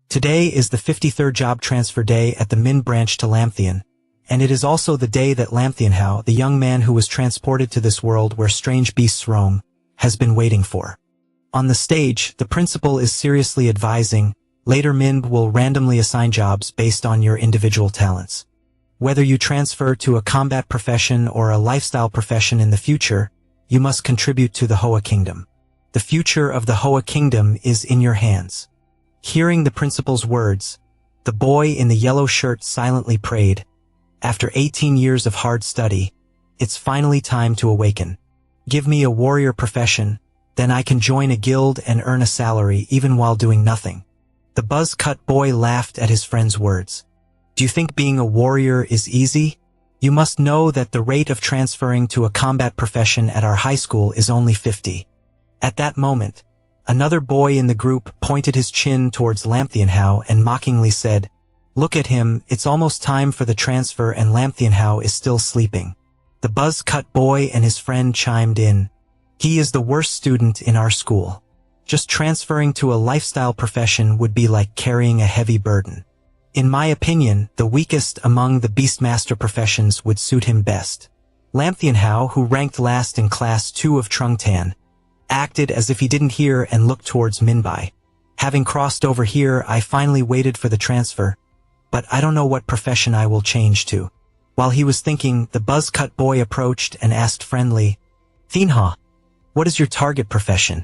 Today is the 53rd job transfer day at the Min branch to Lamtheon, and it is also the day that Lamtheonhao, the young man who was transported to this world where strange beasts roam, has been waiting for. On the stage, the principal is seriously advising, later Min will randomly assign jobs based on your individual talents. Whether you transfer to a combat profession or a lifestyle profession in the future, you must contribute to the Hoa Kingdom. The future of the Hoa Kingdom is in your hands. Hearing the principal's words, the boy in the yellow shirt silently prayed, after 18 years of hard study, it's finally time to awaken. Give me a warrior profession, then I can join a guild and earn a salary even while doing nothing. The buzz-cut boy laughed at his friend's words. Do you think being a warrior is easy? You must know that the rate of transferring to a combat profession at our high school is only 50. At that moment, another boy in the group pointed his chin towards Lamtheonhao and mockingly said, "Look at him, it's almost time for the transfer and Lamtheonhao is still sleeping." The buzz-cut boy and his friend chimed in. He is the worst student in our school. Just transferring to a lifestyle profession would be like carrying a heavy burden. In my opinion, the weakest among the Beastmaster professions would suit him best. Lamtheonhao, who ranked last in Class 2 of Trungtan, acted as if he didn't hear and looked towards Minbai. Having crossed over here, I finally waited for the transfer, but I don't know what profession I will change to. While he was thinking, the buzz-cut boy approached and asked friendly, "Thinha, what is your target profession?"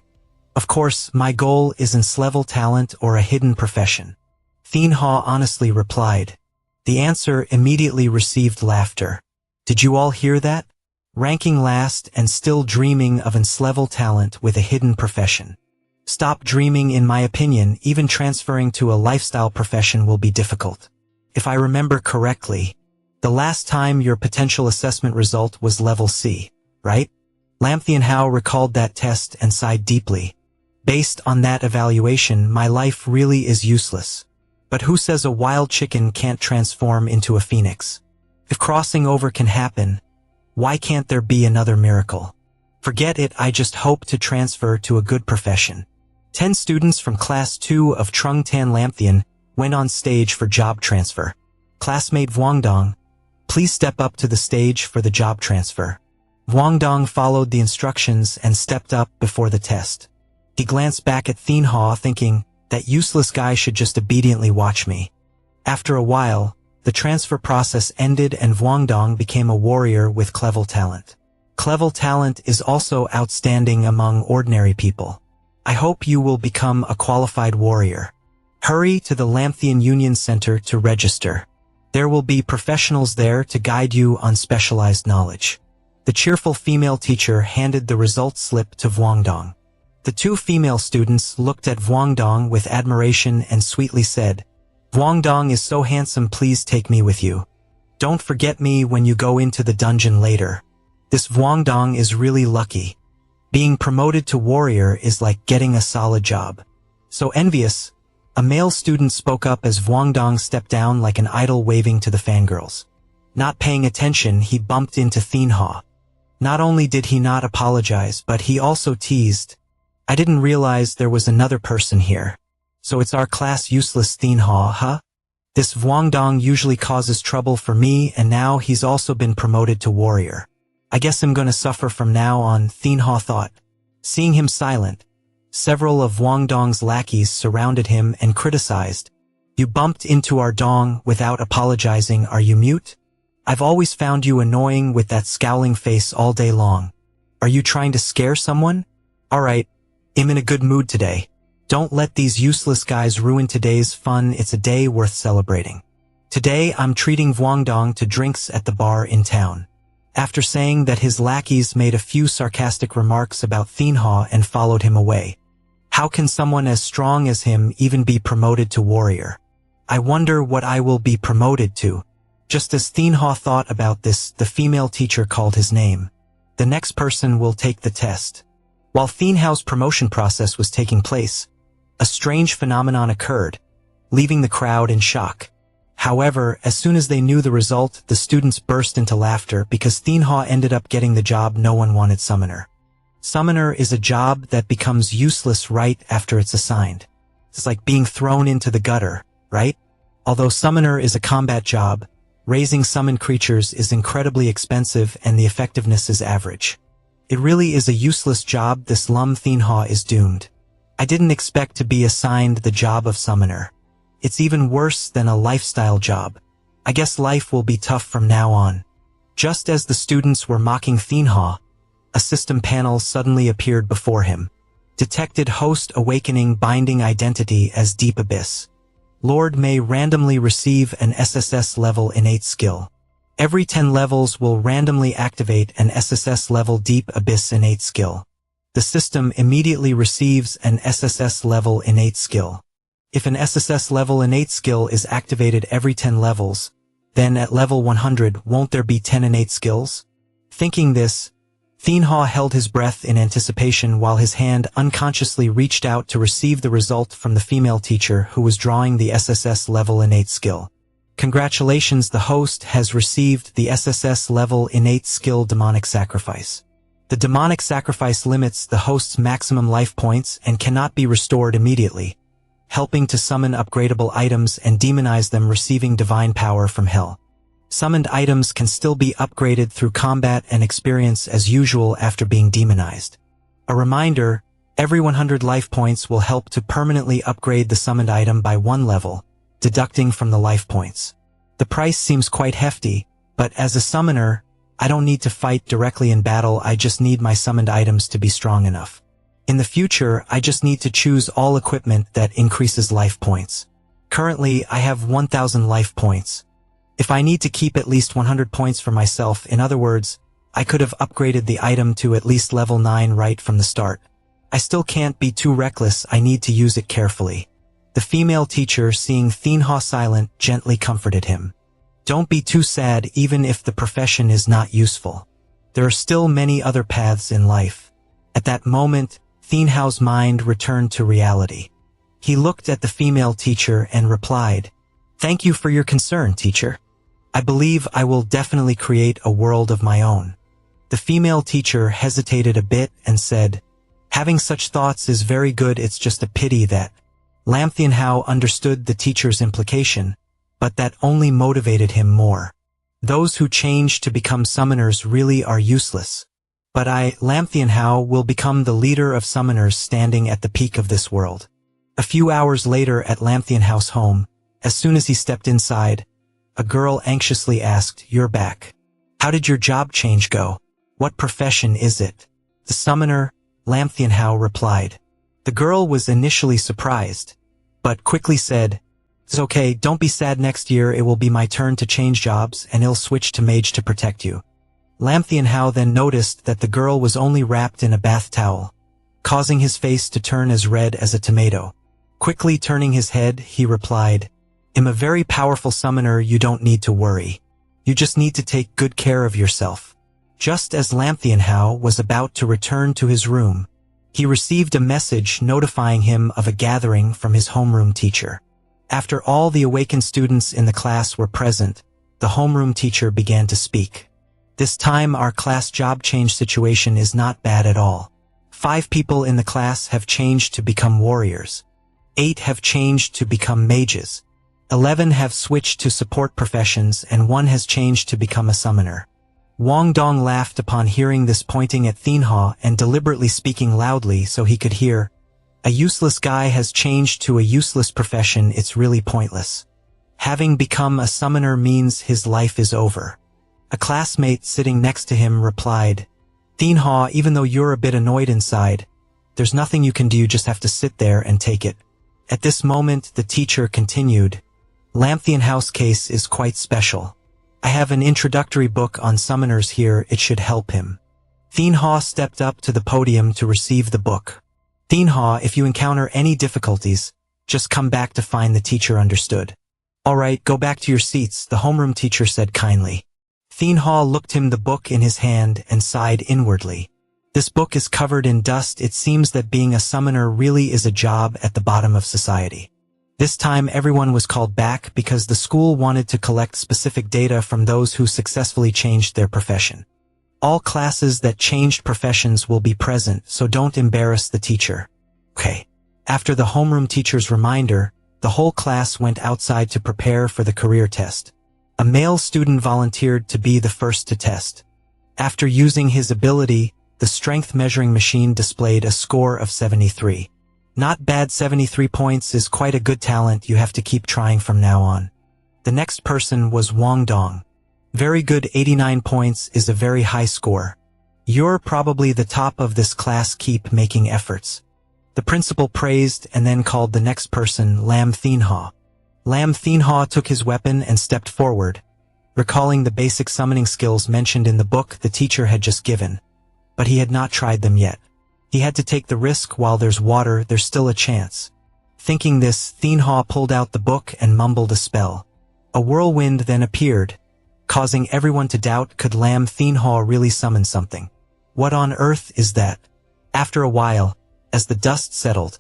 "Of course, my goal is S-level talent or a hidden profession." Thinha honestly replied. The answer immediately received laughter. Did you all hear that? Ranking last and still dreaming of S-level talent with a hidden profession. Stop dreaming. In my opinion, even transferring to a lifestyle profession will be difficult. If I remember correctly, the last time your potential assessment result was level C, right? Lamtheonhao recalled that test and sighed deeply. Based on that evaluation, my life really is useless. But who says a wild chicken can't transform into a phoenix? If crossing over can happen, why can't there be another miracle? Forget it, I just hope to transfer to a good profession. 10 students from Class 2 of Trungtan Lamtheon went on stage for job transfer. Classmate Vuongdong, please step up to the stage for the job transfer. Vuongdong followed the instructions and stepped up before the test. He glanced back at Thinha thinking, that useless guy should just obediently watch me. After a while, the transfer process ended and Vuongdong became a warrior with Clevel talent. Clevel talent is also outstanding among ordinary people. I hope you will become a qualified warrior. Hurry to the Lamtheon Union Center to register. There will be professionals there to guide you on specialized knowledge. The cheerful female teacher handed the result slip to Vuongdong. The two female students looked at Vuongdong with admiration and sweetly said, "Vuongdong is so handsome, please take me with you. Don't forget me when you go into the dungeon later." This Vuongdong is really lucky. Being promoted to warrior is like getting a solid job. So envious, a male student spoke up as Vuongdong stepped down like an idol waving to the fangirls. Not paying attention, he bumped into Thinha. Not only did he not apologize, but he also teased, "I didn't realize there was another person here. So it's our class useless Thinha, huh? This Vuongdong usually causes trouble for me and now he's also been promoted to warrior. I guess I'm gonna suffer from now on," Thinha thought. Seeing him silent, several of Vuongdong's lackeys surrounded him and criticized, "You bumped into our dong without apologizing, are you mute? I've always found you annoying with that scowling face all day long. Are you trying to scare someone? Alright, I'm in a good mood today. Don't let these useless guys ruin today's fun, it's a day worth celebrating. Today I'm treating Vuongdong to drinks at the bar in town." After saying that, his lackeys made a few sarcastic remarks about Thinha and followed him away. How can someone as strong as him even be promoted to warrior? I wonder what I will be promoted to. Just as Thinha thought about this, the female teacher called his name. The next person will take the test. While Thinhao's promotion process was taking place, a strange phenomenon occurred, leaving the crowd in shock. However, as soon as they knew the result, the students burst into laughter because Thinha ended up getting the job no one wanted. Summoner. Summoner is a job that becomes useless right after it's assigned. It's like being thrown into the gutter, right? Although summoner is a combat job, raising summoned creatures is incredibly expensive and the effectiveness is average. It really is a useless job. This Lum Thenha is doomed. I didn't expect to be assigned the job of summoner. It's even worse than a lifestyle job. I guess life will be tough from now on. Just as the students were mocking Thenha, a system panel suddenly appeared before him. Detected host awakening binding identity as Deep Abyss. Lord may randomly receive an SSS level innate skill. Every 10 levels will randomly activate an SSS level Deep Abyss innate skill. The system immediately receives an SSS level innate skill. If an SSS level innate skill is activated every 10 levels, then at level 100 won't there be 10 innate skills? Thinking this, Thenha held his breath in anticipation while his hand unconsciously reached out to receive the result from the female teacher who was drawing the SSS level innate skill. Congratulations, the host has received the SSS level innate skill Demonic Sacrifice. The Demonic Sacrifice limits the host's maximum life points and cannot be restored immediately, helping to summon upgradable items and demonize them receiving divine power from hell. Summoned items can still be upgraded through combat and experience as usual after being demonized. A reminder, every 100 life points will help to permanently upgrade the summoned item by 1 level, deducting from the life points. The price seems quite hefty, but as a summoner, I don't need to fight directly in battle. I just need my summoned items to be strong enough. In the future, I just need to choose all equipment that increases life points. Currently, I have 1,000 life points. If I need to keep at least 100 points for myself, in other words, I could have upgraded the item to at least level 9 right from the start. I still can't be too reckless. I need to use it carefully. The female teacher, seeing Thenha silent, gently comforted him. Don't be too sad even if the profession is not useful. There are still many other paths in life. At that moment, Thenha's mind returned to reality. He looked at the female teacher and replied, "Thank you for your concern, teacher. I believe I will definitely create a world of my own." The female teacher hesitated a bit and said, "Having such thoughts is very good. It's just a pity that..." Lam Thenha understood the teacher's implication, but that only motivated him more. Those who change to become summoners really are useless. But I, Lam Thenha, will become the leader of summoners standing at the peak of this world. A few hours later at Lam Thenha's home, as soon as he stepped inside, a girl anxiously asked, "You're back. How did your job change go? What profession is it?" "The summoner," Lam Thenha replied. The girl was initially surprised, but quickly said, "It's okay, don't be sad. Next year it will be my turn to change jobs and I'll switch to mage to protect you." Lam Thenha then noticed that the girl was only wrapped in a bath towel, causing his face to turn as red as a tomato. Quickly turning his head, he replied, "I'm a very powerful summoner. You don't need to worry. You just need to take good care of yourself." Just as Lam Thenha was about to return to his room, he received a message notifying him of a gathering from his homeroom teacher. After all the awakened students in the class were present, the homeroom teacher began to speak. "This time our class job change situation is not bad at all. 5 people in the class have changed to become warriors. 8 have changed to become mages. 11 have switched to support professions and 1 has changed to become a summoner." Wang Dong laughed upon hearing this, pointing at Thenha and deliberately speaking loudly so he could hear. "A useless guy has changed to a useless profession. It's really pointless. Having become a summoner means his life is over." A classmate sitting next to him replied, "Thenha, even though you're a bit annoyed inside, there's nothing you can do. You just have to sit there and take it." At this moment, the teacher continued, "Lam Thenha's case is quite special. I have an introductory book on summoners here. It should help him." Thenha stepped up to the podium to receive the book. "Thenha, if you encounter any difficulties, just come back to find the teacher. Understood?" "All right, go back to your seats," the homeroom teacher said kindly. Thenha looked him the book in his hand and sighed inwardly. This book is covered in dust. It seems that being a summoner really is a job at the bottom of society. This time everyone was called back because the school wanted to collect specific data from those who successfully changed their profession. All classes that changed professions will be present, so don't embarrass the teacher. "Okay." After the homeroom teacher's reminder, the whole class went outside to prepare for the career test. A male student volunteered to be the first to test. After using his ability, the strength measuring machine displayed a score of 73. Not bad. 73 points is quite a good talent. You have to keep trying from now on. The next person was Wang Dong. Very good. 89 points is a very high score. You're probably the top of this class. Keep making efforts. The principal praised and then called the next person Lam Thinha. Lam Thinha took his weapon and stepped forward, recalling the basic summoning skills mentioned in the book the teacher had just given. But he had not tried them yet. He had to take the risk. While there's water, there's still a chance. Thinking this, Thinha pulled out the book and mumbled a spell. A whirlwind then appeared, causing everyone to doubt, could Lam Thinha really summon something? What on earth is that? After a while, as the dust settled,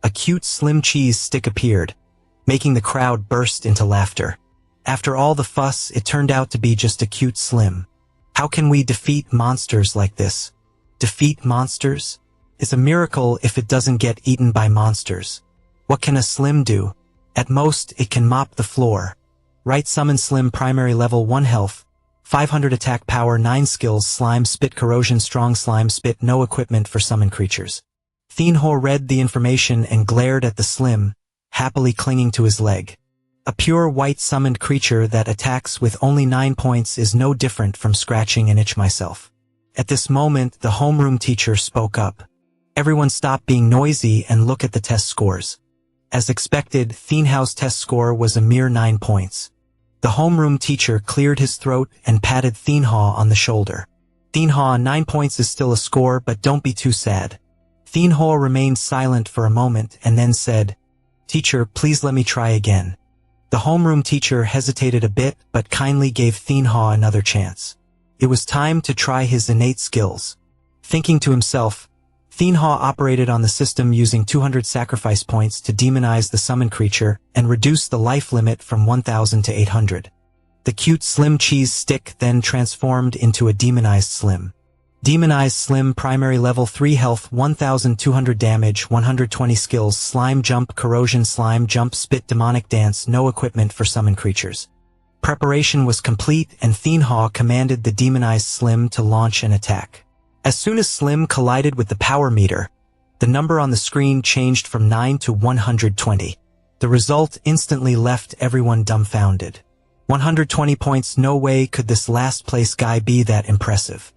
a cute slim cheese stick appeared, making the crowd burst into laughter. After all the fuss, it turned out to be just a cute slim. How can we defeat monsters like this? Defeat monsters? It's a miracle if it doesn't get eaten by monsters. What can a slim do? At most, it can mop the floor. Right. Summon Slim. Primary level 1 health, 500 attack power, 9 skills, slime spit, corrosion, strong slime spit, no equipment for summon creatures. Thinha read the information and glared at the slim, happily clinging to his leg. A pure white summoned creature that attacks with only 9 points is no different from scratching an itch myself. At this moment, the homeroom teacher spoke up. Everyone stop being noisy and look at the test scores. As expected, Thinha's test score was a mere 9 points. The homeroom teacher cleared his throat and patted Thinha on the shoulder. Thinha, 9 points is still a score, but don't be too sad. Thinha remained silent for a moment and then said, "Teacher, please let me try again." The homeroom teacher hesitated a bit but kindly gave Thinha another chance. It was time to try his innate skills. Thinking to himself, Thinha operated on the system using 200 sacrifice points to demonize the summoned creature and reduce the life limit from 1000 to 800. The cute slim cheese stick then transformed into a demonized slim. Demonized Slim. Primary level 3 health, 1200 damage, 120 skills, slime jump, corrosion, slime jump, spit, demonic dance, no equipment for summon creatures. Preparation was complete and Thinha commanded the demonized Slim to launch an attack. As soon as Slim collided with the power meter, the number on the screen changed from 9 to 120. The result instantly left everyone dumbfounded. 120 points. No way could this last place guy be that impressive.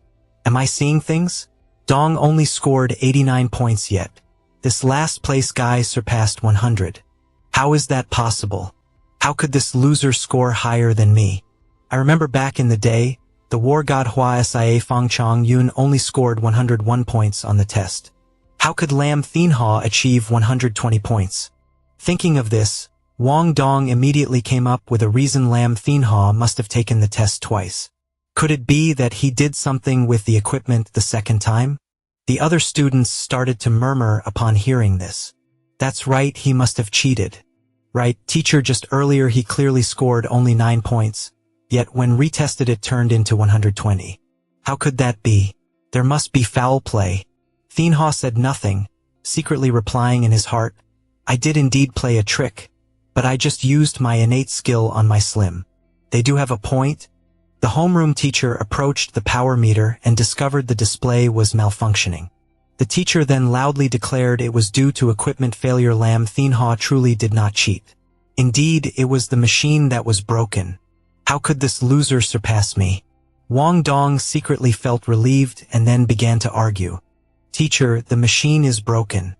Am I seeing things? Dong only scored 89 points yet. This last place guy surpassed 100. How is that possible? How could this loser score higher than me? I remember back in the day, the war god Hua Sia Fangchong Yun only scored 101 points on the test. How could Lam Thinha achieve 120 points? Thinking of this, Wang Dong immediately came up with a reason. Lam Thinha must have taken the test twice. Could it be that he did something with the equipment the second time? The other students started to murmur upon hearing this. That's right, he must have cheated. Right, teacher, just earlier he clearly scored only 9 points, yet when retested it turned into 120. How could that be? There must be foul play. Thinha said nothing, secretly replying in his heart, I did indeed play a trick, but I just used my innate skill on my slim. They do have a point. The homeroom teacher approached the power meter and discovered the display was malfunctioning. The teacher then loudly declared it was due to equipment failure. Lam Thinha truly did not cheat. Indeed, it was the machine that was broken. How could this loser surpass me? Wang Dong secretly felt relieved and then began to argue. Teacher, the machine is broken.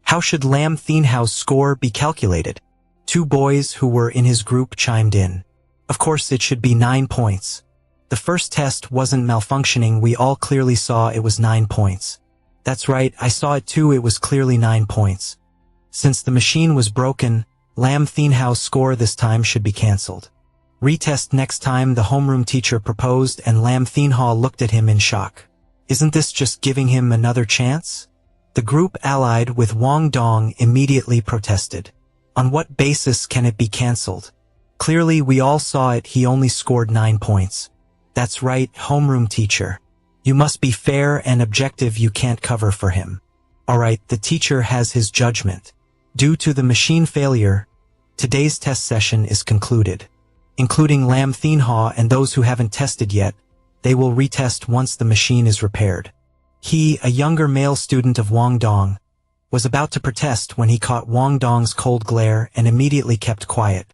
How should Lam Thinha's score be calculated? 2 boys who were in his group chimed in. Of course it should be 9 points. The first test wasn't malfunctioning, we all clearly saw it was 9 points. That's right, I saw it too, it was clearly 9 points. Since the machine was broken, Lam Thinha's score this time should be cancelled. Retest next time, the homeroom teacher proposed, and Lam Thinha looked at him in shock. Isn't this just giving him another chance? The group allied with Wang Dong immediately protested. On what basis can it be cancelled? Clearly we all saw it, he only scored 9 points. That's right, homeroom teacher. You must be fair and objective, you can't cover for him. Alright, the teacher has his judgment. Due to the machine failure, today's test session is concluded. Including Lam Thinha and those who haven't tested yet, they will retest once the machine is repaired. He, a younger male student of Wang Dong, was about to protest when he caught Wang Dong's cold glare and immediately kept quiet.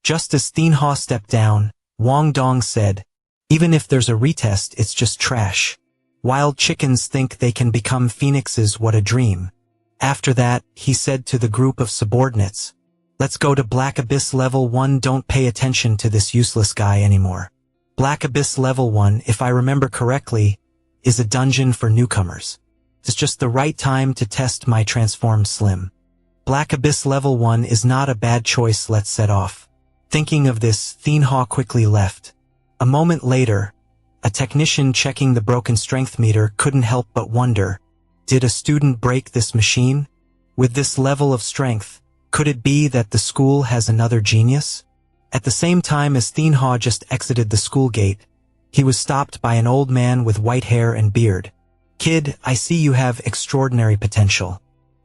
Just as Thinha stepped down, Wang Dong said, "Even if there's a retest, it's just trash. Wild chickens think they can become phoenixes, what a dream." After that, he said to the group of subordinates, "Let's go to Black Abyss Level 1, don't pay attention to this useless guy anymore." Black Abyss Level 1, if I remember correctly, is a dungeon for newcomers. It's just the right time to test my transformed Slim. Black Abyss Level 1 is not a bad choice, let's set off. Thinking of this, Thinha quickly left. A moment later, a technician checking the broken strength meter couldn't help but wonder, did a student break this machine? With this level of strength, could it be that the school has another genius? At the same time as Thinha just exited the school gate, he was stopped by an old man with white hair and beard. "Kid, I see you have extraordinary potential.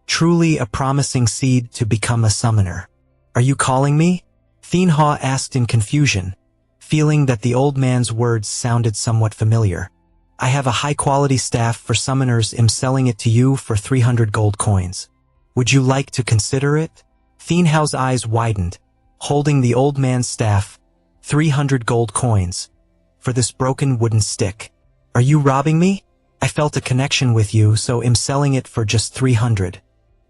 Truly a promising seed to become a summoner. Are you calling me?" Thinha asked in confusion, feeling that the old man's words sounded somewhat familiar. "I have a high-quality staff for summoners. I'm selling it to you for 300 gold coins. Would you like to consider it?" Thinha's eyes widened, holding the old man's staff. 300 gold coins. For this broken wooden stick. "Are you robbing me? I felt a connection with you, so I'm selling it for just 300.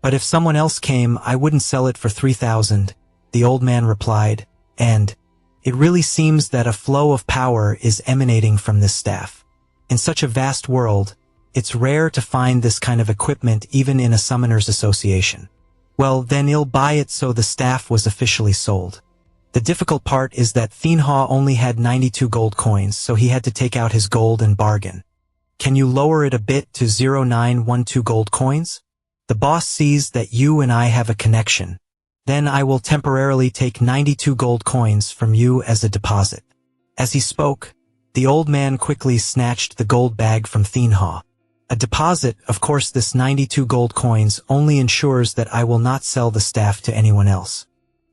But if someone else came, I wouldn't sell it for 3,000, the old man replied, and it really seems that a flow of power is emanating from this staff. In such a vast world, it's rare to find this kind of equipment even in a summoners association. Well, then I'll buy it, so the staff was officially sold. The difficult part is that Thinha only had 92 gold coins, so he had to take out his gold and bargain. "Can you lower it a bit to 0.912 gold coins? The boss sees that you and I have a connection. Then I will temporarily take 92 gold coins from you as a deposit." As he spoke, the old man quickly snatched the gold bag from Thinha. "A deposit, of course. This 92 gold coins only ensures that I will not sell the staff to anyone else.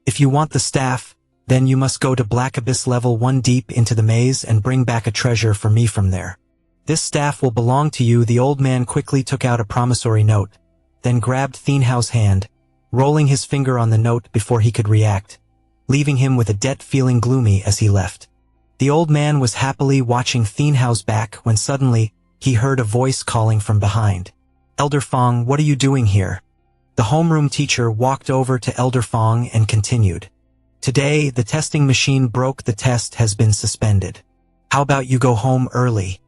If you want the staff, then you must go to Black Abyss Level 1 deep into the maze and bring back a treasure for me from there. This staff will belong to you." The old man quickly took out a promissory note, then grabbed Thinha's hand, rolling his finger on the note before he could react, leaving him with a debt feeling gloomy as he left. The old man was happily watching Thinha's back when suddenly he heard a voice calling from behind. "Elder Fong, what are you doing here?" The homeroom teacher walked over to Elder Fong and continued, "Today, the testing machine broke. The test has been suspended. How about you go home early?"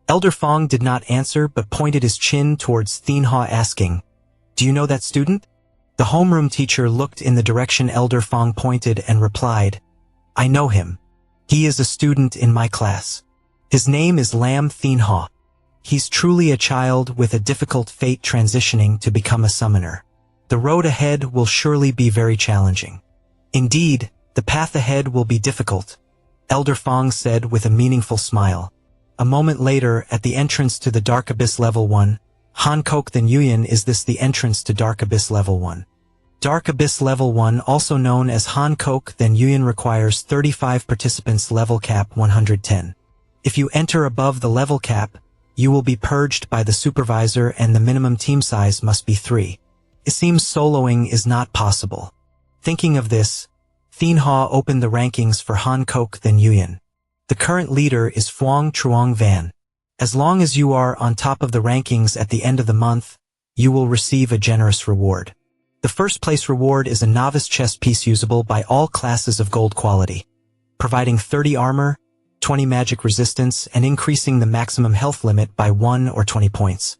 Elder Fong did not answer but pointed his chin towards Thinha, asking, "Do you know that student?" The homeroom teacher looked in the direction Elder Fong pointed and replied, "I know him. He is a student in my class. His name is Lam Thinha. He's truly a child with a difficult fate, transitioning to become a summoner. The road ahead will surely be very challenging." "Indeed, the path ahead will be difficult," Elder Fong said with a meaningful smile. A moment later, at the entrance to the Dark Abyss Level 1, Hankook then Yuyan. "Is this the entrance to Dark Abyss Level 1? Dark Abyss Level 1, also known as Hankook then Yuyan, requires 35 participants. Level cap 110. If you enter above the level cap, you will be purged by the supervisor, and the minimum team size must be 3. It seems soloing is not possible." Thinking of this, Thinha opened the rankings for Hankook then Yuyan. The current leader is Phuong Truong Van. As long as you are on top of the rankings at the end of the month, you will receive a generous reward. The first place reward is a novice chest piece usable by all classes of gold quality, providing 30 armor, 20 magic resistance, and increasing the maximum health limit by 1 or 20 points.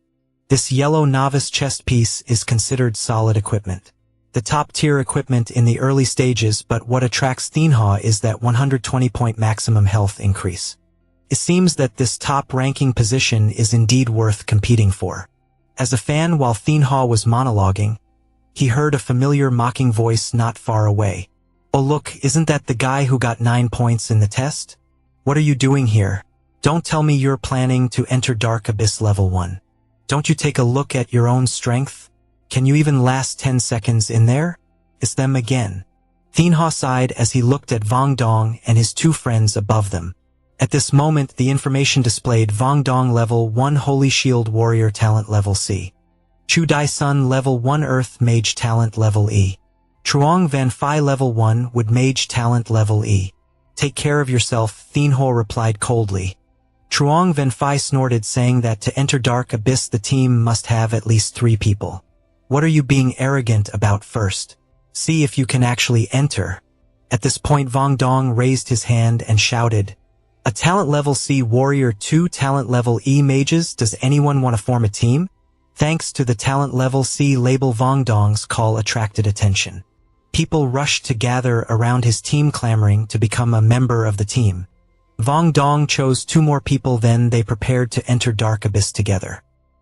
This yellow novice chest piece is considered solid equipment. The top-tier equipment in the early stages, but what attracts Thinha is that 120-point maximum health increase. It seems that this top-ranking position is indeed worth competing for. As a fan, while Thinha was monologuing, he heard a familiar mocking voice not far away. "Oh look, isn't that the guy who got 9 points in the test? What are you doing here? Don't tell me you're planning to enter Dark Abyss Level 1. Don't you take a look at your own strength? Can you even last 10 seconds in there? It's them again. Thin Ho sighed as he looked at Vong Dong and his two friends above them. At this moment, the information displayed Vong Dong level 1 Holy Shield Warrior talent level C. Chu Dai Sun level 1 Earth Mage talent level E. Truong Van Phi level 1 Wood Mage talent level E. Take care of yourself, Thin Ho replied coldly. Truong Van Phi snorted, saying that to enter Dark Abyss the team must have at least 3 people. What are you being arrogant about first? See if you can actually enter. At this point Vong Dong raised his hand and shouted, a talent level C warrior, 2 talent level E mages, does anyone want to form a team? Thanks to the talent level C label, Vong Dong's call attracted attention. People rushed to gather around his team, clamoring to become a member of the team. Vong Dong chose 2 more people, then they prepared to enter Dark Abyss together.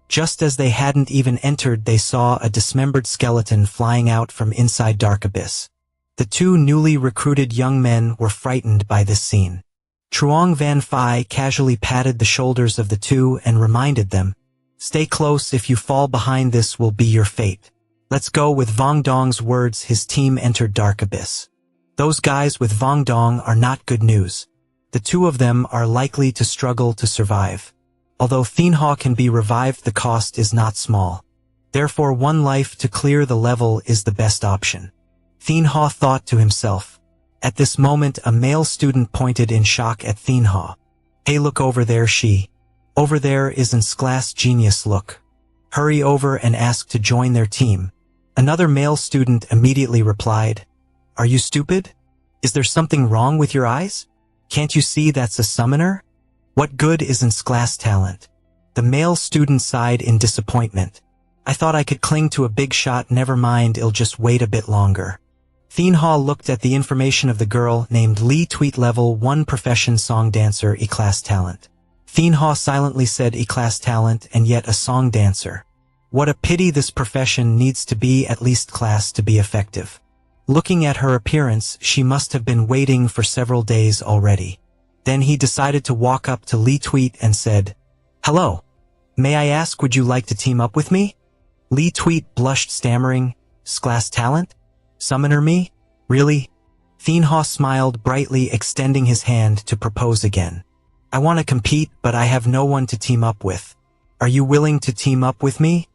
Just as they hadn't even entered, they saw a dismembered skeleton flying out from inside Dark Abyss. The 2 newly recruited young men were frightened by this scene. Truong Van Phi casually patted the shoulders of the 2 and reminded them, stay close, if you fall behind this will be your fate. Let's go. With Vong Dong's words, his team entered Dark Abyss. Those guys with Vong Dong are not good news. The 2 of them are likely to struggle to survive. Although Thin Ho can be revived, the cost is not small. Therefore 1 life to clear the level is the best option. Thin Ho thought to himself. At this moment a male student pointed in shock at Thin Ho. Hey, look over there, over there isn't class genius, look. Hurry over and ask to join their team. Another male student immediately replied, are you stupid? Is there something wrong with your eyes? Can't you see that's a summoner? What good isn't class talent? The male student sighed in disappointment. I thought I could cling to a big shot, never mind, I'll just wait a bit longer. Thin Ho looked at the information of the girl named Lee Tweet, level 1 profession song dancer, E-class talent. Thin Ho silently said E-class talent and yet a song dancer. What a pity, this profession needs to be at least class to be effective. Looking at her appearance, she must have been waiting for several days already. Then he decided to walk up to Lee Tweet and said, hello. May I ask, would you like to team up with me? Lee Tweet blushed, stammering, class talent? Summoner me? Really? Thin Ho smiled brightly, extending his hand to propose again. I want to compete, but I have no one to team up with. Are you willing to team up with me?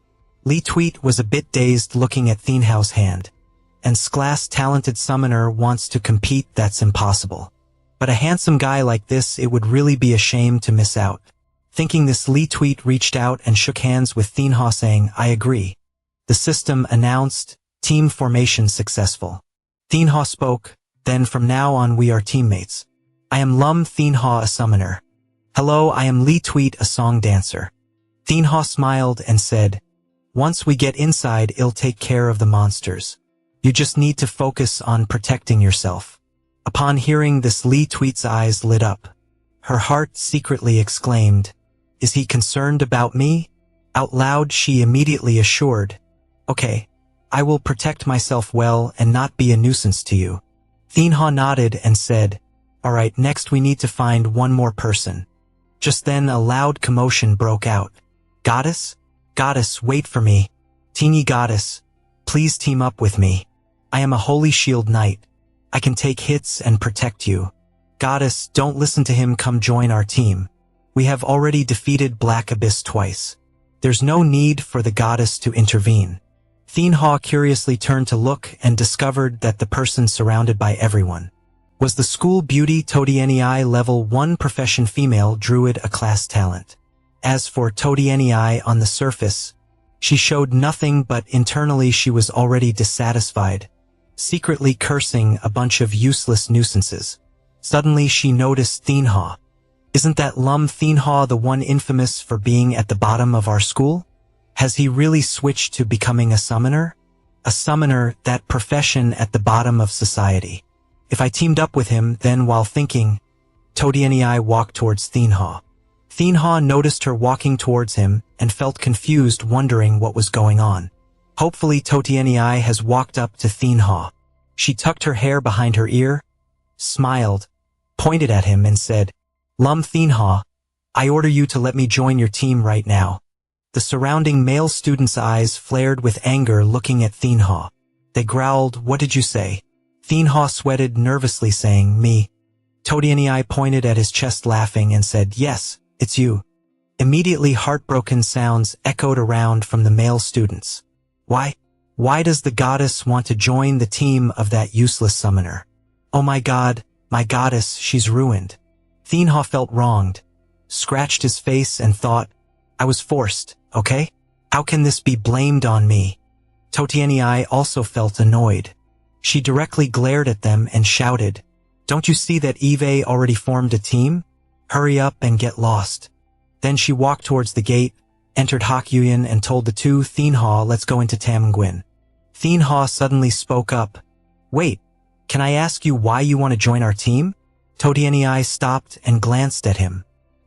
Lee Tweet was a bit dazed, looking at Thin Ho's hand. And class talented summoner wants to compete? That's impossible. But a handsome guy like this, it would really be a shame to miss out. Thinking this, Lee Tweet reached out and shook hands with Thin Ho, saying, I agree. The system announced, team formation successful. Thin Ho spoke, then from now on we are teammates. I am Lum Thin Ho, a summoner. Hello, I am Lee Tweet, a song dancer. Thin Ho smiled and said, once we get inside, I'll take care of the monsters. You just need to focus on protecting yourself. Upon hearing this, Lee Tweet's eyes lit up. Her heart secretly exclaimed, is he concerned about me? Out loud she immediately assured, okay, I will protect myself well and not be a nuisance to you. Thin Ho nodded and said, alright, next we need to find 1 more person. Just then a loud commotion broke out. Goddess? Goddess, wait for me. Teeny Goddess, please team up with me. I am a Holy Shield Knight. I can take hits and protect you. Goddess, don't listen to him, come join our team. We have already defeated Black Abyss twice. There's no need for the goddess to intervene. Thin Ho curiously turned to look and discovered that the person surrounded by everyone was the school beauty Todienei, level 1 profession female druid, a class talent. As for Todienei, on the surface, she showed nothing, but internally she was already dissatisfied, secretly cursing a bunch of useless nuisances. Suddenly she noticed Thin Ho. Isn't that Lum Thin Ho, the one infamous for being at the bottom of our school? Has he really switched to becoming a summoner? A summoner, that profession at the bottom of society. If I teamed up with him, then while thinking, Todienei walked towards Thin Ho. Thin Ho noticed her walking towards him and felt confused, wondering what was going on. Hopefully Todienei has walked up to Thin Ho. She tucked her hair behind her ear, smiled, pointed at him and said, Lum Thin Ho, I order you to let me join your team right now. The surrounding male students' eyes flared with anger looking at Thinha. They growled, "What did you say?" Thinha sweated nervously saying, "Me." Todianei pointed at his chest laughing and said, "Yes, it's you." Immediately heartbroken sounds echoed around from the male students. Why? Why does the goddess want to join the team of that useless summoner? Oh my god, my goddess, she's ruined. Thinha felt wronged, scratched his face and thought, I was forced, okay? How can this be blamed on me? Totianei also felt annoyed. She directly glared at them and shouted, "Don't you see that Eve already formed a team? Hurry up and get lost." Then she walked towards the gate, entered Hakyuyan and told the two, "Thinha, let's go into Tamngwin." Thinha suddenly spoke up, "Wait, can I ask you why you want to join our team?" Totianei stopped and glanced at him.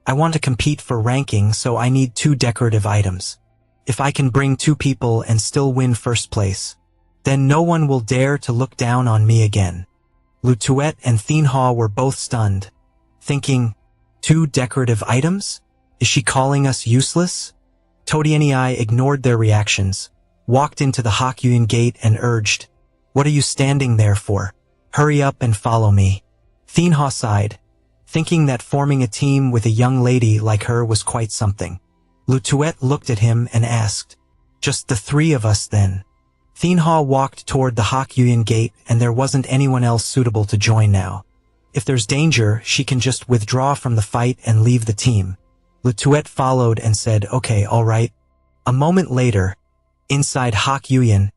"I want to compete for ranking, so I need 2 decorative items. If I can bring 2 people and still win first place, then no one will dare to look down on me again." Lutuet and Thinha were both stunned, thinking, 2 decorative items? Is she calling us useless? Totianei ignored their reactions, walked into the Hakyuyan gate and urged, "What are you standing there for? Hurry up and follow me." Thinha sighed, thinking that forming a team with a young lady like her was quite something. Lutuet looked at him and asked, "Just the 3 of us then?" Thinha walked toward the Hakyuyan gate and there wasn't anyone else suitable to join now. If there's danger, she can just withdraw from the fight and leave the team. Lutuet followed and said, "Okay, all right." A moment later, inside Hakyuyan,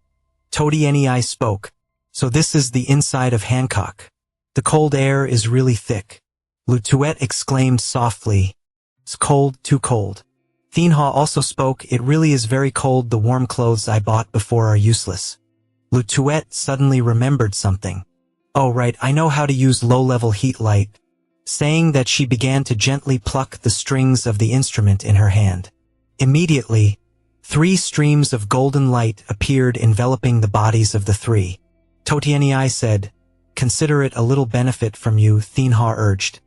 Totianei spoke, "So this is the inside of Hancock. The cold air is really thick." Lutuet exclaimed softly, "It's cold, too cold." Thinha also spoke, "It really is very cold. The warm clothes I bought before are useless." Lutuet suddenly remembered something. "Oh right, I know how to use low-level heat light." Saying that, she began to gently pluck the strings of the instrument in her hand. Immediately, 3 streams of golden light appeared enveloping the bodies of the 3. Totianei said, "Consider it a little benefit from you," Thinha urged.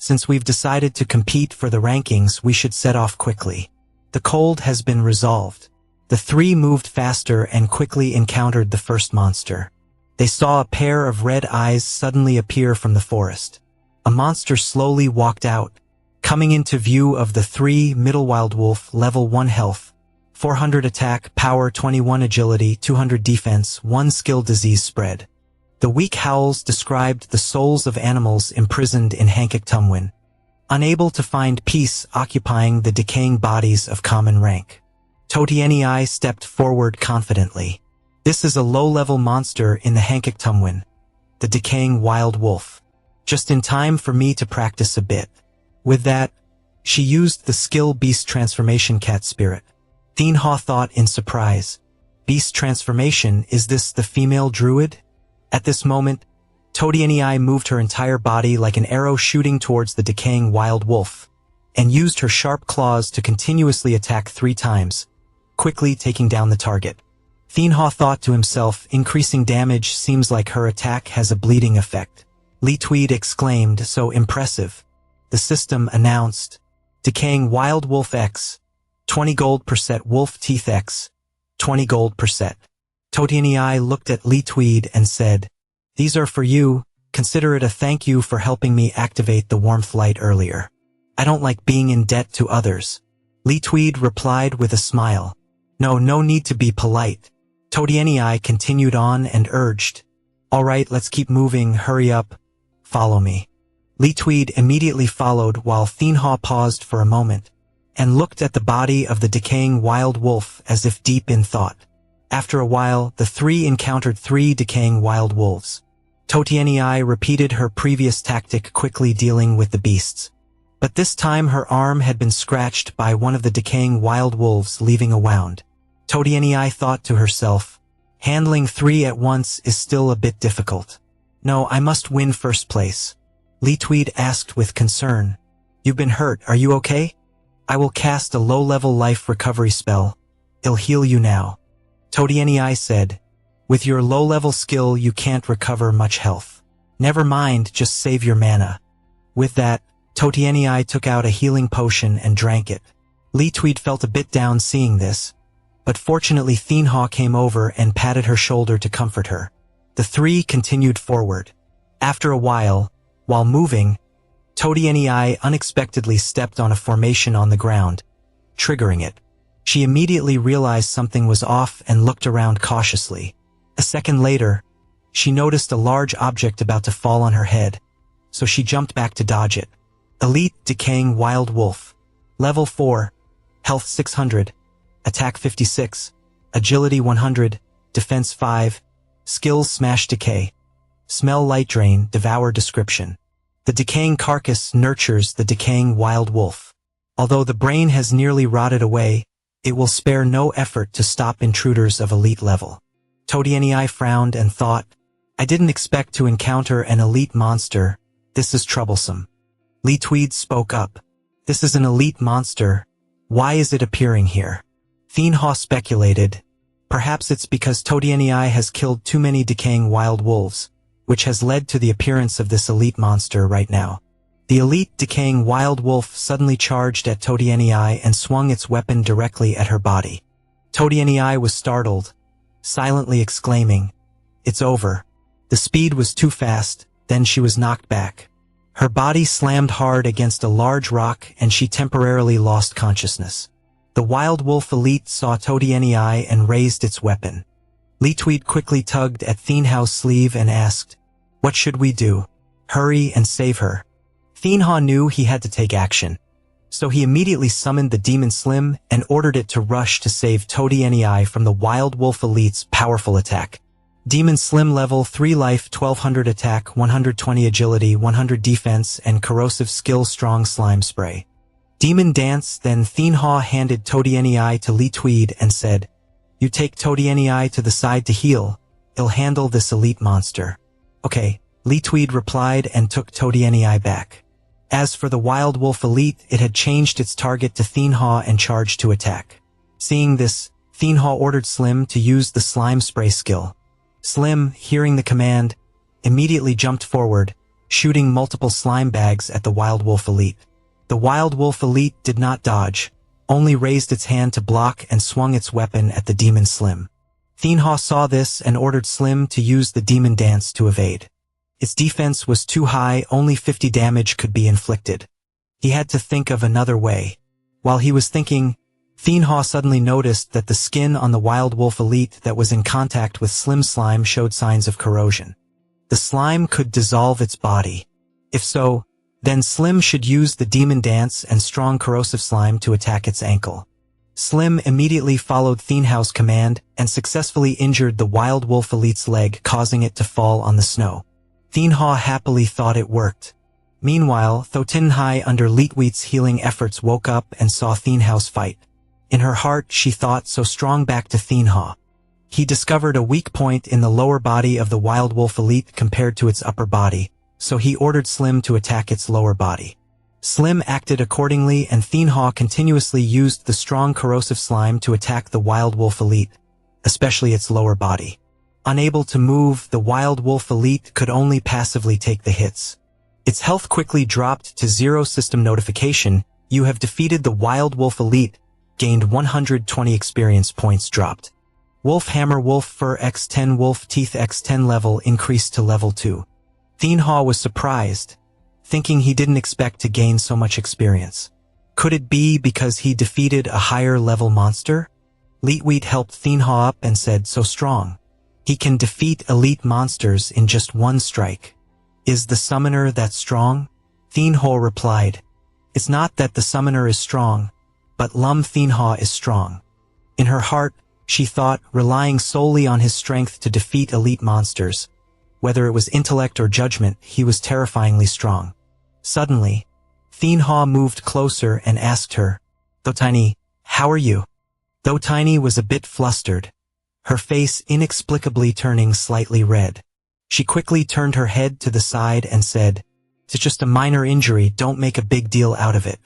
"Since we've decided to compete for the rankings, we should set off quickly. The cold has been resolved." The 3 moved faster and quickly encountered the first monster. They saw a pair of red eyes suddenly appear from the forest. A monster slowly walked out, coming into view of the 3. Middle Wild Wolf, level 1 health, 400 attack, power 21 agility, 200 defense, 1 skill disease spread. The weak howls described the souls of animals imprisoned in Hancock Tumwin, unable to find peace, occupying the decaying bodies of common rank. Totianei stepped forward confidently. "This is a low-level monster in the Hancock Tumwin, the decaying wild wolf. Just in time for me to practice a bit." With that, she used the skill Beast Transformation Cat Spirit. Thinha thought in surprise, "Beast Transformation, is this the female druid?" At this moment, Totianei moved her entire body like an arrow shooting towards the decaying wild wolf, and used her sharp claws to continuously attack 3 times, quickly taking down the target. Thinha thought to himself, increasing damage seems like her attack has a bleeding effect. Lee Tweed exclaimed, "So impressive." The system announced, "Decaying Wild Wolf X, 20 gold per set, Wolf Teeth X, 20 gold per set." Totianei looked at Lee Tweed and said, "These are for you. Consider it a thank you for helping me activate the warmth light earlier. I don't like being in debt to others." Lee Tweed replied with a smile, No need to be polite." Totianei continued on and urged, "All right, let's keep moving, hurry up. Follow me." Lee Tweed immediately followed while Thinha paused for a moment and looked at the body of the decaying wild wolf as if deep in thought. After a while, the 3 encountered 3 decaying wild wolves. Totianei repeated her previous tactic, quickly dealing with the beasts. But this time her arm had been scratched by one of the decaying wild wolves, leaving a wound. Totianei thought to herself, "Handling 3 at once is still a bit difficult. No, I must win first place." Lee Tweed asked with concern, "You've been hurt, are you okay?" "I will cast a low-level life recovery spell. It'll heal you now." Totianei said, "With your low-level skill you can't recover much health. Never mind, just save your mana." With that, Totianei took out a healing potion and drank it. Li Tweed felt a bit down seeing this, but fortunately Thenha came over and patted her shoulder to comfort her. The three continued forward. After a while moving, Todianei unexpectedly stepped on a formation on the ground, triggering it. She immediately realized something was off and looked around cautiously. A second later, she noticed a large object about to fall on her head, so she jumped back to dodge it. Elite Decaying Wild Wolf. Level 4. Health 600. Attack 56. Agility 100. Defense 5. Skills Smash Decay. Smell Light Drain. Devour Description. The decaying carcass nurtures the decaying wild wolf. Although the brain has nearly rotted away, it will spare no effort to stop intruders of elite level. Todianei frowned and thought, I didn't expect to encounter an elite monster. This is troublesome. Li Tweed spoke up. This is an elite monster. Why is it appearing here? Thenha speculated. Perhaps it's because Todianei has killed too many decaying wild wolves, which has led to the appearance of this elite monster right now. The elite decaying wild wolf suddenly charged at Todianei and swung its weapon directly at her body. Todianei was startled, silently exclaiming, It's over. The speed was too fast, then she was knocked back. Her body slammed hard against a large rock and she temporarily lost consciousness. The wild wolf elite saw Todianei and raised its weapon. Li Tweed quickly tugged at Thenha's sleeve and asked, What should we do? Hurry and save her. Thenha knew he had to take action, so he immediately summoned the Demon Slim and ordered it to rush to save Todianei from the wild wolf elite's powerful attack. Demon Slim level 3 life 1200 attack 120 agility 100 defense and corrosive skill strong slime spray. Demon Dance. Then Thenha handed Todianei to Li Tweed and said, You take Todianei to the side to heal. I'll handle this elite monster. Okay, Li Tweed replied and took Todianei back. As for the wild wolf elite, it had changed its target to Thenha and charged to attack. Seeing this, Thenha ordered Slim to use the slime spray skill. Slim, hearing the command, immediately jumped forward, shooting multiple slime bags at the wild wolf elite. The wild wolf elite did not dodge, only raised its hand to block and swung its weapon at the Demon Slim. Thenha saw this and ordered Slim to use the Demon Dance to evade. Its defense was too high, only 50 damage could be inflicted. He had to think of another way. While he was thinking, Thenha suddenly noticed that the skin on the wild wolf elite that was in contact with Slim's slime showed signs of corrosion. The slime could dissolve its body. If so, then Slim should use the Demon Dance and strong corrosive slime to attack its ankle. Slim immediately followed Thenha's command and successfully injured the wild wolf elite's leg, causing it to fall on the snow. Thenha happily thought it worked. Meanwhile, Thotinhai, under Litweet's healing efforts, woke up and saw Thenha's fight. In her heart, she thought, so strong back to Thenha. He discovered a weak point in the lower body of the wild wolf elite compared to its upper body, so he ordered Slim to attack its lower body. Slim acted accordingly, and Thenha continuously used the strong corrosive slime to attack the wild wolf elite, especially its lower body. Unable to move, the wild wolf elite could only passively take the hits. Its health quickly dropped to 0. System notification: You have defeated the wild wolf elite. Gained 120 experience points dropped. Wolf Hammer Wolf Fur X10 Wolf Teeth X10 level increased to level 2. Thenha was surprised, thinking he didn't expect to gain so much experience. Could it be because he defeated a higher level monster? Litweet helped Thenha up and said, so strong. He can defeat elite monsters in just one strike. Is the summoner that strong? Thenha replied, It's not that the summoner is strong, but Thenha is strong. In her heart, she thought, relying solely on his strength to defeat elite monsters. Whether it was intellect or judgment, he was terrifyingly strong. Suddenly, Thenha moved closer and asked her, Thotiny, how are you? Thotiny was a bit flustered, her face inexplicably turning slightly red. She quickly turned her head to the side and said, It's just a minor injury, don't make a big deal out of it.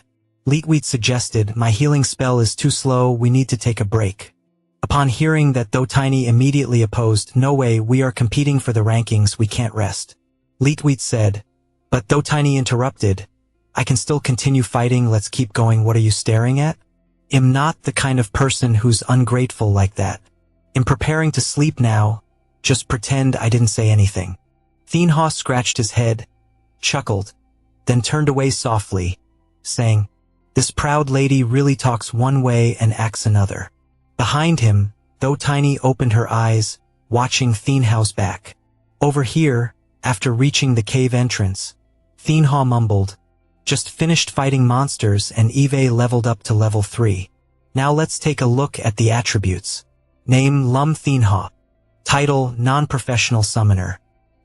Litweet suggested, My healing spell is too slow, we need to take a break. Upon hearing that, Thotiny immediately opposed, No way, we are competing for the rankings, we can't rest. Litweet said, But Thotiny interrupted, I can still continue fighting, let's keep going, what are you staring at? am not the kind of person who's ungrateful like that. In preparing to sleep now, just pretend I didn't say anything. Thinha scratched his head, chuckled, then turned away softly, saying, "This proud lady really talks one way and acts another." Behind him, though Tiny opened her eyes, watching Thinha's back. Over here, after reaching the cave entrance, Thinha mumbled, "Just finished fighting monsters and Eve leveled up to level 3. Now let's take a look at the attributes. Name Lum Thinha. Title Non-Professional Summoner.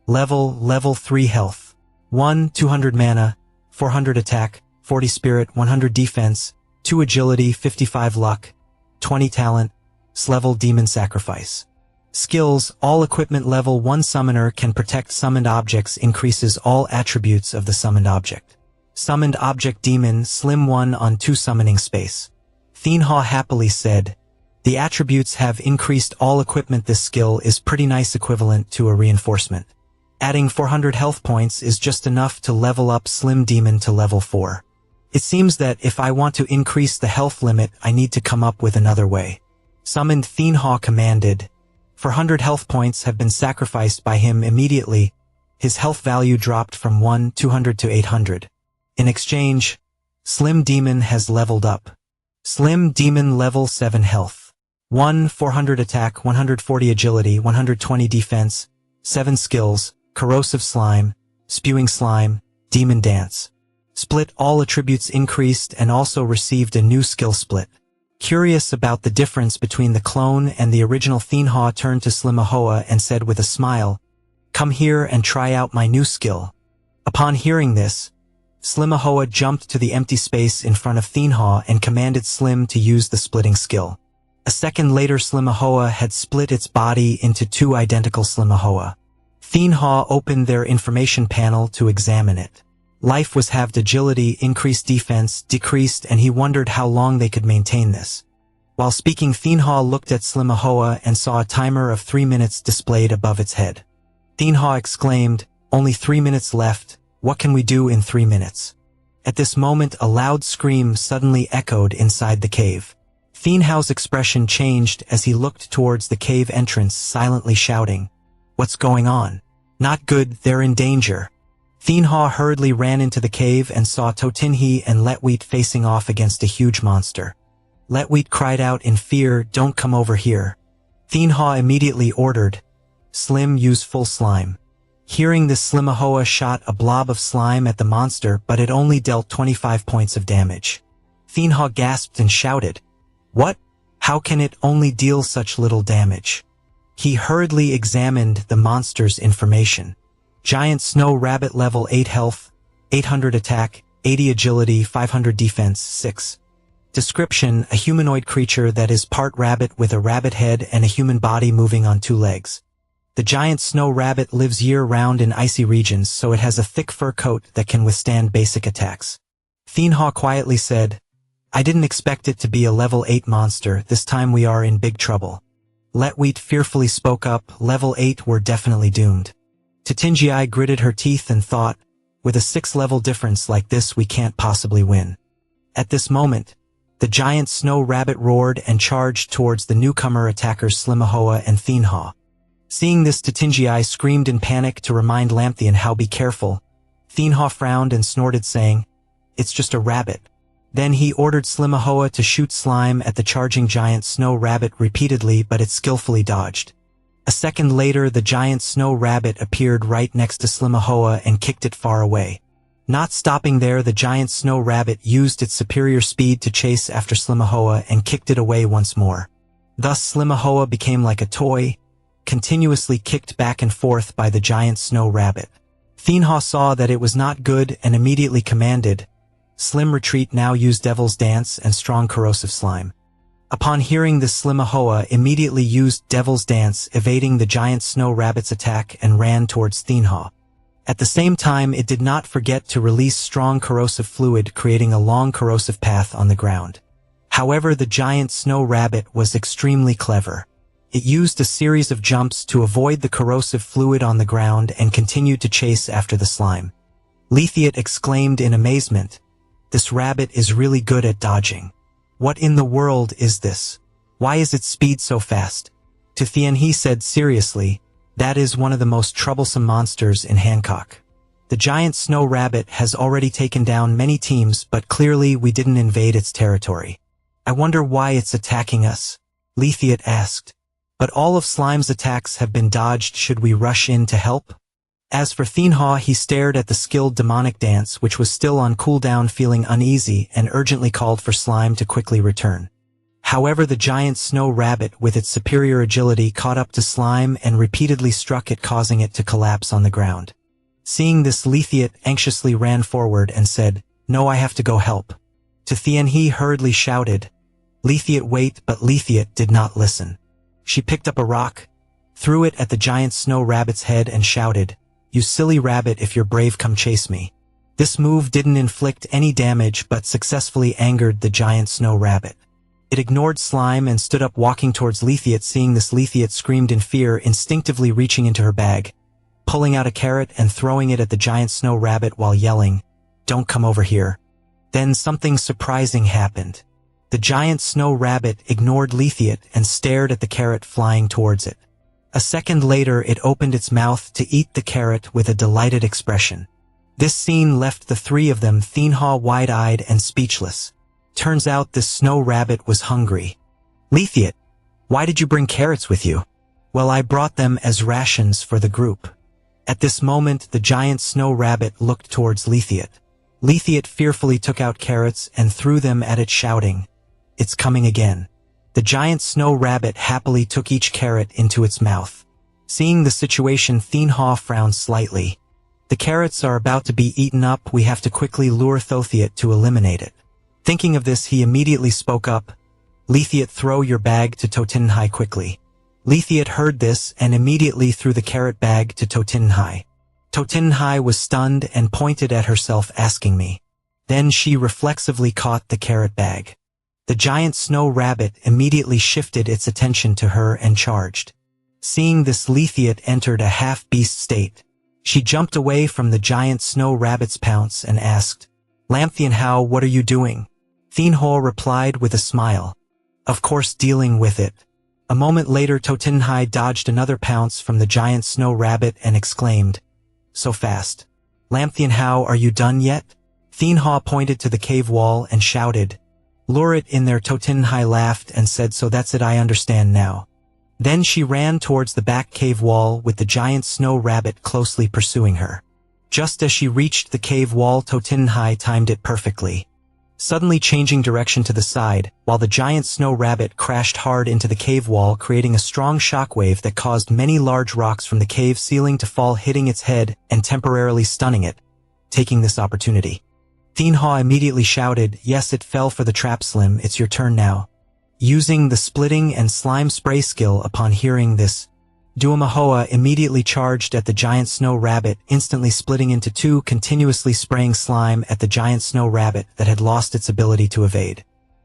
Level 3 Health. 1 200 Mana, 400 Attack, 40 Spirit, 100 Defense, 2 Agility, 55 Luck, 20 Talent, S-Level Demon Sacrifice. Skills, all equipment level 1 summoner can protect summoned objects, increases all attributes of the summoned object. Summoned object demon, slim 1 on 2 summoning space. Thinha happily said, "The attributes have increased all equipment. This skill is pretty nice, equivalent to a reinforcement. Adding 400 health points is just enough to level up Slim Demon to level 4. It seems that if I want to increase the health limit, I need to come up with another way." Summoned Thinha commanded. 400 health points have been sacrificed by him immediately. His health value dropped from 200 to 800. In exchange, Slim Demon has leveled up. Slim Demon level 7 health. 400 attack, 140 agility, 120 defense, 7 skills, corrosive slime, spewing slime, demon dance. Split, all attributes increased and also received a new skill split. Curious about the difference between the clone and the original, Thinha turned to Slimahoa and said with a smile, "Come here and try out my new skill." Upon hearing this, Slimahoa jumped to the empty space in front of Thinha and commanded Slim to use the splitting skill. A second later, Slimahoa had split its body into 2 identical Slimahoa. Thinha opened their information panel to examine it. Life was halved, agility, increased defense, decreased, and he wondered how long they could maintain this. While speaking, Thinha looked at Slimahoa and saw a timer of 3 minutes displayed above its head. Thinha exclaimed, "Only 3 minutes left. What can we do in 3 minutes?" At this moment, a loud scream suddenly echoed inside the cave. Thinha's expression changed as he looked towards the cave entrance, silently shouting, "What's going on? Not good, they're in danger." Thinha hurriedly ran into the cave and saw Totinhi and Letwheat facing off against a huge monster. Letwheat cried out in fear, "Don't come over here." Thinha immediately ordered, "Slim, use full slime." Hearing this, Slimahoa shot a blob of slime at the monster, but it only dealt 25 points of damage. Thinha gasped and shouted, "What? How can it only deal such little damage?" He hurriedly examined the monster's information. Giant Snow Rabbit, level 8 health, 800 attack, 80 agility, 500 defense, 6. Description: a humanoid creature that is part rabbit with a rabbit head and a human body moving on 2 legs. The giant snow rabbit lives year-round in icy regions, so it has a thick fur coat that can withstand basic attacks. Thinha quietly said, "I didn't expect it to be a level 8 monster. This time we are in big trouble." Letwheat fearfully spoke up, "Level 8, we're definitely doomed." Totingi gritted her teeth and thought, "With a 6-level difference like this, we can't possibly win." At this moment, the giant snow rabbit roared and charged towards the newcomer attackers Slimahoa and Thinha. Seeing this, Totingi screamed in panic to remind Lamthian how be careful. Thinha frowned and snorted, saying, "It's just a rabbit." Then he ordered Slimahoa to shoot slime at the charging giant snow rabbit repeatedly, but it skillfully dodged. A second later, the giant snow rabbit appeared right next to Slimahoa and kicked it far away. Not stopping there, the giant snow rabbit used its superior speed to chase after Slimahoa and kicked it away once more. Thus, Slimahoa became like a toy, continuously kicked back and forth by the giant snow rabbit. Thinha saw that it was not good and immediately commanded, "Slim, retreat now, use Devil's Dance and strong corrosive slime." Upon hearing this, Slimahoa immediately used Devil's Dance, evading the giant snow rabbit's attack, and ran towards Thinha. At the same time, it did not forget to release strong corrosive fluid, creating a long corrosive path on the ground. However, the giant snow rabbit was extremely clever. It used a series of jumps to avoid the corrosive fluid on the ground and continued to chase after the slime. Lethiat exclaimed in amazement, "This rabbit is really good at dodging." What in the world is this? Why is its speed so fast? To Thien he said seriously, that is one of the most troublesome monsters in Hancock. The giant snow rabbit has already taken down many teams, but clearly we didn't invade its territory. I wonder why it's attacking us? Lethiat asked. But all of Slime's attacks have been dodged. Should we rush in to help? As for Thien, he stared at the skilled demonic dance which was still on cooldown, feeling uneasy, and urgently called for Slime to quickly return. However, the giant snow rabbit with its superior agility caught up to Slime and repeatedly struck it, causing it to collapse on the ground. Seeing this, Lethiat anxiously ran forward and said, "No, I have to go help." To Thien he hurriedly shouted, "Lethiat, wait," but Lethiat did not listen. She picked up a rock, threw it at the giant snow rabbit's head and shouted, "You silly rabbit, if you're brave, come chase me." This move didn't inflict any damage but successfully angered the giant snow rabbit. It ignored Slime and stood up, walking towards Lethiat. Seeing this, Lethiat screamed in fear, instinctively reaching into her bag, pulling out a carrot and throwing it at the giant snow rabbit while yelling, "Don't come over here." Then something surprising happened. The giant snow rabbit ignored Lethiat and stared at the carrot flying towards it. A second later, it opened its mouth to eat the carrot with a delighted expression. This scene left the three of them, Thien, wide-eyed and speechless. Turns out this snow rabbit was hungry. "Lethiat, why did you bring carrots with you?" "Well, I brought them as rations for the group." At this moment, the giant snow rabbit looked towards Lethiat. Lethiat fearfully took out carrots and threw them at it, shouting, "It's coming again." The giant snow rabbit happily took each carrot into its mouth. Seeing the situation, Thien frowned slightly. "The carrots are about to be eaten up. We have to quickly lure Thothiat to eliminate it." Thinking of this, he immediately spoke up, "Lethiat, throw your bag to Totinhai quickly." Lethiat heard this and immediately threw the carrot bag to Totinhai. Totinhai was stunned and pointed at herself, asking me. Then she reflexively caught the carrot bag. The giant snow rabbit immediately shifted its attention to her and charged. Seeing this, Lethiat entered a half-beast state. She jumped away from the giant snow rabbit's pounce and asked, "Lamthian, what are you doing?" Thien replied with a smile, "Of course, dealing with it." A moment later, Totinhai dodged another pounce from the giant snow rabbit and exclaimed, "So fast. Lamthian, are you done yet?" Thien pointed to the cave wall and shouted, "Lure it in there." Totinhai laughed and said, "So that's it, I understand now." Then she ran towards the back cave wall with the giant snow rabbit closely pursuing her. Just as she reached the cave wall, Totinhai timed it perfectly, suddenly changing direction to the side, while the giant snow rabbit crashed hard into the cave wall, creating a strong shockwave that caused many large rocks from the cave ceiling to fall, hitting its head and temporarily stunning it. Taking this opportunity, Thien immediately shouted, "Yes, it fell for the trap. Slim, it's your turn now." Using the splitting and slime spray skill, upon hearing this, Duomahoa immediately charged at the giant snow rabbit, instantly splitting into two, continuously spraying slime at the giant snow rabbit that had lost its ability to evade.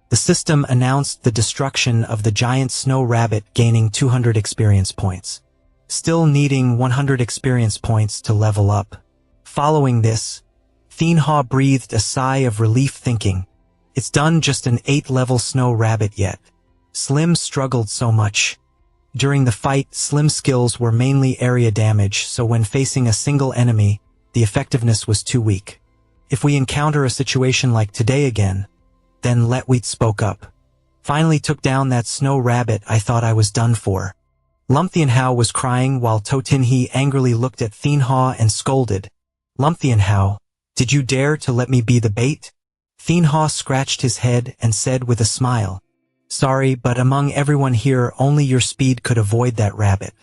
The system announced the destruction of the giant snow rabbit, gaining 200 experience points, still needing 100 experience points to level up. Following this, Thien breathed a sigh of relief, thinking, "It's done, just an 8-level snow rabbit yet." Slim struggled so much. During the fight, Slim's skills were mainly area damage, so when facing a single enemy, the effectiveness was too weak. "If we encounter a situation like today again," then Letwheat spoke up. "Finally took down that snow rabbit, I thought I was done for." Lumpthian was crying while Totinhi angrily looked at Thien and scolded, "Lumpthian, did you dare to let me be the bait?" Thien scratched his head and said with a smile, "Sorry, but among everyone here, only your speed could avoid that rabbit."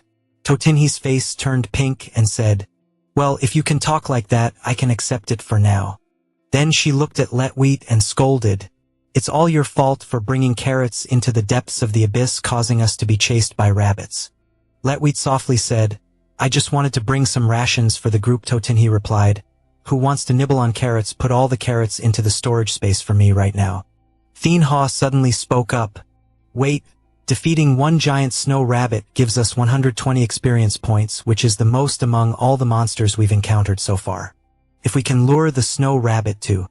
Totinhi's face turned pink and said, "Well, if you can talk like that, I can accept it for now." Then she looked at Letwheat and scolded, "It's all your fault for bringing carrots into the depths of the abyss, causing us to be chased by rabbits." Letwheat softly said, "I just wanted to bring some rations for the group." Totinhi replied, "Who wants to nibble on carrots? Put all the carrots into the storage space for me right now." Thien suddenly spoke up, "Wait, defeating one giant snow rabbit gives us 120 experience points, which is the most among all the monsters we've encountered so far. If we can lure the snow rabbit too,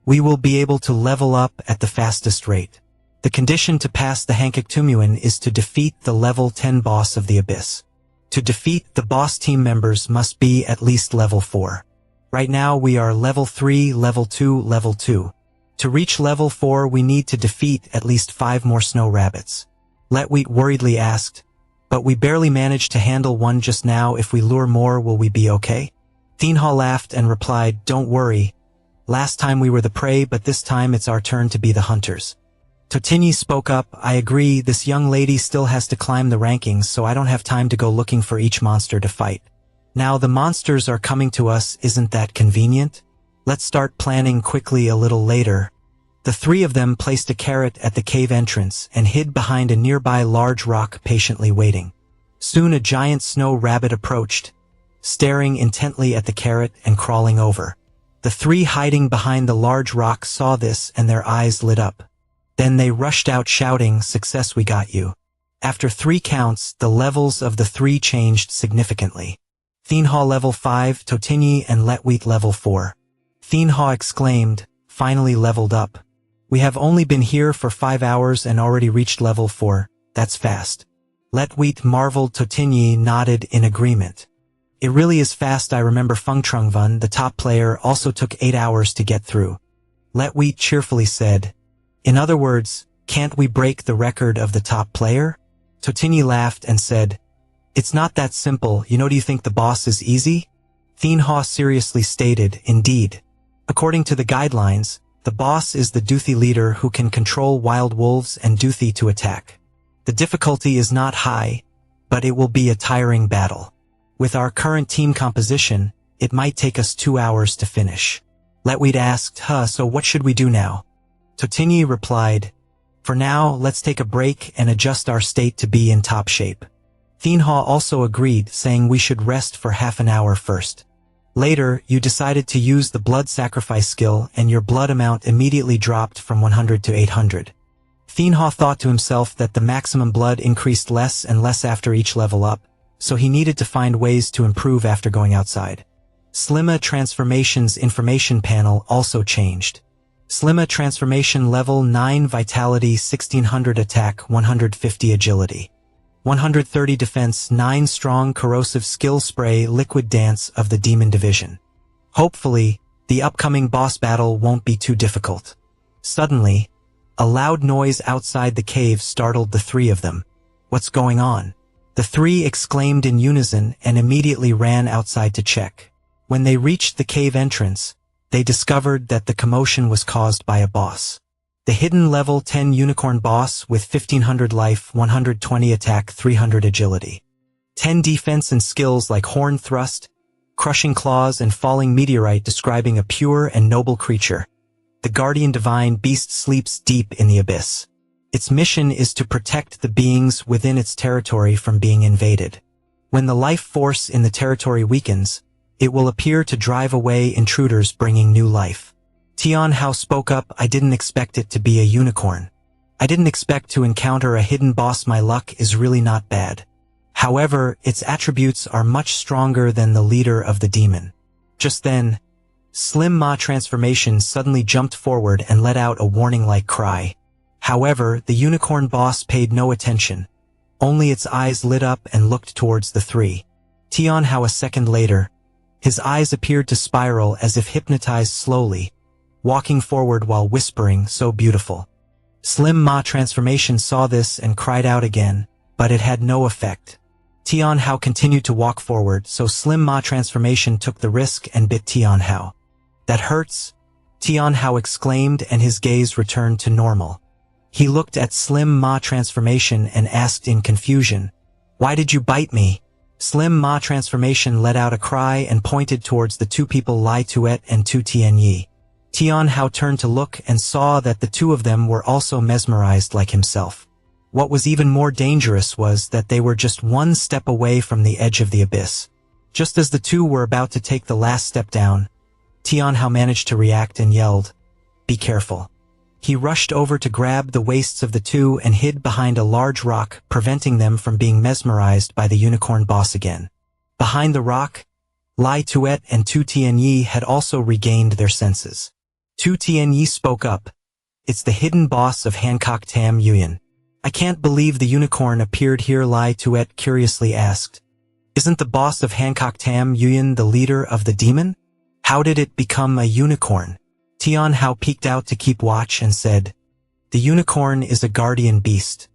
we will be able to level up at the fastest rate." The condition to pass the Hankak is to defeat the level 10 boss of the Abyss. To defeat the boss, team members must be at least level 4. Right now we are level 3, level 2, level 2. To reach level 4 we need to defeat at least 5 more snow rabbits. Letwheat worriedly asked, but we barely managed to handle one just now. If we lure more, will we be okay? Thinha laughed and replied, don't worry. Last time we were the prey, but this time it's our turn to be the hunters. Totinyi spoke up, I agree, this young lady still has to climb the rankings, so I don't have time to go looking for each monster to fight. Now the monsters are coming to us, isn't that convenient? Let's start planning quickly. A little later, the three of them placed a carrot at the cave entrance and hid behind a nearby large rock, patiently waiting. Soon a giant snow rabbit approached, staring intently at the carrot and crawling over. The three hiding behind the large rock saw this and their eyes lit up. Then they rushed out shouting, success, we got you. After 3 counts, the levels of the three changed significantly. Thinha level 5, Totinyi and Letwheat level 4. Thinha exclaimed, finally leveled up. We have only been here for 5 hours and already reached level 4, that's fast. Letwheat marveled. Totinyi nodded in agreement. It really is fast. I remember Feng Trungvan, the top player, also took 8 hours to get through. Letwheat cheerfully said, in other words, can't we break the record of the top player? Totinyi laughed and said, it's not that simple, you know. Do you think the boss is easy? Thinha seriously stated, indeed. According to the guidelines, the boss is the Duthi leader who can control wild wolves and Duthi to attack. The difficulty is not high, but it will be a tiring battle. With our current team composition, it might take us 2 hours to finish. Letwheat asked, so what should we do now? Totinyi replied, for now, let's take a break and adjust our state to be in top shape. Thinha also agreed, saying we should rest for half an hour first. Later, you decided to use the blood sacrifice skill and your blood amount immediately dropped from 100 to 800. Thinha thought to himself that the maximum blood increased less and less after each level up, so he needed to find ways to improve after going outside. Slimma Transformation's information panel also changed. Slimma Transformation level 9 Vitality 1600 Attack 150 Agility 130 Defense 9 Strong Corrosive Skill Spray Liquid Dance of the Demon Division. Hopefully, the upcoming boss battle won't be too difficult. Suddenly, a loud noise outside the cave startled the three of them. What's going on? The three exclaimed in unison and immediately ran outside to check. When they reached the cave entrance, they discovered that the commotion was caused by a boss. The hidden level 10 unicorn boss with 1500 life, 120 attack, 300 agility. 10 defense and skills like horn thrust, crushing claws and falling meteorite, describing a pure and noble creature. The guardian divine beast sleeps deep in the abyss. Its mission is to protect the beings within its territory from being invaded. When the life force in the territory weakens, it will appear to drive away intruders, bringing new life. Tianhao spoke up, I didn't expect it to be a unicorn. I didn't expect to encounter a hidden boss. My luck is really not bad. However, its attributes are much stronger than the leader of the demon. Just then, Slim Ma Transformation suddenly jumped forward and let out a warning-like cry. However, the unicorn boss paid no attention. Only its eyes lit up and looked towards the three. Tianhao a second later, his eyes appeared to spiral as if hypnotized slowly, walking forward while whispering, so beautiful. Slim Ma Transformation saw this and cried out again, but it had no effect. Tianhao continued to walk forward, so Slim Ma Transformation took the risk and bit Tianhao. That hurts? Tianhao exclaimed and his gaze returned to normal. He looked at Slim Ma Transformation and asked in confusion, why did you bite me? Slim Ma Transformation let out a cry and pointed towards the two people, Lai Tuet and Tu Tianyi. Tianhao turned to look and saw that the two of them were also mesmerized like himself. What was even more dangerous was that they were just one step away from the edge of the abyss. Just as the two were about to take the last step down, Tianhao managed to react and yelled, be careful. He rushed over to grab the waists of the two and hid behind a large rock, preventing them from being mesmerized by the unicorn boss again. Behind the rock, Lai Tuet and Tu Tianyi had also regained their senses. Tu Tianyi spoke up, It's the hidden boss of Hancock Tam Yuyan. I can't believe the unicorn appeared here, Lai Tuet curiously asked. Isn't the boss of Hancock Tam Yuyan the leader of the demon? How did it become a unicorn? Tian Hao peeked out to keep watch and said, The unicorn is a guardian beast.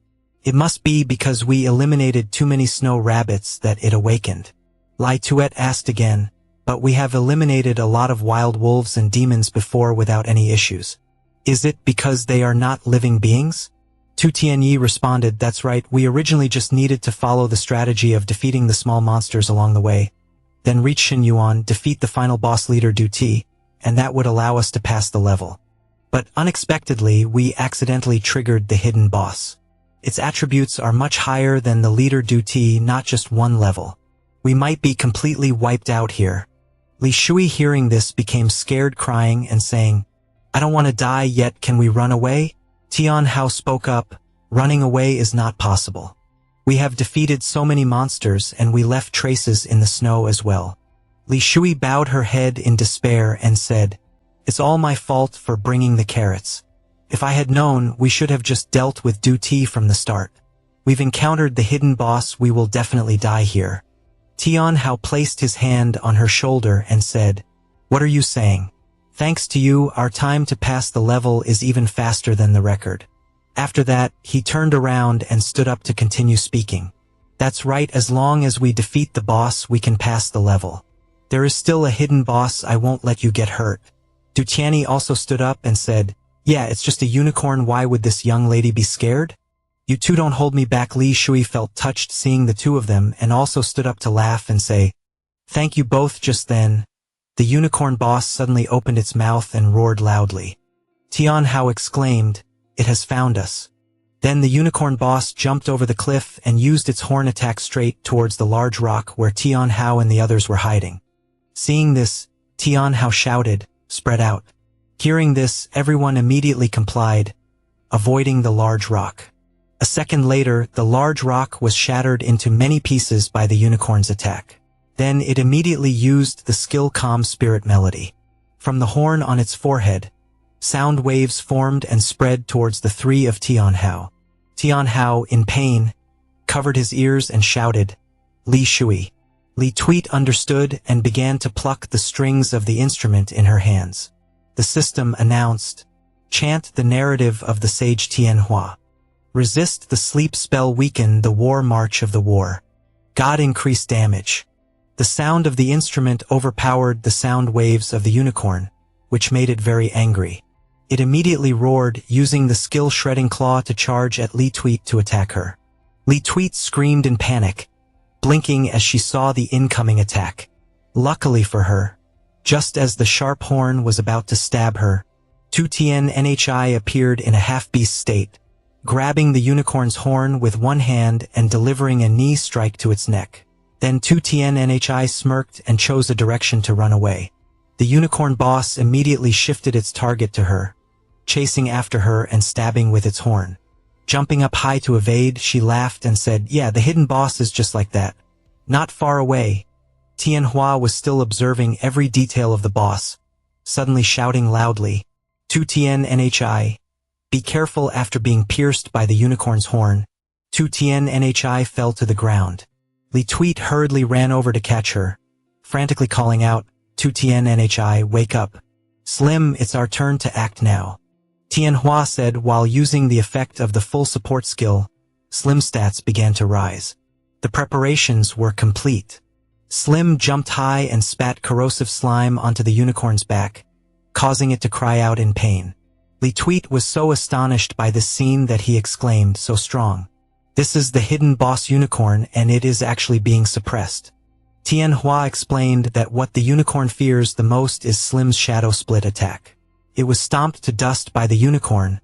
It must be because we eliminated too many snow rabbits that it awakened. Lai Tuet asked again, but we have eliminated a lot of wild wolves and demons before without any issues. Is it because they are not living beings? Tu Tianyi responded, that's right, we originally just needed to follow the strategy of defeating the small monsters along the way, then reach Shin Yuan, defeat the final boss leader Du Ti, and that would allow us to pass the level. But unexpectedly, we accidentally triggered the hidden boss. Its attributes are much higher than the leader Du Ti, not just one level. We might be completely wiped out here. Li Shui, hearing this, became scared, crying and saying, I don't want to die yet, can we run away? Tian Hao spoke up, running away is not possible. We have defeated so many monsters and we left traces in the snow as well. Li Shui bowed her head in despair and said, It's all my fault for bringing the carrots. If I had known, we should have just dealt with Du Ti from the start. We've encountered the hidden boss, we will definitely die here. Tian Hao placed his hand on her shoulder and said, What are you saying? Thanks to you, our time to pass the level is even faster than the record. After that, he turned around and stood up to continue speaking. That's right, as long as we defeat the boss, we can pass the level. There is still a hidden boss, I won't let you get hurt. Du Tianyi also stood up and said, Yeah, it's just a unicorn, why would this young lady be scared? You two don't hold me back. Li Shui felt touched seeing the two of them and also stood up to laugh and say, Thank you both. Just then, the unicorn boss suddenly opened its mouth and roared loudly. Tian Hao exclaimed, It has found us. Then the unicorn boss jumped over the cliff and used its horn attack straight towards the large rock where Tian Hao and the others were hiding. Seeing this, Tian Hao shouted, Spread out. Hearing this, everyone immediately complied, avoiding the large rock. A second later, the large rock was shattered into many pieces by the unicorn's attack. Then it immediately used the skill Calm Spirit Melody. From the horn on its forehead, sound waves formed and spread towards the three of Tian Hao. Tian Hao, in pain, covered his ears and shouted, Li Shui. Li Tuet understood and began to pluck the strings of the instrument in her hands. The system announced, Chant the narrative of the sage Tianhua. Resist the sleep spell, weaken the war march of the war. God increase damage. The sound of the instrument overpowered the sound waves of the unicorn, which made it very angry. It immediately roared, using the skill Shredding Claw to charge at Li Tuet to attack her. Li Tuet screamed in panic, blinking as she saw the incoming attack. Luckily for her, just as the sharp horn was about to stab her, Tu Tien Nhi appeared in a half-beast state, grabbing the unicorn's horn with one hand and delivering a knee strike to its neck. Then Tu Tien Nhi smirked and chose a direction to run away. The unicorn boss immediately shifted its target to her, chasing after her and stabbing with its horn. Jumping up high to evade, she laughed and said, Yeah, the hidden boss is just like that. Not far away, Tianhua was still observing every detail of the boss, suddenly shouting loudly, Tu Tien Nhi. Be careful. After being pierced by the unicorn's horn, Tu Tien Nhi fell to the ground. Li Tuet hurriedly ran over to catch her, frantically calling out, Tu Tien Nhi, wake up. Slim, it's our turn to act now. Tianhua said while using the effect of the full support skill. Slim's stats began to rise. The preparations were complete. Slim jumped high and spat corrosive slime onto the unicorn's back, causing it to cry out in pain. Li Tuet was so astonished by this scene that he exclaimed, So strong. This is the hidden boss unicorn and it is actually being suppressed. Tianhua explained that what the unicorn fears the most is Slim's shadow split attack. It was stomped to dust by the unicorn,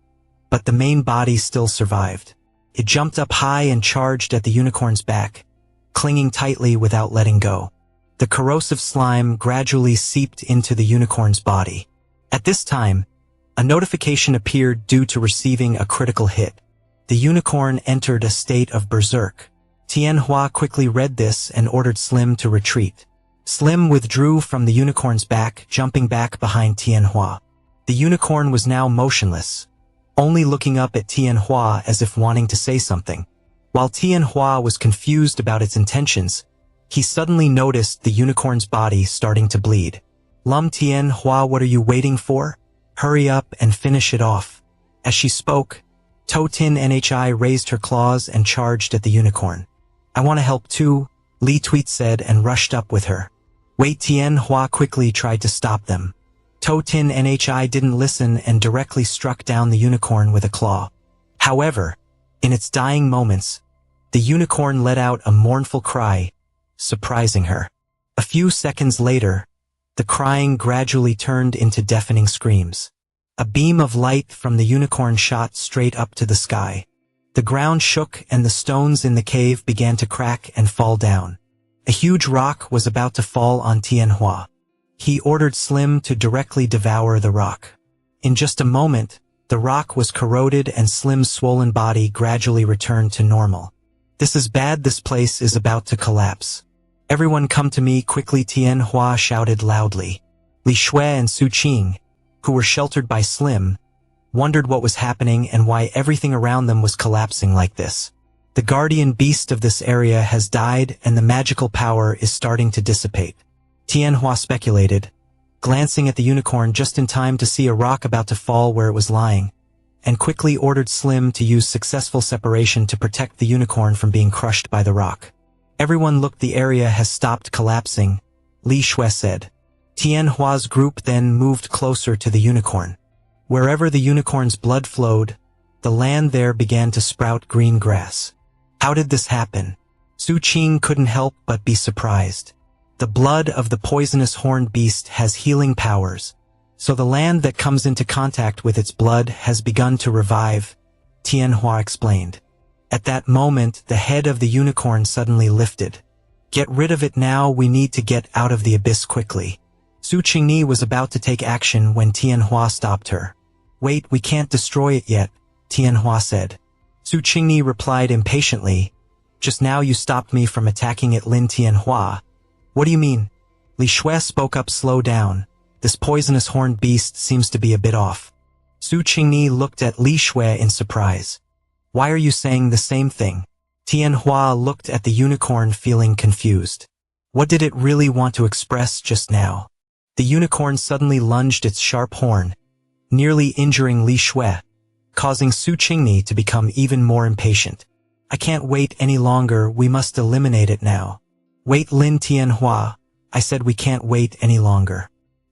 but the main body still survived. It jumped up high and charged at the unicorn's back, clinging tightly without letting go. The corrosive slime gradually seeped into the unicorn's body. At this time, a notification appeared due to receiving a critical hit. The unicorn entered a state of berserk. Tianhua quickly read this and ordered Slim to retreat. Slim withdrew from the unicorn's back, jumping back behind Tianhua. The unicorn was now motionless, only looking up at Tianhua as if wanting to say something. While Tianhua was confused about its intentions, he suddenly noticed the unicorn's body starting to bleed. Lum Tianhua, what are you waiting for? Hurry up and finish it off. As she spoke, Totin Nhi raised her claws and charged at the unicorn. I want to help too, Li Tweet said and rushed up with her. Wait, Tianhua quickly tried to stop them. Totin Nhi didn't listen and directly struck down the unicorn with a claw. However, in its dying moments, the unicorn let out a mournful cry, surprising her. A few seconds later, the crying gradually turned into deafening screams. A beam of light from the unicorn shot straight up to the sky. The ground shook and the stones in the cave began to crack and fall down. A huge rock was about to fall on Tianhua. He ordered Slim to directly devour the rock. In just a moment, the rock was corroded and Slim's swollen body gradually returned to normal. This is bad, this place is about to collapse. Everyone come to me quickly, Tianhua shouted loudly. Li Shui and Su Qing, who were sheltered by Slim, wondered what was happening and why everything around them was collapsing like this. The guardian beast of this area has died and the magical power is starting to dissipate. Tianhua speculated, glancing at the unicorn just in time to see a rock about to fall where it was lying, and quickly ordered Slim to use successful separation to protect the unicorn from being crushed by the rock. Everyone looked, the area has stopped collapsing, Li Shui said. Tianhua's group then moved closer to the unicorn. Wherever the unicorn's blood flowed, the land there began to sprout green grass. How did this happen? Su Qing couldn't help but be surprised. The blood of the poisonous horned beast has healing powers, so the land that comes into contact with its blood has begun to revive, Tianhua explained. At that moment, the head of the unicorn suddenly lifted. Get rid of it now, we need to get out of the abyss quickly. Su Qingni was about to take action when Tianhua stopped her. Wait, we can't destroy it yet, Tianhua said. Su Qingni replied impatiently, just now you stopped me from attacking it, Lin Tianhua. What do you mean? Li Shui spoke up, slow down. This poisonous horned beast seems to be a bit off. Su Qingni looked at Li Shui in surprise. Why are you saying the same thing? Tianhua looked at the unicorn feeling confused. What did it really want to express just now? The unicorn suddenly lunged its sharp horn, nearly injuring Li Shui, causing Su Qingni to become even more impatient. I can't wait any longer, we must eliminate it now. Wait, Lin Tianhua, I said we can't wait any longer.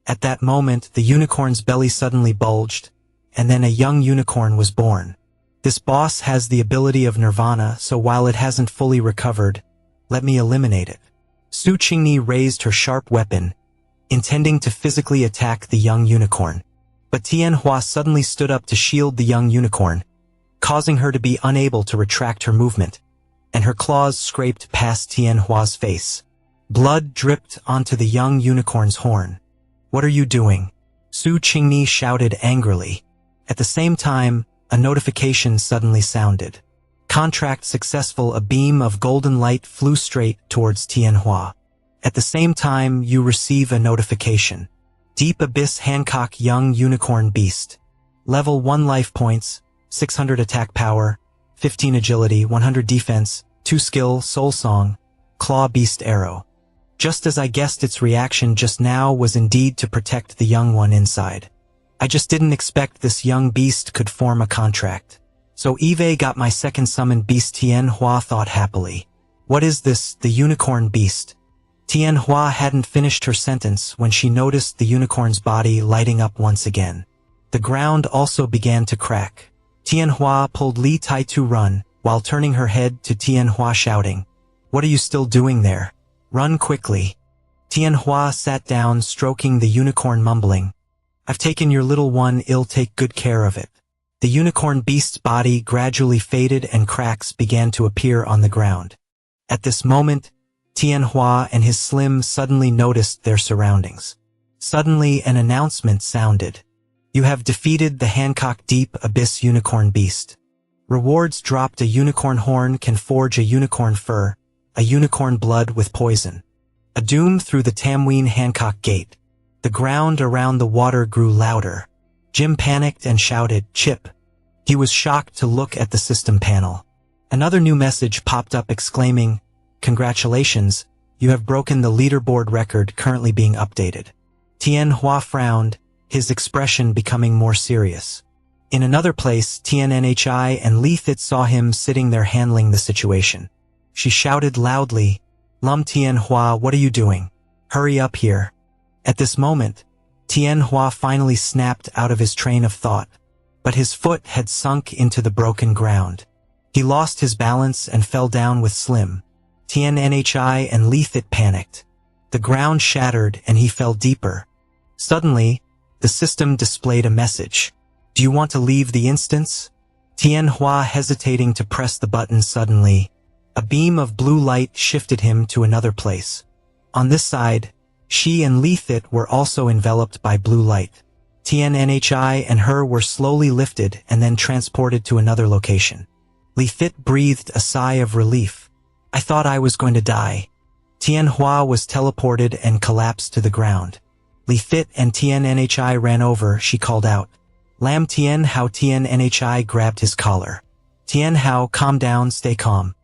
At that moment, the unicorn's belly suddenly bulged, and then a young unicorn was born. This boss has the ability of nirvana, so while it hasn't fully recovered, let me eliminate it. Su Qingni raised her sharp weapon, intending to physically attack the young unicorn. But Tianhua suddenly stood up to shield the young unicorn, causing her to be unable to retract her movement, and her claws scraped past Tianhua's face. Blood dripped onto the young unicorn's horn. What are you doing? Su Qingni shouted angrily. At the same time, a notification suddenly sounded. Contract successful. A beam of golden light flew straight towards Tianhua. At the same time, you receive a notification. Deep Abyss Hancock Young Unicorn Beast. Level 1 life points, 600 attack power, 15 agility, 100 defense, 2 skill, soul song, claw beast arrow. Just as I guessed, its reaction just now was indeed to protect the young one inside. I just didn't expect this young beast could form a contract. So Eve got my second summoned beast, Tianhua thought happily. What is this, the unicorn beast? Tianhua hadn't finished her sentence when she noticed the unicorn's body lighting up once again. The ground also began to crack. Tianhua pulled Li Tai to run, while turning her head to Tianhua shouting, "What are you still doing there? Run quickly." Tianhua sat down, stroking the unicorn, mumbling, "I've taken your little one, I'll take good care of it." The unicorn beast's body gradually faded and cracks began to appear on the ground. At this moment, Tianhua and his Slim suddenly noticed their surroundings. Suddenly an announcement sounded. You have defeated the Hancock Deep Abyss Unicorn Beast. Rewards dropped: a unicorn horn can forge a unicorn fur, a unicorn blood with poison. A doom through the Tamween Hancock Gate. The ground around the water grew louder. Jim panicked and shouted, "Chip, He was shocked to look at the system panel. Another new message popped up exclaiming, "Congratulations, you have broken the leaderboard record currently being updated." Tianhua frowned, his expression becoming more serious. In another place, Tiannhi and Li Thit saw him sitting there handling the situation. She shouted loudly, "Lum Tianhua, what are you doing? Hurry up here." At this moment, Tianhua finally snapped out of his train of thought, but his foot had sunk into the broken ground. He lost his balance and fell down with Slim. Tiannhi and Li Thit panicked. The ground shattered and he fell deeper. Suddenly, the system displayed a message. "Do you want to leave the instance?" Tianhua hesitating to press the button suddenly. A beam of blue light shifted him to another place. On this side, she and Li Thit were also enveloped by blue light. Tiannhi and her were slowly lifted and then transported to another location. Li Thit breathed a sigh of relief. "I thought I was going to die." Tianhua was teleported and collapsed to the ground. Li Thit and Tiannhi ran over. She called out, "Lam Tianhao." Tiannhi grabbed his collar. "Tianhao, calm down, stay calm."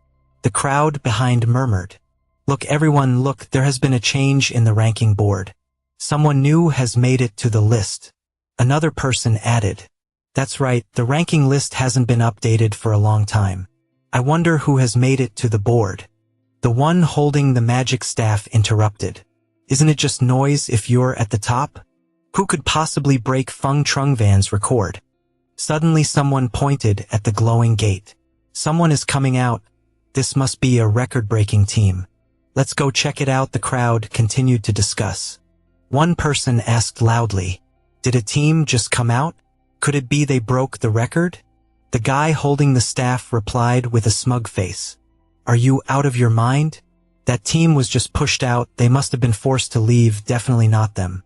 The crowd behind murmured, "Look everyone, look, there has been a change in the ranking board. Someone new has made it to the list." Another person added, "That's right, the ranking list hasn't been updated for a long time. I wonder who has made it to the board." The one holding the magic staff interrupted, "Isn't it just noise if you're at the top? Who could possibly break Feng Trungvan's record?" Suddenly someone pointed at the glowing gate. "Someone is coming out. This must be a record-breaking team. Let's go check it out." The crowd continued to discuss. One person asked loudly, "Did a team just come out? Could it be they broke the record?" The guy holding the staff replied with a smug face, "Are you out of your mind? That team was just pushed out. They must have been forced to leave. Definitely not them."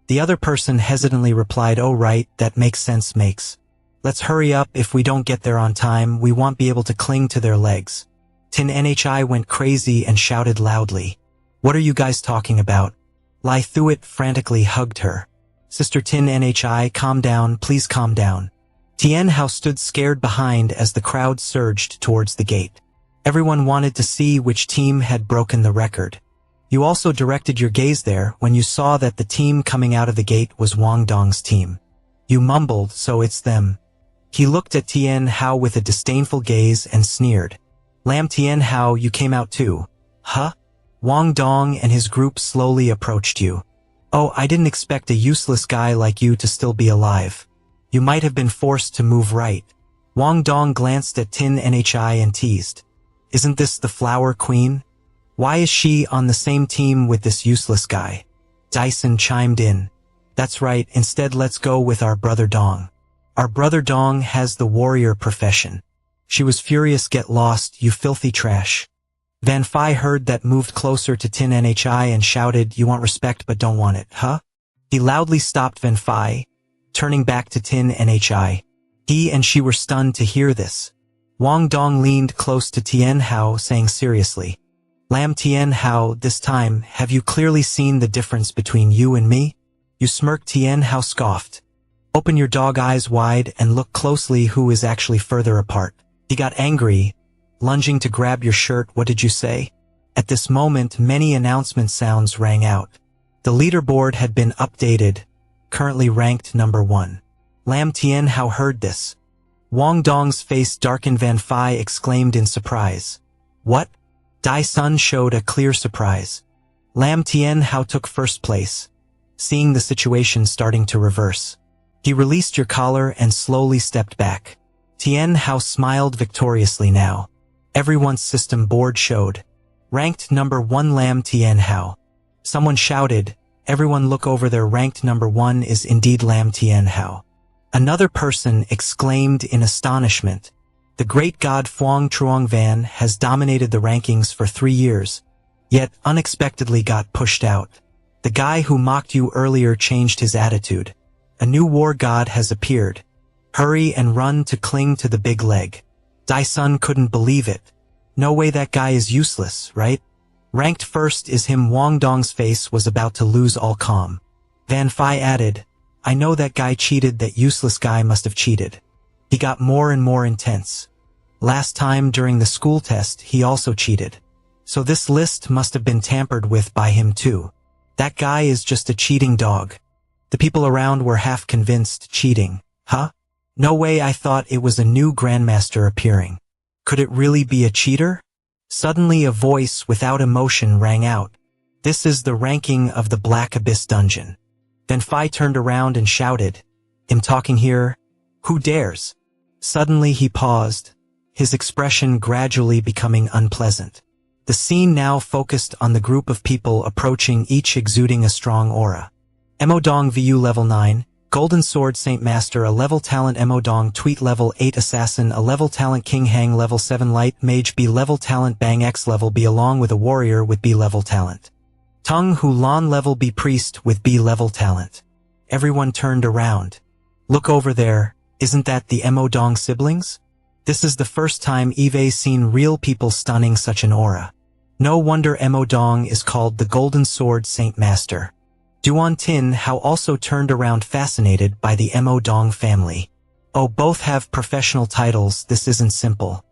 The other person hesitantly replied, "Oh right, that makes sense, makes. Let's hurry up. If we don't get there on time, we won't be able to cling to their legs." Tiannhi went crazy and shouted loudly, "What are you guys talking about?" Lai Thuit frantically hugged her. "Sister Tiannhi, calm down, please calm down." Tianhao stood scared behind as the crowd surged towards the gate. Everyone wanted to see which team had broken the record. You also directed your gaze there when you saw that the team coming out of the gate was Wang Dong's team. You mumbled, "So it's them." He looked at Tianhao with a disdainful gaze and sneered, "Lam Tianhao, you came out too, huh? Wang Dong and his group slowly approached you. Oh, I didn't expect a useless guy like you to still be alive. You might have been forced to move right." Wang Dong glanced at Tiannhi and teased, "Isn't this the Flower Queen? Why is she on the same team with this useless guy?" Dyson chimed in, "That's right, instead let's go with our brother Dong. Our brother Dong has the warrior profession." She was furious. "Get lost, you filthy trash." Van Phi heard that, moved closer to Tiannhi and shouted, "You want respect but don't want it, huh?" He loudly stopped Van Phi, turning back to Tiannhi. He and she were stunned to hear this. Wang Dong leaned close to Tianhao, saying seriously, "Lam Tianhao, this time, have you clearly seen the difference between you and me?" You smirked. Tianhao scoffed. "Open your dog eyes wide and look closely who is actually further apart." He got angry, lunging to grab your shirt. "What did you say?" At this moment, many announcement sounds rang out. The leaderboard had been updated, currently ranked number 1. Lam Tianhao heard this. Wang Dong's face darkened. Van Phi exclaimed in surprise, "What?" Dai Sun showed a clear surprise. Lam Tianhao took first place, seeing the situation starting to reverse. He released your collar and slowly stepped back. Tianhao smiled victoriously now. Everyone's system board showed. Ranked number 1 Lam Tianhao. Someone shouted, "Everyone look over there, ranked number 1 is indeed Lam Tianhao." Another person exclaimed in astonishment, "The great god Feng Trungvan has dominated the rankings for 3 years, yet unexpectedly got pushed out. The guy who mocked you earlier changed his attitude. A new war god has appeared. Hurry and run to cling to the big leg." Dai Sun couldn't believe it. "No way, that guy is useless, right? Ranked first is him." Wang Dong's face was about to lose all calm. Van Phi added, "I know that guy cheated. That useless guy must have cheated." He got more and more intense. Last time during the school test, he also cheated. So this list must have been tampered with by him too. That guy is just a cheating dog. The people around were half convinced. Cheating, huh? No way. I thought it was a new grandmaster appearing. Could it really be a cheater? Suddenly a voice without emotion rang out. This is the ranking of the Black Abyss dungeon. Then Phi turned around and shouted, "I'm talking here. Who dares?" Suddenly he paused, his expression gradually becoming unpleasant. The scene now focused on the group of people approaching, each exuding a strong aura. Emodong Vu level 9, Golden Sword Saint Master a level talent, Emodong Tweet level 8 Assassin a level talent, King Hang level 7 Light Mage B level talent, Bang X level B along with a warrior with B level talent. Tung Hu Lan level B Priest with B level talent. Everyone turned around. Look over there, isn't that the Emodong siblings? This is the first time Eve's seen real people stunning such an aura. No wonder Emodong is called the Golden Sword Saint Master. Duan Tin Hao also turned around, fascinated by the Emodong family. Oh, both have professional titles. This isn't simple.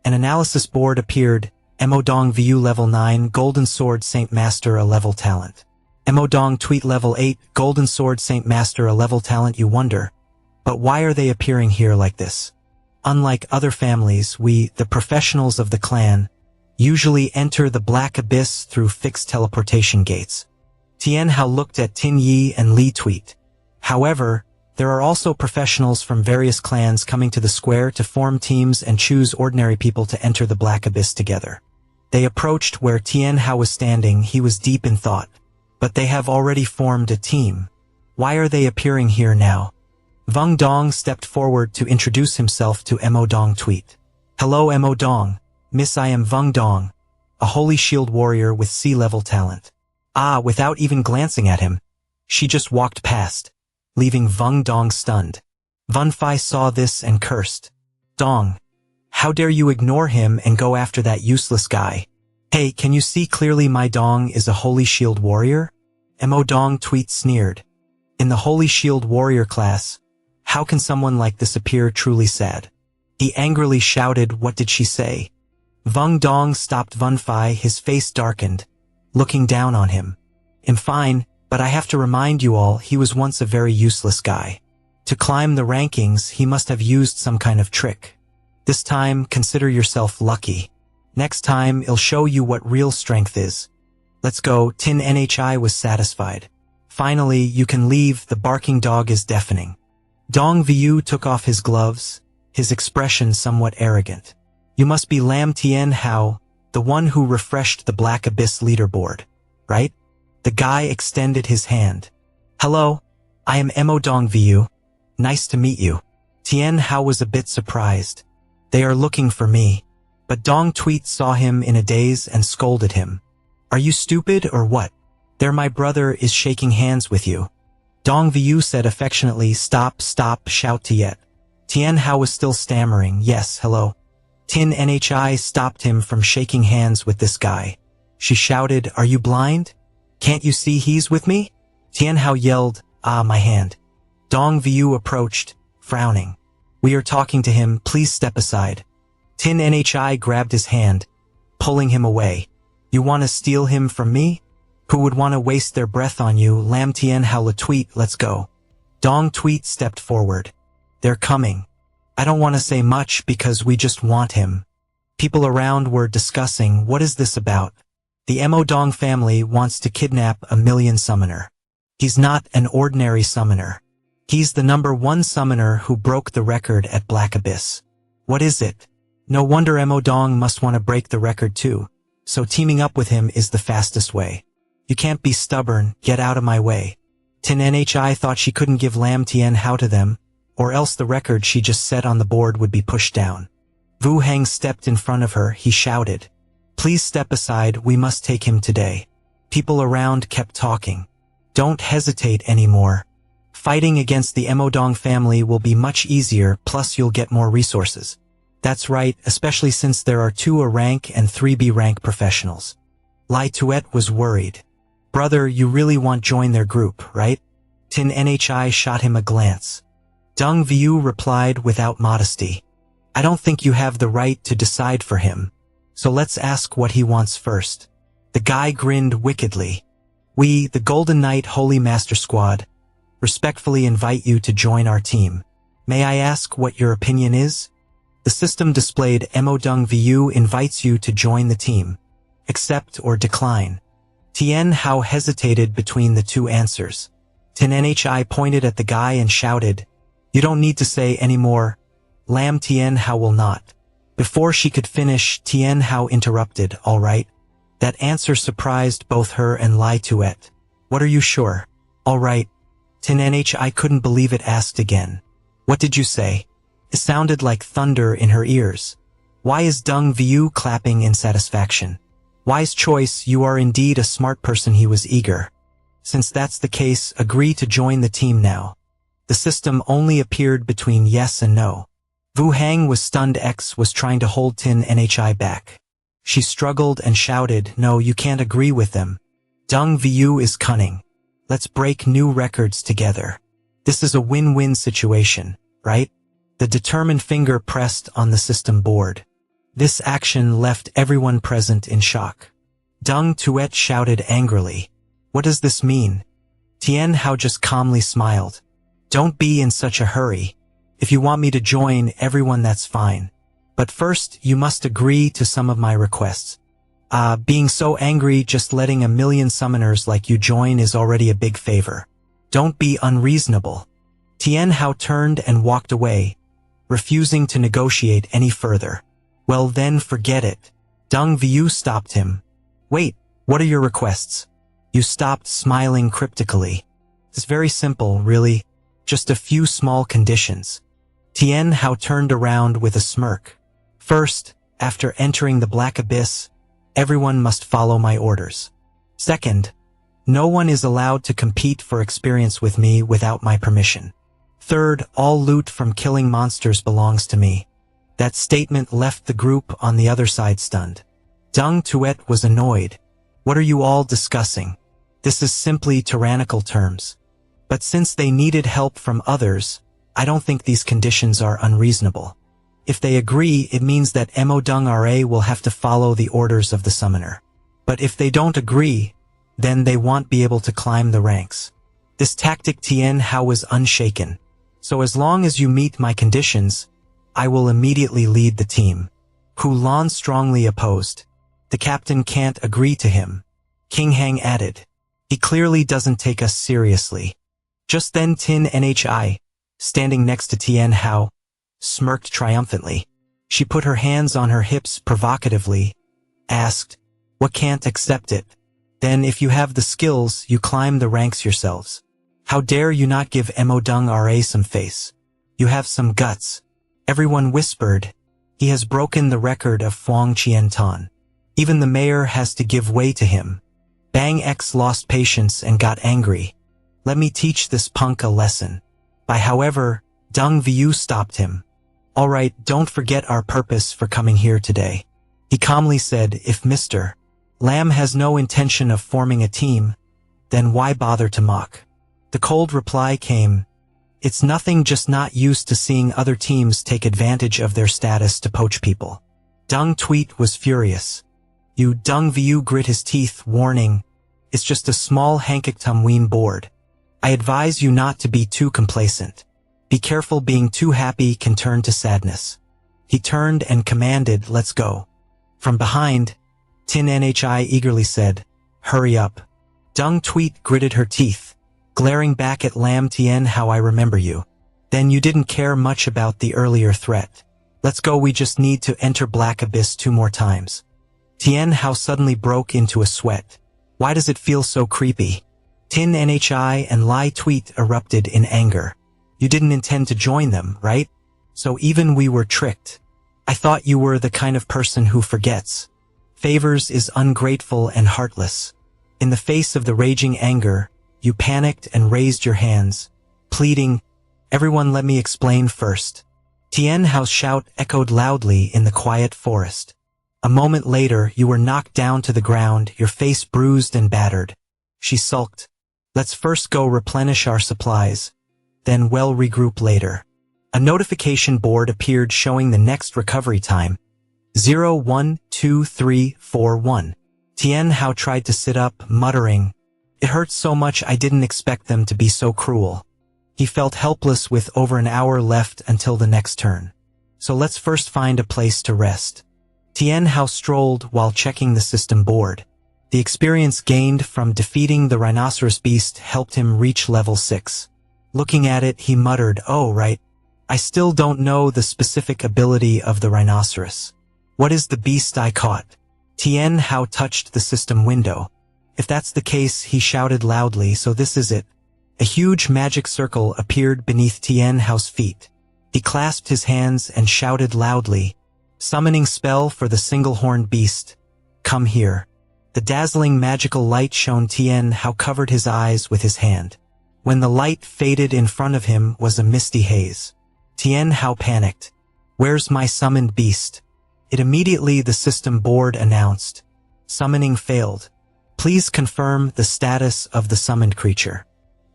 An analysis board appeared. Emodong Vu level 9, Golden Sword Saint Master a level talent. Emodong Tweet level 8, Golden Sword Saint Master a level talent. You wonder, but why are they appearing here like this? Unlike other families, we, the professionals of the clan, usually enter the Black Abyss through fixed teleportation gates. Tian Hao looked at Tin Yi and Li Tweet. However, there are also professionals from various clans coming to the square to form teams and choose ordinary people to enter the Black Abyss together. They approached where Tian Hao was standing. He was deep in thought. But they have already formed a team. Why are they appearing here now? Vung Dong stepped forward to introduce himself to Emodong Tweet. Hello Emodong, Miss, I am Vung Dong, a holy shield warrior with C-level talent. Without even glancing at him, she just walked past, leaving Vung Dong stunned. Vun Fai saw this and cursed. Dong, how dare you ignore him and go after that useless guy? Hey, can you see clearly my Dong is a holy shield warrior? Emodong Tweet sneered. In the holy shield warrior class, how can someone like this appear truly sad? He angrily shouted, what did she say? Vung Dong stopped Vun Fai, his face darkened, looking down on him. I'm fine, but I have to remind you all, he was once a very useless guy. To climb the rankings, he must have used some kind of trick. This time, consider yourself lucky. Next time, I'll show you what real strength is. Let's go. Tin Nhi was satisfied. Finally, you can leave. The barking dog is deafening. Dong Vu took off his gloves, his expression somewhat arrogant. You must be Lam Tian Hao, the one who refreshed the Black Abyss leaderboard, right? The guy extended his hand. Hello, I am Emodong Vu. Nice to meet you. Tian Hao was a bit surprised. They are looking for me. But Dong Tweet saw him in a daze and scolded him. Are you stupid or what? There, my brother is shaking hands with you. Dong Vu said affectionately, stop, shout Tiet. Tian Hao was still stammering, yes, hello. Tin Nhi stopped him from shaking hands with this guy. She shouted, are you blind? Can't you see he's with me? Tian Hao yelled, my hand. Dong Vu approached, frowning. We are talking to him, please step aside. Tin Nhi grabbed his hand, pulling him away. You want to steal him from me? Who would want to waste their breath on you? Lam Tian Hao Le Tweet, let's go. Dong Tweet stepped forward. They're coming. I don't want to say much because we just want him. People around were discussing, what is this about? The Emodong family wants to kidnap a million summoner. He's not an ordinary summoner. He's the #1 summoner who broke the record at Black Abyss. What is it? No wonder Emodong must want to break the record too. So teaming up with him is the fastest way. You can't be stubborn, get out of my way. Tin Nhi thought she couldn't give Lam Tian Hao to them, or else the record she just set on the board would be pushed down. Vu Heng stepped in front of her, he shouted. Please step aside, we must take him today. People around kept talking. Don't hesitate anymore. Fighting against the Emodong family will be much easier, plus you'll get more resources. That's right, especially since there are 2 A rank and 3 B rank professionals. Lai Tuet was worried. Brother, you really want join their group, right? Tin Nhi shot him a glance. Deng Viu replied without modesty. I don't think you have the right to decide for him. So let's ask what he wants first. The guy grinned wickedly. We, the Golden Knight Holy Master Squad, respectfully invite you to join our team. May I ask what your opinion is? The system displayed Mo Deng Viu invites you to join the team. Accept or decline. Tian Hao hesitated between the two answers. Tin Nhi pointed at the guy and shouted, You don't need to say any more. Lam Tian Hao will not. Before she could finish, Tian Hao interrupted, All right. That answer surprised both her and Lai Tuet. What are you sure? All right. Tin Nhi couldn't believe it, asked again. What did you say? It sounded like thunder in her ears. Why is Deng Viu clapping in satisfaction? Wise choice, you are indeed a smart person, he was eager. Since that's the case, agree to join the team now. The system only appeared between yes and no. Wu Hang was stunned. X was trying to hold Tin Nhi back. She struggled and shouted, No, you can't agree with them. Deng Viu is cunning. Let's break new records together. This is a win-win situation, right? The determined finger pressed on the system board. This action left everyone present in shock. Deng Tuet shouted angrily. What does this mean? Tian Hao just calmly smiled. Don't be in such a hurry. If you want me to join everyone, that's fine. But first, you must agree to some of my requests. Being so angry, just letting a million summoners like you join is already a big favor. Don't be unreasonable. Tian Hao turned and walked away, refusing to negotiate any further. Well then, forget it. Deng Viu stopped him. Wait, what are your requests? You stopped, smiling cryptically. It's very simple, really. Just a few small conditions. Tian Hao turned around with a smirk. First, after entering the Black Abyss, everyone must follow my orders. Second, no one is allowed to compete for experience with me without my permission. Third, all loot from killing monsters belongs to me. That statement left the group on the other side stunned. Deng Tuet was annoyed. What are you all discussing? This is simply tyrannical terms. But since they needed help from others, I don't think these conditions are unreasonable. If they agree, it means that Mo Deng Ra will have to follow the orders of the summoner. But if they don't agree, then they won't be able to climb the ranks. This tactic Tian Hao was unshaken. So as long as you meet my conditions, I will immediately lead the team. Hu Lan strongly opposed. The captain can't agree to him. King Hang added. He clearly doesn't take us seriously. Just then Tin Nhi, standing next to Tian Hao, smirked triumphantly. She put her hands on her hips provocatively, asked, What can't accept it? Then if you have the skills, you climb the ranks yourselves. How dare you not give Mo Deng Ra some face? You have some guts. Everyone whispered. He has broken the record of Huang Qiantan. Even the mayor has to give way to him. Bang X lost patience and got angry. Let me teach this punk a lesson. However, Deng Viu stopped him. All right, don't forget our purpose for coming here today. He calmly said, If Mr. Lam has no intention of forming a team, then why bother to mock? The cold reply came, It's nothing, just not used to seeing other teams take advantage of their status to poach people. Deng Tuet was furious. You Deng Viu grit his teeth, warning, It's just a small Hankaktumween board. I advise you not to be too complacent. Be careful, being too happy can turn to sadness. He turned and commanded, Let's go. From behind, Tin Nhi eagerly said, Hurry up. Deng Tuet gritted her teeth, glaring back at Lam Tian How I remember you. Then you didn't care much about the earlier threat. Let's go, we just need to enter Black Abyss 2 more times. Tian Hao suddenly broke into a sweat. Why does it feel so creepy? Tin Nhi and Lai Tuet erupted in anger. You didn't intend to join them, right? So even we were tricked. I thought you were the kind of person who forgets. Favors is ungrateful and heartless. In the face of the raging anger, you panicked and raised your hands, pleading, Everyone, let me explain first. Tian Hao's shout echoed loudly in the quiet forest. A moment later, you were knocked down to the ground, your face bruised and battered. She sulked. Let's first go replenish our supplies. then we'll regroup later. A notification board appeared showing the next recovery time, 012341. Tian Hao tried to sit up, muttering, "It hurts so much, I didn't expect them to be so cruel." He felt helpless with over an hour left until the next turn. So let's first find a place to rest. Tian Hao strolled while checking the system board. The experience gained from defeating the rhinoceros beast helped him reach level 6. Looking at it, he muttered, "Oh, right. I still don't know the specific ability of the rhinoceros. What is the beast I caught?" Tian Hao touched the system window. If that's the case, he shouted loudly, "So this is it." A huge magic circle appeared beneath Tian Hao's feet. He clasped his hands and shouted loudly, "Summoning spell for the single-horned beast. Come here." The dazzling magical light shone. Tian Hao covered his eyes with his hand. When the light faded, in front of him was a misty haze. Tian Hao panicked. "Where's my summoned beast?" Immediately the system board announced, "Summoning failed. Please confirm the status of the summoned creature."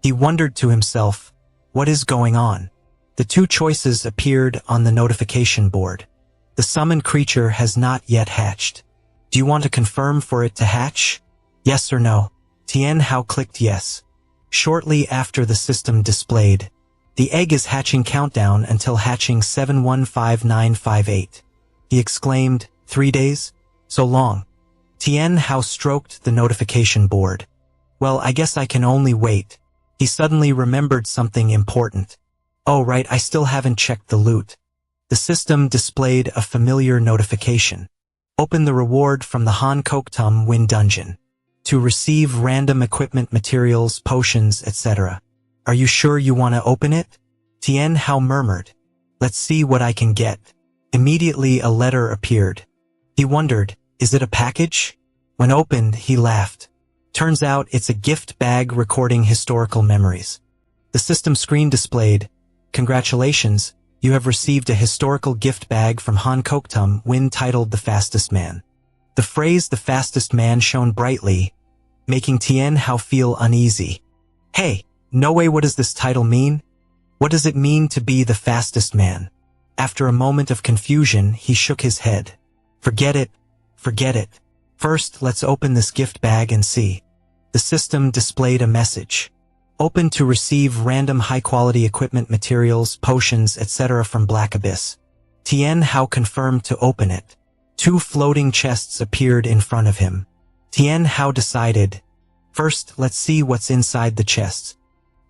He wondered to himself, what is going on? The two choices appeared on the notification board. The summoned creature has not yet hatched. Do you want to confirm for it to hatch? Yes or no? Tian Hao clicked yes. Shortly after, the system displayed, "The egg is hatching, countdown until hatching 715958. He exclaimed, 3 days? So long. Tian Hao stroked the notification board. Well, I guess I can only wait. He suddenly remembered something important. Oh right, I still haven't checked the loot. The system displayed a familiar notification. Open the reward from the Han Koktum Win Dungeon. To receive random equipment, materials, potions, etc. Are you sure you want to open it? Tian Hao murmured. Let's see what I can get. Immediately a letter appeared. He wondered, is it a package? When opened, he laughed. Turns out it's a gift bag recording historical memories. The system screen displayed, "Congratulations, you have received a historical gift bag from Han Koktum Win titled The Fastest Man." The phrase "the fastest man" shone brightly, making Tian Hao feel uneasy. Hey, no way, what does this title mean? What does it mean to be the fastest man? After a moment of confusion, he shook his head. Forget it. First, let's open this gift bag and see. The system displayed a message. Open to receive random high-quality equipment, materials, potions, etc. from Black Abyss. Tian Hao confirmed to open it. 2 floating chests appeared in front of him. Tian Hao decided, first, let's see what's inside the chests.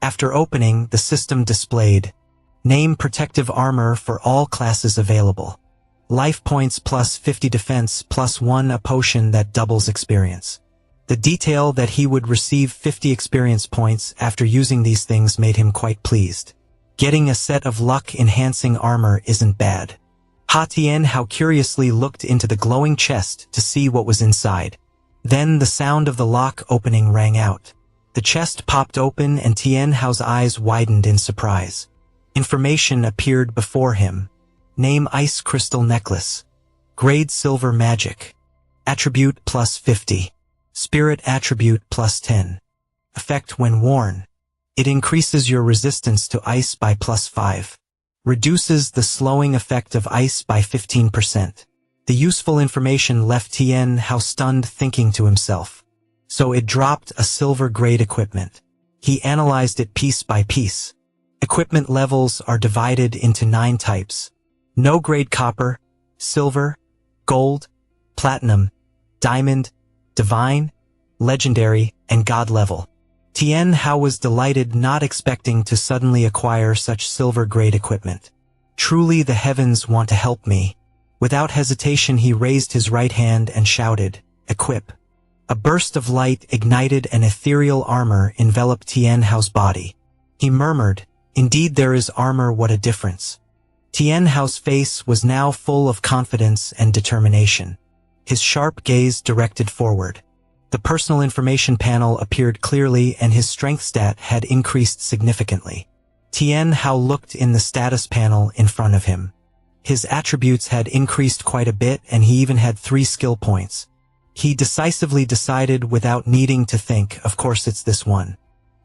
After opening, the system displayed, name protective armor for all classes available. Life points plus 50 defense plus 1 a potion that doubles experience. The detail that he would receive 50 experience points after using these things made him quite pleased. Getting a set of luck-enhancing armor isn't bad. Tian Hao curiously looked into the glowing chest to see what was inside. Then the sound of the lock opening rang out. The chest popped open and Tian Hao's eyes widened in surprise. Information appeared before him. Name Ice Crystal Necklace. Grade Silver Magic. Attribute plus 50. Spirit Attribute plus 10. Effect when worn. It increases your resistance to ice by plus 5. Reduces the slowing effect of ice by 15%. The useful information left Tian Hao stunned, thinking to himself. So it dropped a silver-grade equipment. He analyzed it piece by piece. Equipment levels are divided into 9 types. No-grade copper, silver, gold, platinum, diamond, divine, legendary, and god level. Tian Hao was delighted, not expecting to suddenly acquire such silver-grade equipment. Truly the heavens want to help me. Without hesitation he raised his right hand and shouted, "Equip." A burst of light ignited and ethereal armor enveloped Tian Hao's body. He murmured, "Indeed there is armor, what a difference." Tian Hao's face was now full of confidence and determination. His sharp gaze directed forward. The personal information panel appeared clearly and his strength stat had increased significantly. Tian Hao looked in the status panel in front of him. His attributes had increased quite a bit and he even had 3 skill points. He decisively decided without needing to think, of course it's this one.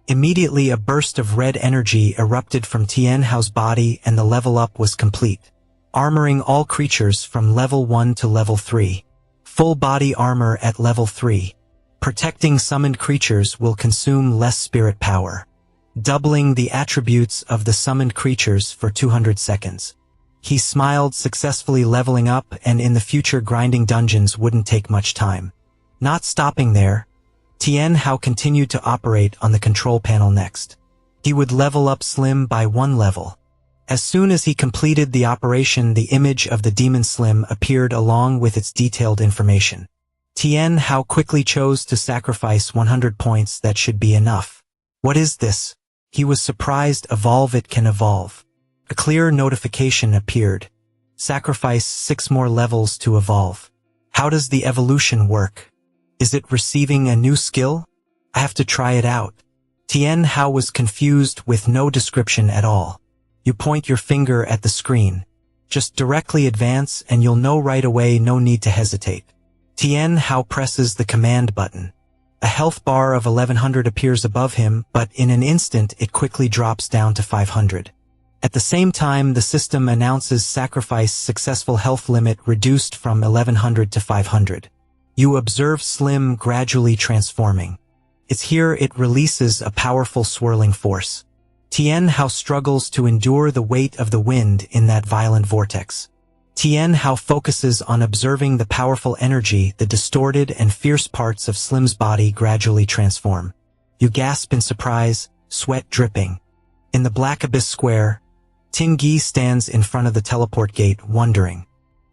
Immediately a burst of red energy erupted from Tian Hao's body and the level up was complete, armoring all creatures from level 1 to level 3. Full body armor at level 3. Protecting summoned creatures will consume less spirit power, doubling the attributes of the summoned creatures for 200 seconds. He smiled, successfully leveling up, and in the future grinding dungeons wouldn't take much time. Not stopping there, Tian Hao continued to operate on the control panel next. He would level up Slim by 1 level. As soon as he completed the operation, the image of the demon Slim appeared along with its detailed information. Tian Hao quickly chose to sacrifice 100 points. That should be enough. What is this? He was surprised. Evolve. It can evolve. A clear notification appeared. Sacrifice 6 more levels to evolve. How does the evolution work? Is it receiving a new skill? I have to try it out. Tian Hao was confused with no description at all. You point your finger at the screen. Just directly advance and you'll know right away, no need to hesitate. Tian Hao presses the command button. A health bar of 1100 appears above him, but in an instant it quickly drops down to 500. At the same time, the system announces sacrifice successful, health limit reduced from 1100 to 500. You observe Slim gradually transforming. It's here it releases a powerful swirling force. Tian Hao struggles to endure the weight of the wind in that violent vortex. Tian Hao focuses on observing the powerful energy. The distorted and fierce parts of Slim's body gradually transform. You gasp in surprise, sweat dripping. In the Black Abyss Square, Tin Gi stands in front of the teleport gate, wondering.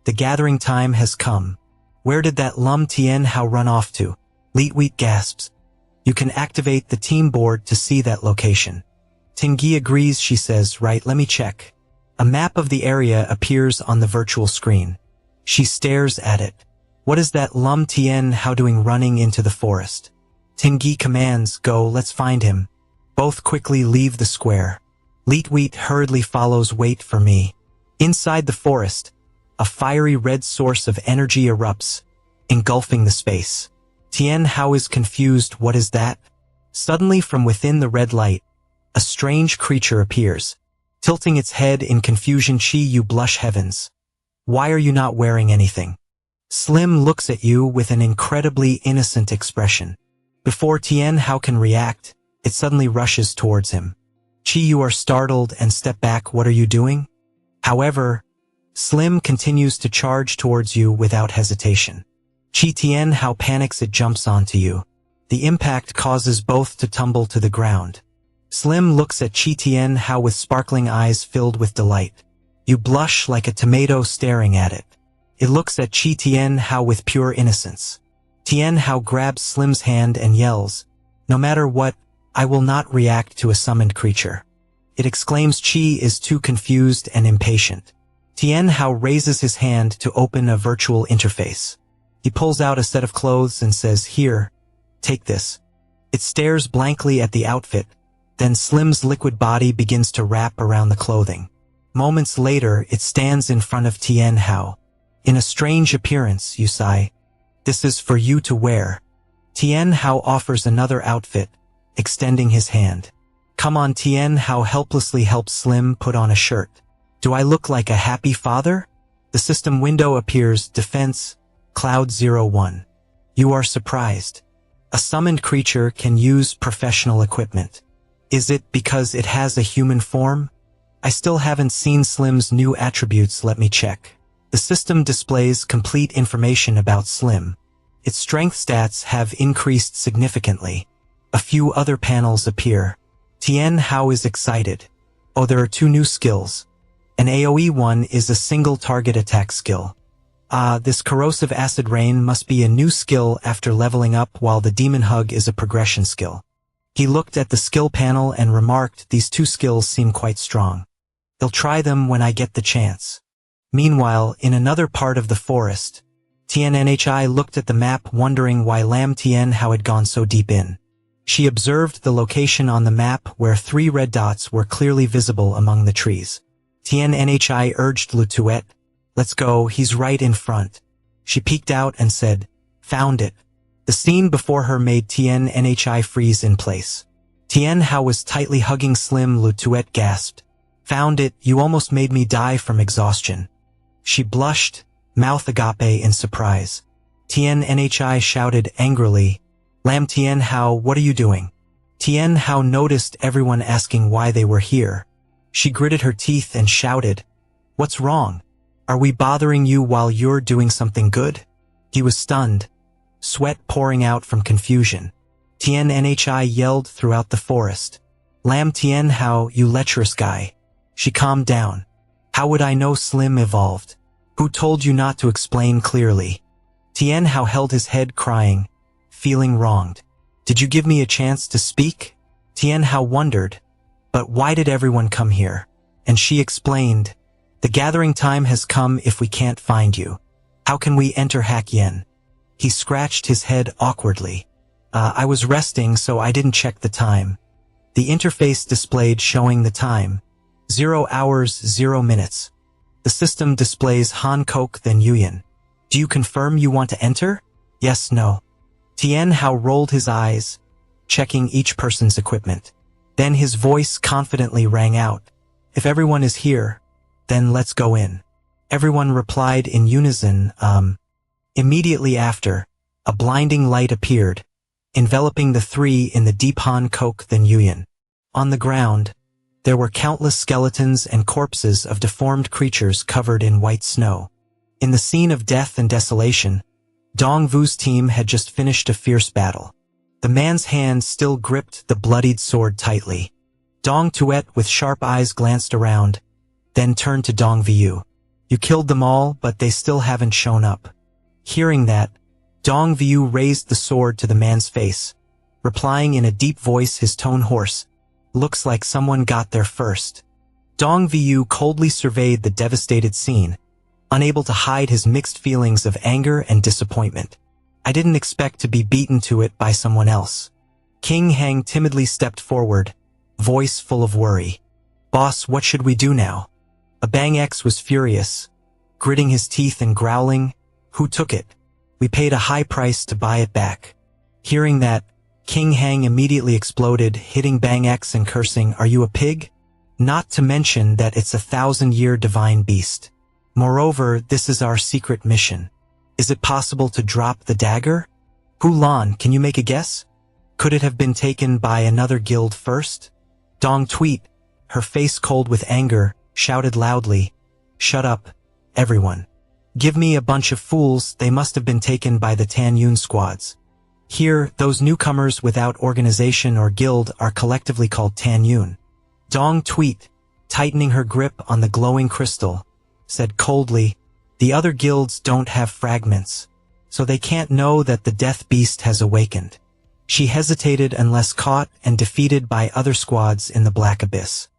The gathering time has come. Where did that Lum Tian Hao run off to? Leetweet gasps. You can activate the team board to see that location. Tin Gi agrees. She says, right, let me check. A map of the area appears on the virtual screen. She stares at it. What is that Lum Tian Hao doing running into the forest? Tin Gi commands, go, let's find him. Both quickly leave the square. Leetweet hurriedly follows. Wait for me. Inside the forest, a fiery red source of energy erupts, engulfing the space. Tian Hao is confused. What is that? Suddenly from within the red light, a strange creature appears. Tilting its head in confusion, Chi, you blush heavens. Why are you not wearing anything? Slim looks at you with an incredibly innocent expression. Before Tian Hao can react, it suddenly rushes towards him. Chi, you are startled and step back. What are you doing? However, Slim continues to charge towards you without hesitation. Chi, Tian Hao panics. It jumps onto you. The impact causes both to tumble to the ground. Slim looks at Chi Tian Hao with sparkling eyes filled with delight. You blush like a tomato staring at it. It looks at Chi Tian Hao with pure innocence. Tian Hao grabs Slim's hand and yells, no matter what, I will not react to a summoned creature. It exclaims. Chi is too confused and impatient. Tian Hao raises his hand to open a virtual interface. He pulls out a set of clothes and says, here, take this. It stares blankly at the outfit. Then Slim's liquid body begins to wrap around the clothing. Moments later, it stands in front of Tian Hao. In a strange appearance, you sigh. This is for you to wear. Tian Hao offers another outfit, extending his hand. Come on. Tian Hao helplessly helps Slim put on a shirt. Do I look like a happy father? The system window appears. Defense, Cloud 01. You are surprised. A summoned creature can use professional equipment. Is it because it has a human form? I still haven't seen Slim's new attributes. Let me check. The system displays complete information about Slim. Its strength stats have increased significantly. A few other panels appear. Tian Hao is excited. Oh, there are 2 new skills. An AoE one is a single target attack skill. This corrosive acid rain must be a new skill after leveling up, while the demon hug is a progression skill. He looked at the skill panel and remarked, these 2 skills seem quite strong. They'll try them when I get the chance. Meanwhile, in another part of the forest, Tiannhi looked at the map, wondering why Lam Tian Hao had gone so deep in. She observed the location on the map where 3 red dots were clearly visible among the trees. Tiannhi urged Lutuet, let's go, he's right in front. She peeked out and said, found it. The scene before her made Tiannhi freeze in place. Tien Hao was tightly hugging Slim. Lu Tuet gasped. Found it, you almost made me die from exhaustion. She blushed, mouth agape in surprise. Tien Nhi shouted angrily, Lam Tien Hao, what are you doing? Tien Hao noticed everyone asking why they were here. She gritted her teeth and shouted, What's wrong? Are we bothering you while you're doing something good? He was stunned, sweat pouring out from confusion. Tien Nhi yelled throughout the forest. Lam Tien Hao, you lecherous guy. She calmed down. How would I know? Slim evolved. Who told you not to explain clearly? Tien Hao held his head crying, feeling wronged. Did you give me a chance to speak? Tien Hao wondered. But why did everyone come here? And she explained, the gathering time has come if we can't find you. How can we enter Hak Yen? He scratched his head awkwardly. I was resting, so I didn't check the time. The interface displayed showing the time. 0 hours, 0 minutes. The system displays Han Kok then Yuyan. Do you confirm you want to enter? Yes, no. Tien Hao rolled his eyes, checking each person's equipment. Then his voice confidently rang out. If everyone is here, then let's go in. Everyone replied in unison, Immediately after, a blinding light appeared, enveloping the three in the deep Han Kok then Yuyan. On the ground, there were countless skeletons and corpses of deformed creatures covered in white snow. In the scene of death and desolation, Dong Vu's team had just finished a fierce battle. The man's hand still gripped the bloodied sword tightly. Dong Tuet with sharp eyes glanced around, then turned to Dong Vu. You killed them all, but they still haven't shown up. Hearing that, Dong Vu raised the sword to the man's face, replying in a deep voice, his tone hoarse. Looks like someone got there first. Dong Vu coldly surveyed the devastated scene, unable to hide his mixed feelings of anger and disappointment. I didn't expect to be beaten to it by someone else. King Hang timidly stepped forward, voice full of worry. Boss, what should we do now? A Bang X was furious, gritting his teeth and growling, Who took it? We paid a high price to buy it back. Hearing that, King Hang immediately exploded, hitting Bang X and cursing, Are you a pig? Not to mention that it's a 1,000-year divine beast. Moreover, this is our secret mission. Is it possible to drop the dagger? Hu Lan, can you make a guess? Could it have been taken by another guild first? Dong Tweet, her face cold with anger, shouted loudly, Shut up, everyone. Give me a bunch of fools, they must have been taken by the Tan Yun squads. Here, those newcomers without organization or guild are collectively called Tan Yun. Dong Tweet, tightening her grip on the glowing crystal, said coldly, The other guilds don't have fragments, so they can't know that the death beast has awakened. She hesitated unless caught and defeated by other squads in the Black Abyss.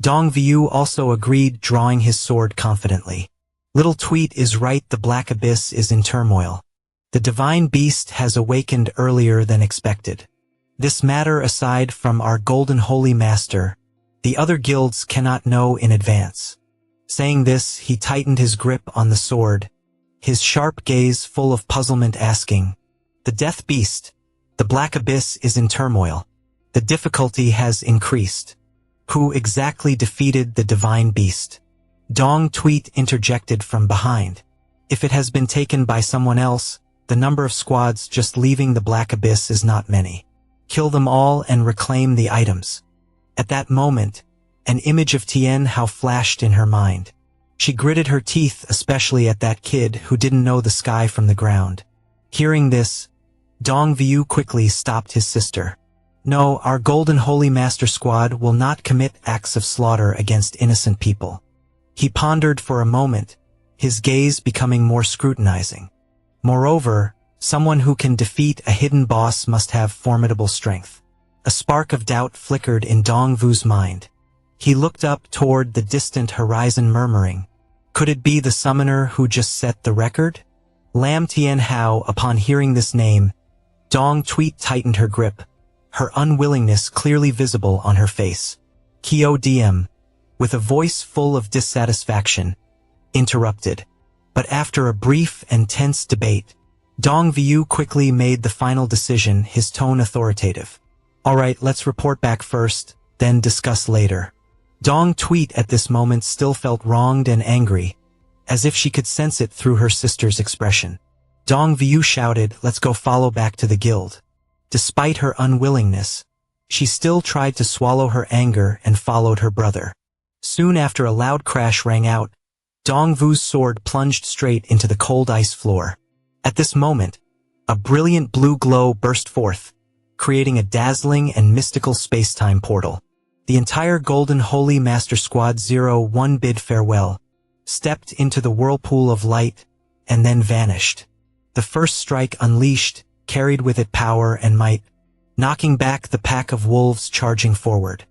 Dong Vu also agreed, drawing his sword confidently. Little Tweet is right, the Black Abyss is in turmoil. The divine beast has awakened earlier than expected. This matter aside from our golden holy master, the other guilds cannot know in advance. Saying this, he tightened his grip on the sword, his sharp gaze full of puzzlement asking, The death beast, the Black Abyss is in turmoil. The difficulty has increased. Who exactly defeated the divine beast? Dong Tweet interjected from behind. If it has been taken by someone else, the number of squads just leaving the Black Abyss is not many. Kill them all and reclaim the items. At that moment, an image of Tien Hao flashed in her mind. She gritted her teeth, especially at that kid who didn't know the sky from the ground. Hearing this, Dong Vu quickly stopped his sister. No, our golden holy master squad will not commit acts of slaughter against innocent people. He pondered for a moment, his gaze becoming more scrutinizing. Moreover, someone who can defeat a hidden boss must have formidable strength. A spark of doubt flickered in Dong Vu's mind. He looked up toward the distant horizon murmuring, Could it be the summoner who just set the record? Lam Tien Hao. Upon hearing this name, Dong Tweet tightened her grip, her unwillingness clearly visible on her face. Kyo DM, with a voice full of dissatisfaction, interrupted. But after a brief and tense debate, Dong Vu quickly made the final decision, his tone authoritative. Alright, let's report back first, then discuss later. Dong Tweet at this moment still felt wronged and angry, as if she could sense it through her sister's expression. Dong Viu shouted, let's go follow back to the guild. Despite her unwillingness, she still tried to swallow her anger and followed her brother. Soon after a loud crash rang out, Dong Vu's sword plunged straight into the cold ice floor. At this moment, a brilliant blue glow burst forth, creating a dazzling and mystical space-time portal. The entire Golden Holy Master Squad 01 bid farewell, stepped into the whirlpool of light, and then vanished. The first strike unleashed carried with it power and might, knocking back the pack of wolves charging forward.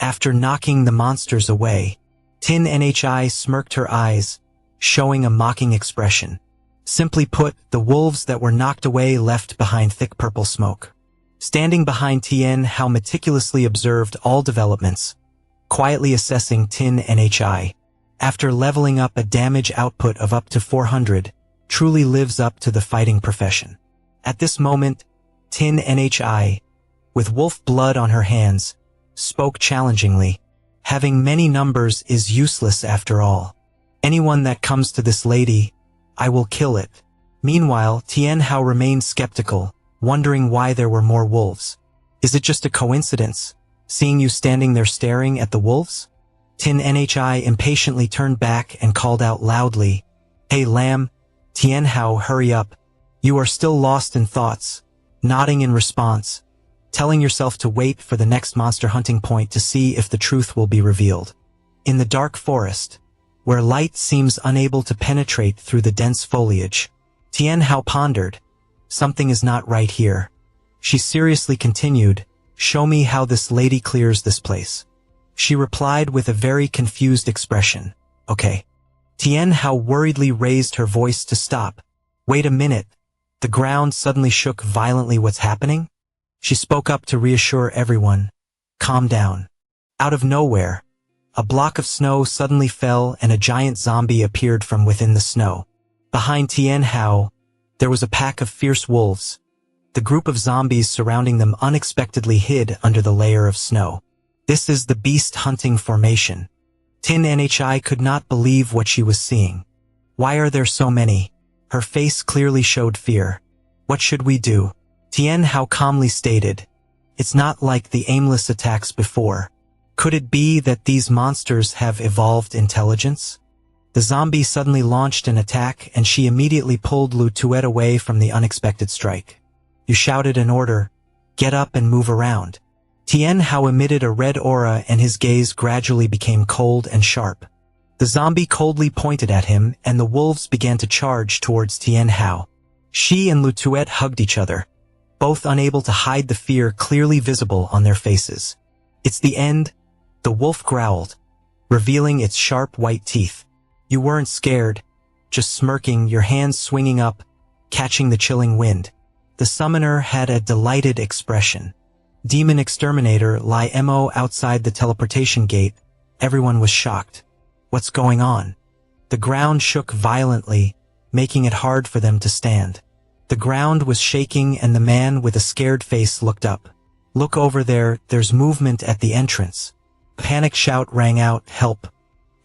After knocking the monsters away, Tin Nhi smirked her eyes, showing a mocking expression. Simply put, the wolves that were knocked away left behind thick purple smoke. Standing behind Tien Hao meticulously observed all developments, quietly assessing Tin Nhi. After leveling up a damage output of up to 400, truly lives up to the fighting profession. At this moment, Tin Nhi, with wolf blood on her hands, spoke challengingly. Having many numbers is useless after all. Anyone that comes to this lady, I will kill it. Meanwhile, Tien Hao remained skeptical, wondering why there were more wolves. Is it just a coincidence, seeing you standing there staring at the wolves? Tin Nhi impatiently turned back and called out loudly, Hey lamb, Tien Hao, hurry up. You are still lost in thoughts, nodding in response, telling yourself to wait for the next monster hunting point to see if the truth will be revealed. In the dark forest, where light seems unable to penetrate through the dense foliage, Tien Hao pondered, something is not right here. She seriously continued, show me how this lady clears this place. She replied with a very confused expression, okay. Tien Hao worriedly raised her voice to stop. Wait a minute. The ground suddenly shook violently. What's happening? She spoke up to reassure everyone. Calm down. Out of nowhere, a block of snow suddenly fell and a giant zombie appeared from within the snow. Behind Tien Hao, there was a pack of fierce wolves. The group of zombies surrounding them unexpectedly hid under the layer of snow. This is the beast hunting formation. Tin Nhi could not believe what she was seeing. Why are there so many? Her face clearly showed fear. What should we do? Tien Hao calmly stated, it's not like the aimless attacks before. Could it be that these monsters have evolved intelligence? The zombie suddenly launched an attack and she immediately pulled Lu Tuet away from the unexpected strike. You shouted an order, get up and move around. Tien Hao emitted a red aura and his gaze gradually became cold and sharp. The zombie coldly pointed at him and the wolves began to charge towards Tien Hao. She and Lu Tuet hugged each other, both unable to hide the fear clearly visible on their faces. It's the end, the wolf growled, revealing its sharp white teeth. You weren't scared, just smirking, your hands swinging up, catching the chilling wind. The summoner had a delighted expression. Demon Exterminator Lai Mo outside the teleportation gate. Everyone was shocked. What's going on? The ground shook violently, making it hard for them to stand. The ground was shaking and the man with a scared face looked up. Look over there, there's movement at the entrance. A panic shout rang out, help.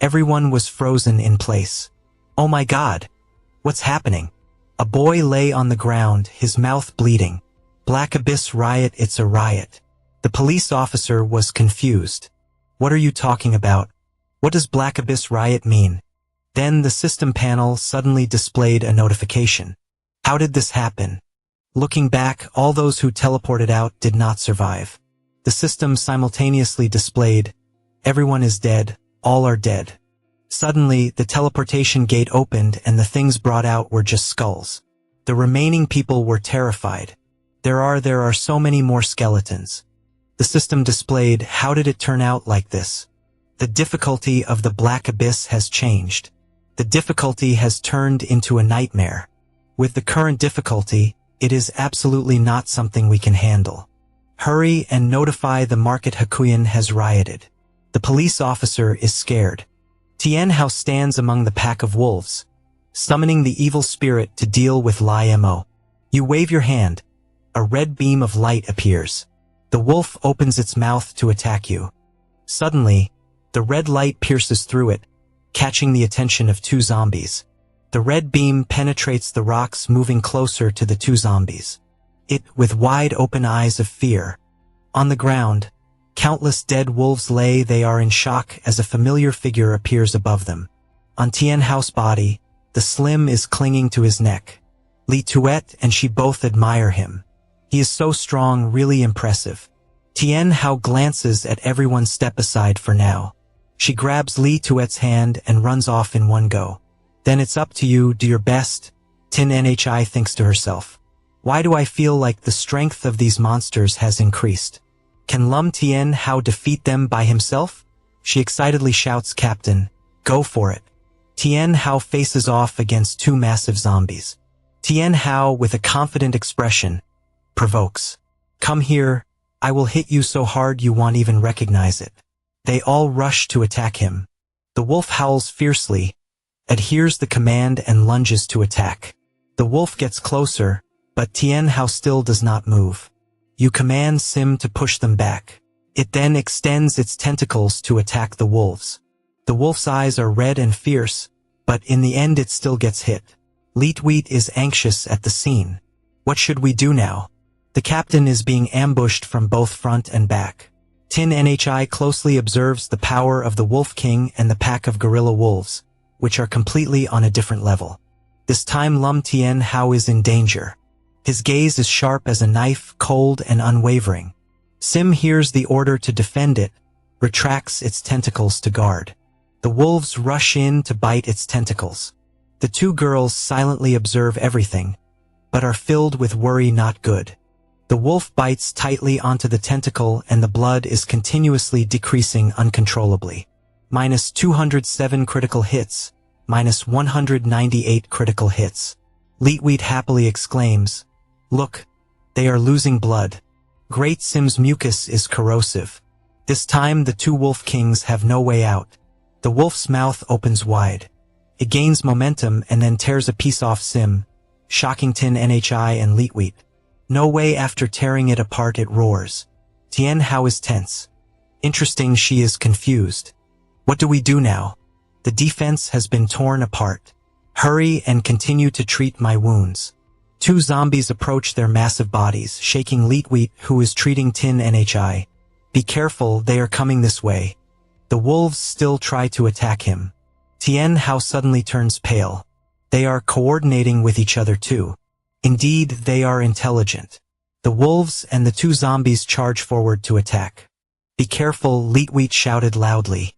Everyone was frozen in place. Oh my God! What's happening? A boy lay on the ground, his mouth bleeding. Black Abyss riot, it's a riot. The police officer was confused. What are you talking about? What does Black Abyss riot mean? Then the system panel suddenly displayed a notification. How did this happen? Looking back, all those who teleported out did not survive. The system simultaneously displayed, everyone is dead, all are dead. Suddenly, the teleportation gate opened and the things brought out were just skulls. The remaining people were terrified. There are so many more skeletons. The system displayed, how did it turn out like this? The difficulty of the Black Abyss has changed. The difficulty has turned into a nightmare. With the current difficulty, it is absolutely not something we can handle. Hurry and notify the market. Hakuyan has rioted. The police officer is scared. Tien Hao stands among the pack of wolves, summoning the evil spirit to deal with Lai Mo. You wave your hand. A red beam of light appears. The wolf opens its mouth to attack you. Suddenly, the red light pierces through it, catching the attention of two zombies. The red beam penetrates the rocks, moving closer to the two zombies. It, with wide open eyes of fear. On the ground, countless dead wolves lay. They are in shock as a familiar figure appears above them. On Tien Hao's body, the slim is clinging to his neck. Li Tuet and she both admire him. He is so strong, really impressive. Tien Hao glances at everyone. Step aside for now. She grabs Li Tuet's hand and runs off in one go. Then it's up to you, do your best, Tin Nhi thinks to herself. Why do I feel like the strength of these monsters has increased? Can Lum Tien Hao defeat them by himself? She excitedly shouts, Captain, go for it. Tien Hao faces off against two massive zombies. Tien Hao, with a confident expression, provokes. Come here, I will hit you so hard you won't even recognize it. They all rush to attack him. The wolf howls fiercely, adheres the command and lunges to attack. The wolf gets closer, but Tien Hao still does not move. You command Sim to push them back. It then extends its tentacles to attack the wolves. The wolf's eyes are red and fierce, but in the end it still gets hit. Leetweet is anxious at the scene. What should we do now? The captain is being ambushed from both front and back. Tin Nhi closely observes the power of the Wolf King and the pack of gorilla wolves, which are completely on a different level. This time Lum Tien Hao is in danger. His gaze is sharp as a knife, cold and unwavering. Sim hears the order to defend it, retracts its tentacles to guard. The wolves rush in to bite its tentacles. The two girls silently observe everything, but are filled with worry. Not good. The wolf bites tightly onto the tentacle and the blood is continuously decreasing uncontrollably. Minus 207 critical hits, minus 198 critical hits. Leetweet happily exclaims, Look, they are losing blood. Great Sim's mucus is corrosive. This time the two wolf kings have no way out. The wolf's mouth opens wide. It gains momentum and then tears a piece off Sim, shocking Tin Nhi and Leetweet. No way. After tearing it apart it roars. Tien Hao is tense. Interesting, she is confused. What do we do now? The defense has been torn apart. Hurry and continue to treat my wounds. Two zombies approach their massive bodies, shaking Leetweet, who is treating Tin Nhi. Be careful, they are coming this way. The wolves still try to attack him. Tien Hao suddenly turns pale. They are coordinating with each other too. Indeed, they are intelligent. The wolves and the two zombies charge forward to attack. Be careful, Leetweet shouted loudly.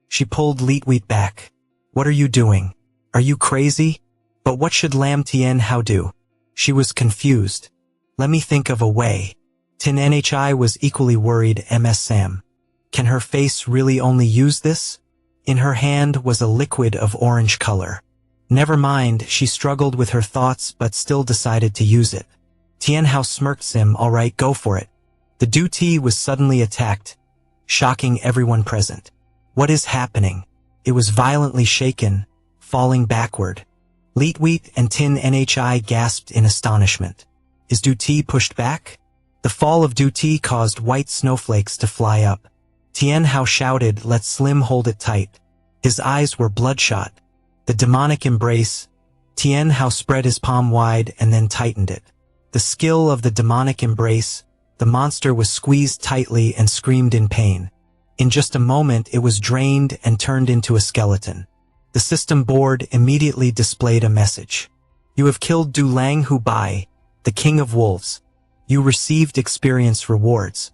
She pulled Leetweet back. What are you doing? Are you crazy? But what should Lam Tien Hao do? She was confused. Let me think of a way. Tin Nhi was equally worried. Ms. Sam. Can her face really only use this? In her hand was a liquid of orange color. Never mind, she struggled with her thoughts but still decided to use it. Tien Hao smirked. Sim, all right, go for it. The duty was suddenly attacked, shocking everyone present. What is happening? It was violently shaken, falling backward. Leetweet and Tin Nhi gasped in astonishment. Is duty pushed back? The fall of duty caused white snowflakes to fly up. Tien Hao shouted, let Slim hold it tight. His eyes were bloodshot. The demonic embrace. Tien Hao spread his palm wide and then tightened it. The skill of the demonic embrace. The monster was squeezed tightly and screamed in pain. In just a moment it was drained and turned into a skeleton. The system board immediately displayed a message. You have killed Du Lang Hu Bai, the king of wolves. You received experience rewards.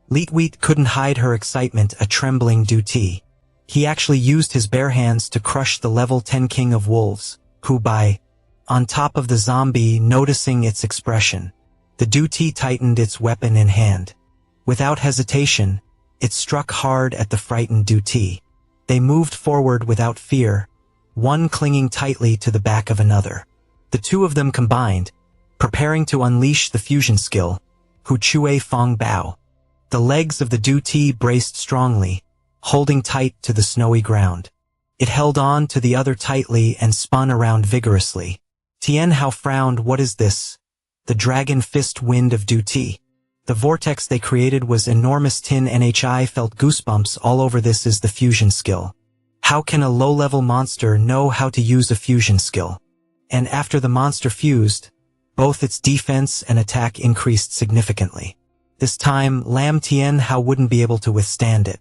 Leetweet couldn't hide her excitement. A trembling duty. He actually used his bare hands to crush the level 10 king of wolves, Hu Bai. On top of the zombie, noticing its expression, the duty tightened its weapon in hand. Without hesitation, it struck hard at the frightened duty. They moved forward without fear, one clinging tightly to the back of another. The two of them combined, preparing to unleash the fusion skill, Hu Chue Fong Bao. The legs of the duty braced strongly, holding tight to the snowy ground. It held on to the other tightly and spun around vigorously. Tien Hao frowned. What is this? The dragon fist wind of duty. The vortex they created was enormous. Tin NHI felt goosebumps all over. This is the fusion skill. How can a low-level monster know how to use a fusion skill? And after the monster fused, both its defense and attack increased significantly. This time, Lam Tianhao wouldn't be able to withstand it.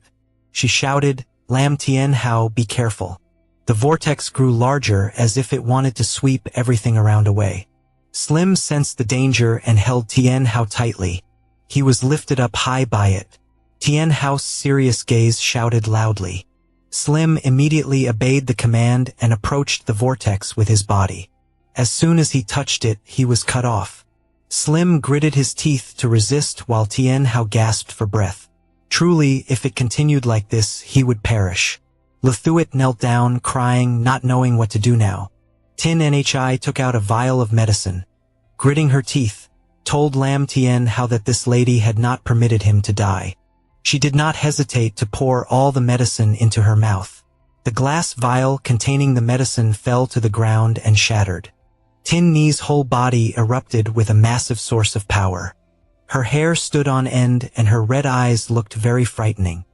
She shouted, "Lam Tianhao, be careful." The vortex grew larger as if it wanted to sweep everything around away. Slim sensed the danger and held Tianhao tightly. He was lifted up high by it. Tianhao's serious gaze shouted loudly. Slim immediately obeyed the command and approached the vortex with his body. As soon as he touched it, he was cut off. Slim gritted his teeth to resist while Tianhao gasped for breath. Truly, if it continued like this, he would perish. Lethuit knelt down, crying, not knowing what to do now. Tin Nhi took out a vial of medicine. Gritting her teeth, told Lam Tianhao that this lady had not permitted him to die. She did not hesitate to pour all the medicine into her mouth. The glass vial containing the medicine fell to the ground and shattered. Tin Ni's whole body erupted with a massive source of power. Her hair stood on end and her red eyes looked very frightening.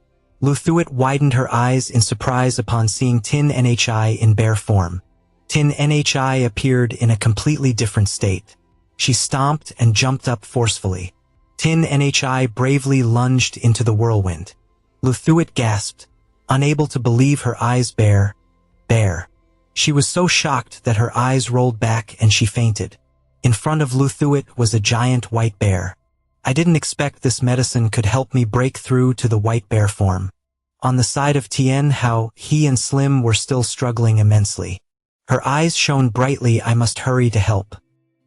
Lethuit widened her eyes in surprise upon seeing Tin Nhi in bare form. Tin Nhi appeared in a completely different state. She stomped and jumped up forcefully. Tin Nhi bravely lunged into the whirlwind. Lethuit gasped, unable to believe her eyes bare. She was so shocked that her eyes rolled back and she fainted. In front of Lethuit was a giant white bear. I didn't expect this medicine could help me break through to the white bear form. On the side of Tianhao, he and Slim were still struggling immensely. Her eyes shone brightly. I must hurry to help.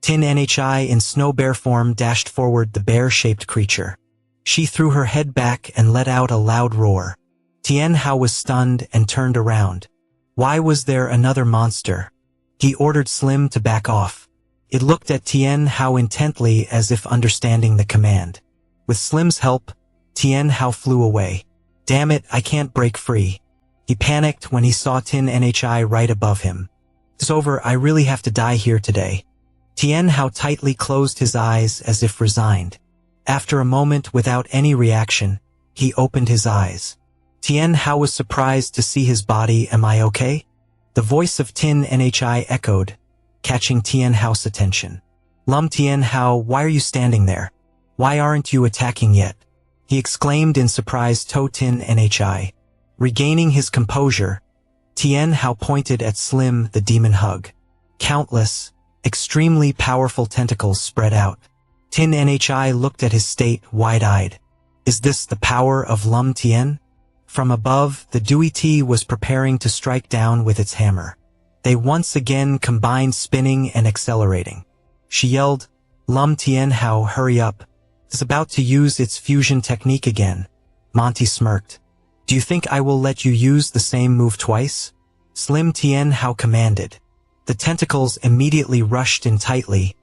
Tin Nhi in snow bear form dashed forward the bear-shaped creature. She threw her head back and let out a loud roar. Tianhao was stunned and turned around. Why was there another monster? He ordered Slim to back off. It looked at Tianhao intently as if understanding the command. With Slim's help, Tianhao flew away. Damn it, I can't break free. He panicked when he saw Tin Nhi right above him. It's over, I really have to die here today. Tianhao tightly closed his eyes as if resigned. After a moment without any reaction, he opened his eyes. Tianhao was surprised to see his body. Am I okay? The voice of Tin Nhi echoed, catching Tianhao's attention. Lum Tianhao, why are you standing there? Why aren't you attacking yet? He exclaimed in surprise to Tin Nhi. Regaining his composure, Tianhao pointed at Slim, the demon hug. Countless, extremely powerful tentacles spread out. Tin Nhi looked at his state, wide-eyed. Is this the power of Lum Tien? From above, the Duity was preparing to strike down with its hammer. They once again combined, spinning and accelerating. She yelled, Lum Tianhao, hurry up. It's about to use its fusion technique again. Monty smirked. Do you think I will let you use the same move twice? Slim Tianhao commanded. The tentacles immediately rushed in tightly,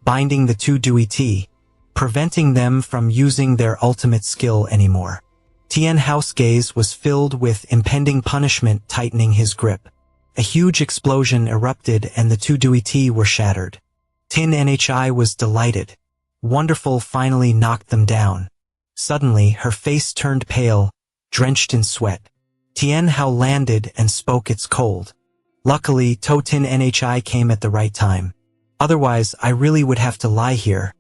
binding the two Duity, preventing them from using their ultimate skill anymore. Tianhao's gaze was filled with impending punishment, tightening his grip. A huge explosion erupted and the two Duity were shattered. Tin Nhi was delighted. Wonderful finally knocked them down. Suddenly, her face turned pale, drenched in sweat. Tianhao landed and spoke. It's cold. Luckily, Tin Nhi came at the right time. Otherwise, I really would have to lie here.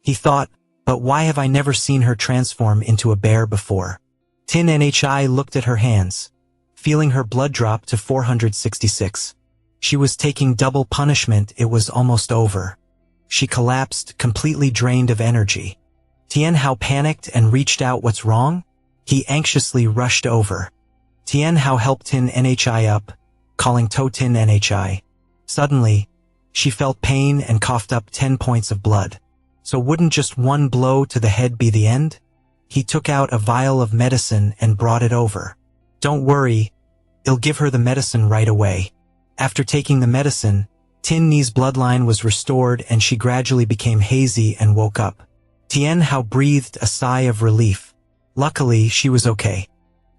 He thought, but why have I never seen her transform into a bear before? Tin Nhi looked at her hands, feeling her blood drop to 466. She was taking double punishment. It was almost over. She collapsed, completely drained of energy. Tianhao panicked and reached out. What's wrong? He anxiously rushed over. Tianhao helped Tin Nhi up, calling Tin Nhi. Suddenly, she felt pain and coughed up 10 points of blood. So wouldn't just one blow to the head be the end? He took out a vial of medicine and brought it over. Don't worry, I'll give her the medicine right away. After taking the medicine, Tin Ni's bloodline was restored and she gradually became hazy and woke up. Tianhao breathed a sigh of relief. Luckily, she was okay.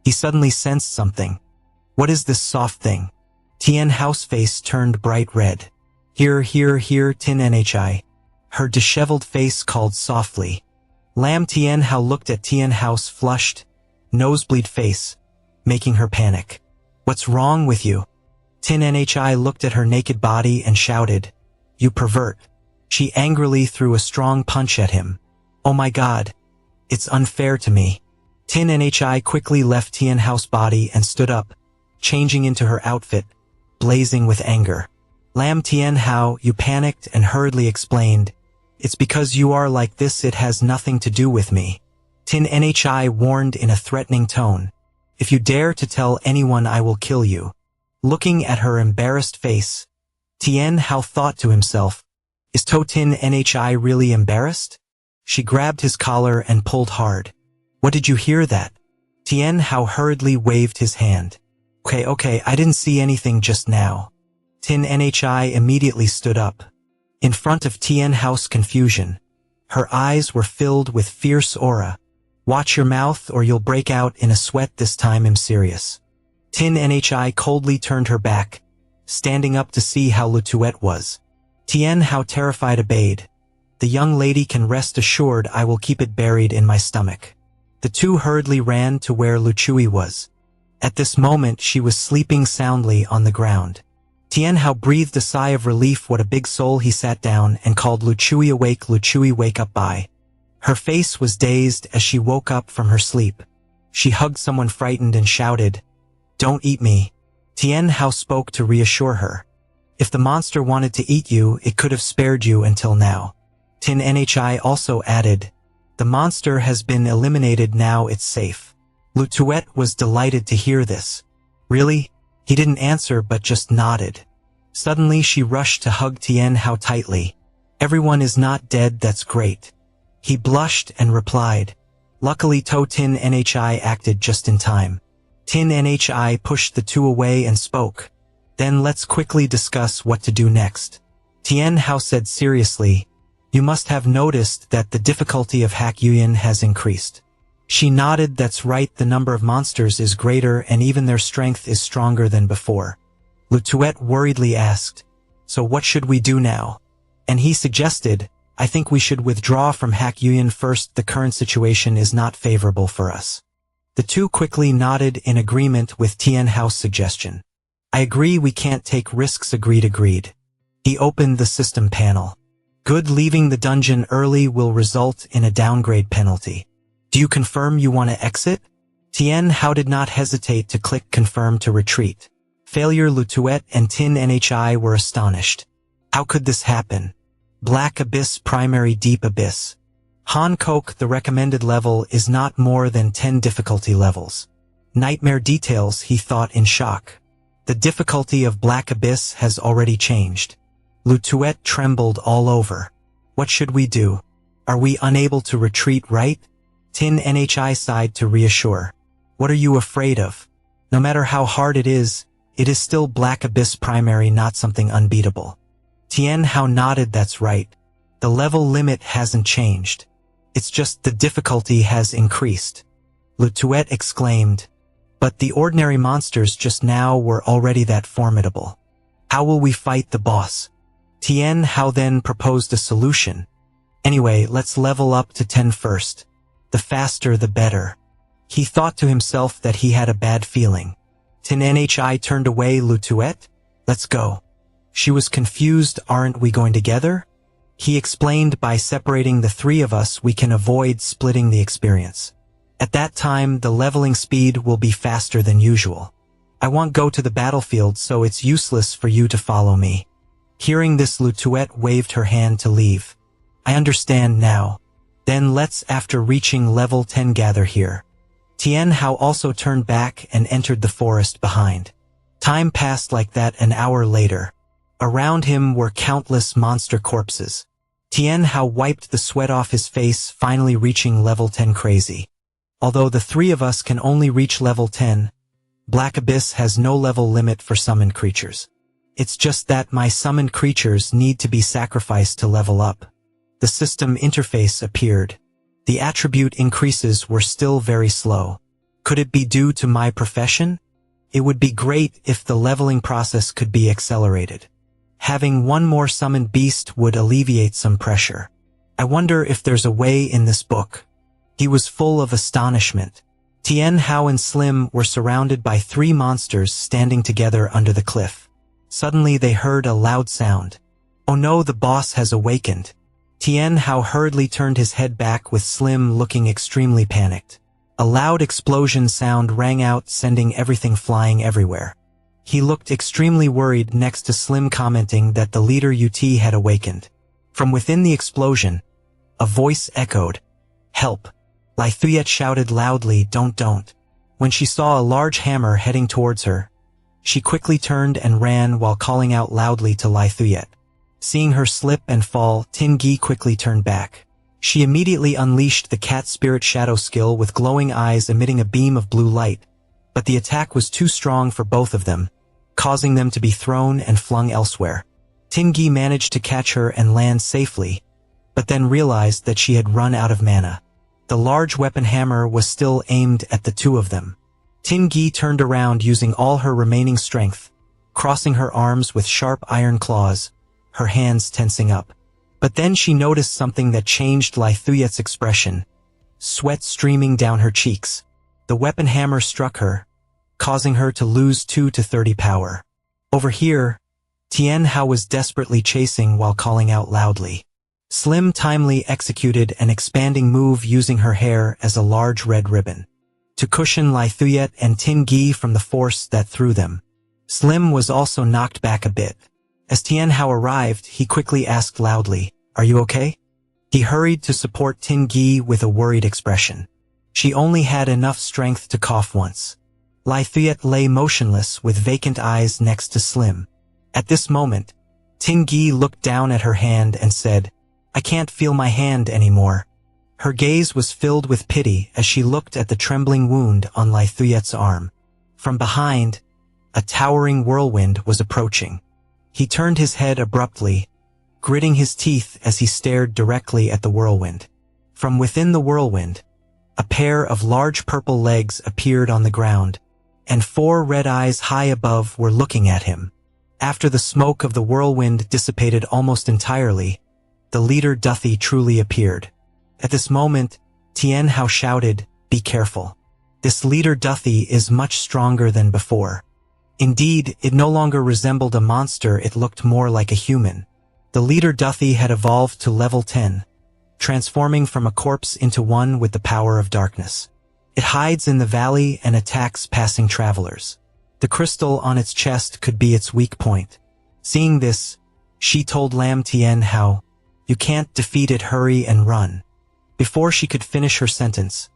He suddenly sensed something. What is this soft thing? Tianhao's face turned bright red. Here, Tin Nhi. Her disheveled face called softly. Lam Tianhao looked at Tianhao's flushed, nosebleed face, making her panic. What's wrong with you? Tin Nhi looked at her naked body and shouted, You pervert. She angrily threw a strong punch at him. Oh my god. It's unfair to me. Tin Nhi quickly left Tianhao's body and stood up, changing into her outfit, blazing with anger. Lam Tianhao, you panicked and hurriedly explained, It's because you are like this, it has nothing to do with me. Tin Nhi warned in a threatening tone, If you dare to tell anyone, I will kill you. Looking at her embarrassed face, Tianhao thought to himself, Is Tin Nhi really embarrassed? She grabbed his collar and pulled hard. What did you hear that? Tianhao hurriedly waved his hand. Okay, I didn't see anything just now. Tin Nhi immediately stood up. In front of Tianhao's confusion, her eyes were filled with fierce aura. Watch your mouth or you'll break out in a sweat, this time I'm serious. Tin Nhi coldly turned her back, standing up to see how Lutuet was. Tianhao terrified obeyed. The young lady can rest assured I will keep it buried in my stomach. The two hurriedly ran to where Luchui was. At this moment she was sleeping soundly on the ground. Tianhao breathed a sigh of relief. What a big soul. He sat down and called Luchui, awake, Luchui, wake up. Bye. Her face was dazed as she woke up from her sleep. She hugged someone frightened and shouted, Don't eat me. Tianhao spoke to reassure her. If the monster wanted to eat you, it could have spared you until now. Tin Nhi also added, The monster has been eliminated, now it's safe. Lutuet was delighted to hear this. Really? He didn't answer but just nodded. Suddenly she rushed to hug Tianhao tightly. Everyone is not dead, that's great. He blushed and replied. Luckily Tin Nhi acted just in time. Tin Nhi pushed the two away and spoke. Then let's quickly discuss what to do next. Tianhao said seriously, You must have noticed that the difficulty of Hack Yuyin has increased. She nodded. That's right, the number of monsters is greater and even their strength is stronger than before. Lutuet worriedly asked, So what should we do now? And he suggested, I think we should withdraw from Hack Yuyin first, the current situation is not favorable for us. The two quickly nodded in agreement with Tianhao's suggestion. I agree, we can't take risks, agreed. He opened the system panel. Good, leaving the dungeon early will result in a downgrade penalty. Do you confirm you want to exit? Tianhao did not hesitate to click confirm to retreat. Failure. Lutuet and Tin Nhi were astonished. How could this happen? Black Abyss, primary, deep abyss. Hankook, the recommended level is not more than 10 difficulty levels. Nightmare details, he thought in shock. The difficulty of Black Abyss has already changed. Lutuet trembled all over. What should we do? Are we unable to retreat, right? Tin Nhi sighed to reassure. What are you afraid of? No matter how hard it is still Black Abyss primary, not something unbeatable. Tianhao nodded. That's right. The level limit hasn't changed. It's just the difficulty has increased. Lutuet exclaimed. But the ordinary monsters just now were already that formidable. How will we fight the boss? Tianhao then proposed a solution. Anyway, let's level up to 10 first. The faster the better. He thought to himself that he had a bad feeling. Tin Nhi turned away. Lutuet, let's go. She was confused. Aren't we going together? He explained, by separating the three of us we can avoid splitting the experience. At that time the leveling speed will be faster than usual. I won't go to the battlefield, so it's useless for you to follow me. Hearing this, Lutuet waved her hand to leave. I understand now. Then let's, after reaching level 10, gather here. Tianhao also turned back and entered the forest behind. Time passed like that. An hour later. Around him were countless monster corpses. Tianhao wiped the sweat off his face, finally reaching level 10. Crazy. Although the three of us can only reach level 10, Black Abyss has no level limit for summoned creatures. It's just that my summoned creatures need to be sacrificed to level up. The system interface appeared. The attribute increases were still very slow. Could it be due to my profession? It would be great if the leveling process could be accelerated. Having one more summoned beast would alleviate some pressure. I wonder if there's a way in this book. He was full of astonishment. Tian Hao and Slim were surrounded by 3 monsters standing together under the cliff. Suddenly they heard a loud sound. "Oh no, the boss has awakened." Tian Hao hurriedly turned his head back with Slim looking extremely panicked. A loud explosion sound rang out, sending everything flying everywhere. He looked extremely worried next to Slim commenting that the leader UT had awakened. From within the explosion, a voice echoed, "Help." Lai Thuyet shouted loudly, Don't." When she saw a large hammer heading towards her, she quickly turned and ran while calling out loudly to Lai Thuyet. Seeing her slip and fall, Tin Gi quickly turned back. She immediately unleashed the cat spirit shadow skill with glowing eyes emitting a beam of blue light, but the attack was too strong for both of them, causing them to be thrown and flung elsewhere. Tin Gi managed to catch her and land safely, but then realized that she had run out of mana. The large weapon hammer was still aimed at the 2 of them. Tin Gi turned around using all her remaining strength, crossing her arms with sharp iron claws, her hands tensing up. But then she noticed something that changed Lai Thuyet's expression, sweat streaming down her cheeks. The weapon hammer struck her, causing her to lose 2 to 30 power. Over here, Tian Hao was desperately chasing while calling out loudly. Slim timely executed an expanding move using her hair as a large red ribbon to cushion Lai Thuyet and Tin Gi from the force that threw them. Slim was also knocked back a bit. As Tian Hao arrived, he quickly asked loudly, "Are you okay?" He hurried to support Tin Gi with a worried expression. She only had enough strength to cough once. Lai Thuyet lay motionless with vacant eyes next to Slim. At this moment, Tin Gi looked down at her hand and said, "I can't feel my hand anymore." Her gaze was filled with pity as she looked at the trembling wound on Lai Thuyet's arm. From behind, a towering whirlwind was approaching. He turned his head abruptly, gritting his teeth as he stared directly at the whirlwind. From within the whirlwind, a pair of large purple legs appeared on the ground, and 4 red eyes high above were looking at him. After the smoke of the whirlwind dissipated almost entirely, the leader Duthie truly appeared. At this moment, Tian Hao shouted, "Be careful. This leader Duthie is much stronger than before." Indeed, it no longer resembled a monster, it looked more like a human. The leader Duthie had evolved to level 10, transforming from a corpse into one with the power of darkness. It hides in the valley and attacks passing travelers. The crystal on its chest could be its weak point. Seeing this, she told Lam Tian Hao, "You can't defeat it, hurry and run." Before she could finish her sentence,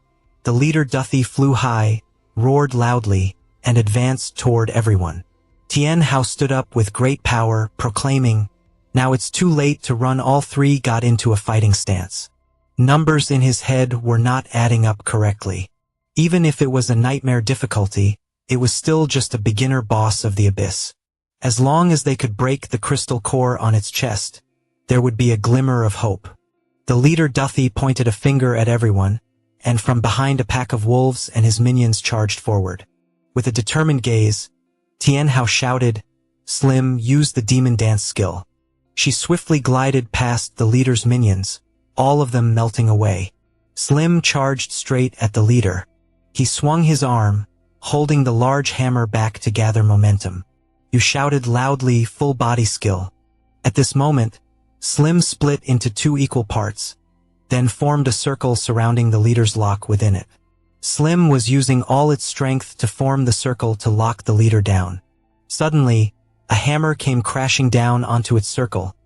the leader Duthie flew high, roared loudly, and advanced toward everyone. Tian Hao stood up with great power, proclaiming, "Now it's too late to run." All 3 got into a fighting stance. Numbers in his head were not adding up correctly. Even if it was a nightmare difficulty, it was still just a beginner boss of the abyss. As long as they could break the crystal core on its chest, there would be a glimmer of hope. The leader Duthie pointed a finger at everyone, and from behind a pack of wolves and his minions charged forward. With a determined gaze, Tian Hao shouted, "Slim, use the demon dance skill." She swiftly glided past the leader's minions, all of them melting away. Slim charged straight at the leader. He swung his arm, holding the large hammer back to gather momentum. You shouted loudly, "Full body skill." At this moment, Slim split into 2 equal parts, then formed a circle surrounding the leader's lock within it. Slim was using all its strength to form the circle to lock the leader down. Suddenly, a hammer came crashing down onto its circle,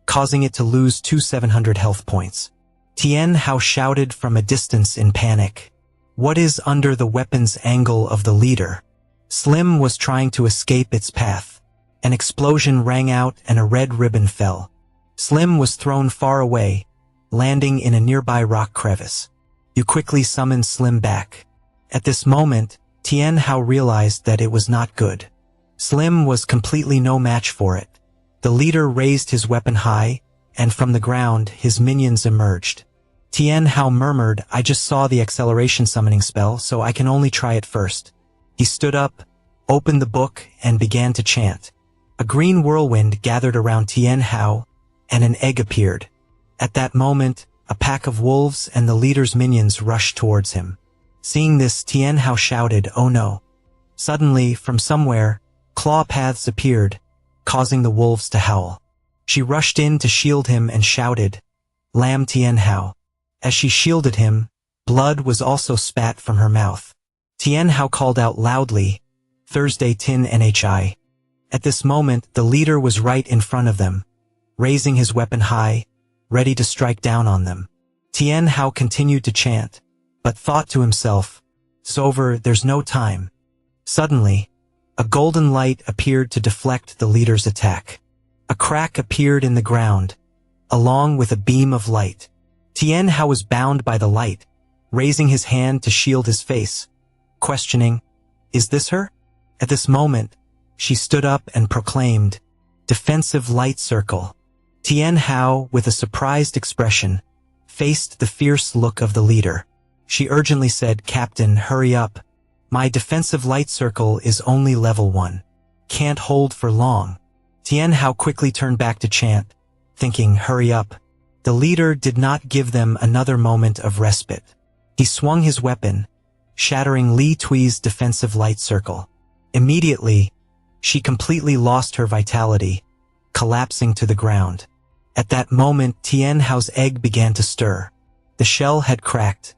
causing it to lose 700 health points. Tian Hao shouted from a distance in panic. What is under the weapon's angle of the leader? Slim was trying to escape its path. An explosion rang out and a red ribbon fell. Slim was thrown far away, landing in a nearby rock crevice. You quickly summoned Slim back. At this moment, Tian Hao realized that it was not good. Slim was completely no match for it. The leader raised his weapon high, and from the ground his minions emerged. Tian Hao murmured, "I just saw the acceleration summoning spell, so I can only try it first." He stood up, opened the book, and began to chant. A green whirlwind gathered around Tian Hao, and an egg appeared. At that moment, a pack of wolves and the leader's minions rushed towards him. Seeing this, Tian Hao shouted, "Oh no!" Suddenly, from somewhere, claw paths appeared, causing the wolves to howl. She rushed in to shield him and shouted, "Lam Tian Hao." As she shielded him, blood was also spat from her mouth. Tian Hao called out loudly, "Thursday Tin Nhi." At this moment, the leader was right in front of them, raising his weapon high, ready to strike down on them. Tian Hao continued to chant, but thought to himself, "It's over, there's no time." Suddenly, a golden light appeared to deflect the leader's attack. A crack appeared in the ground, along with a beam of light. Tian Hao was bound by the light, raising his hand to shield his face, questioning, "Is this her?" At this moment, she stood up and proclaimed, "Defensive light circle." Tian Hao, with a surprised expression, faced the fierce look of the leader. She urgently said, "Captain, hurry up. My defensive light circle is only level 1. Can't hold for long." Tian Hao quickly turned back to chant, thinking, "Hurry up." The leader did not give them another moment of respite. He swung his weapon, shattering Li Tui's defensive light circle. Immediately, she completely lost her vitality, collapsing to the ground. At that moment, Tian Hao's egg began to stir. The shell had cracked.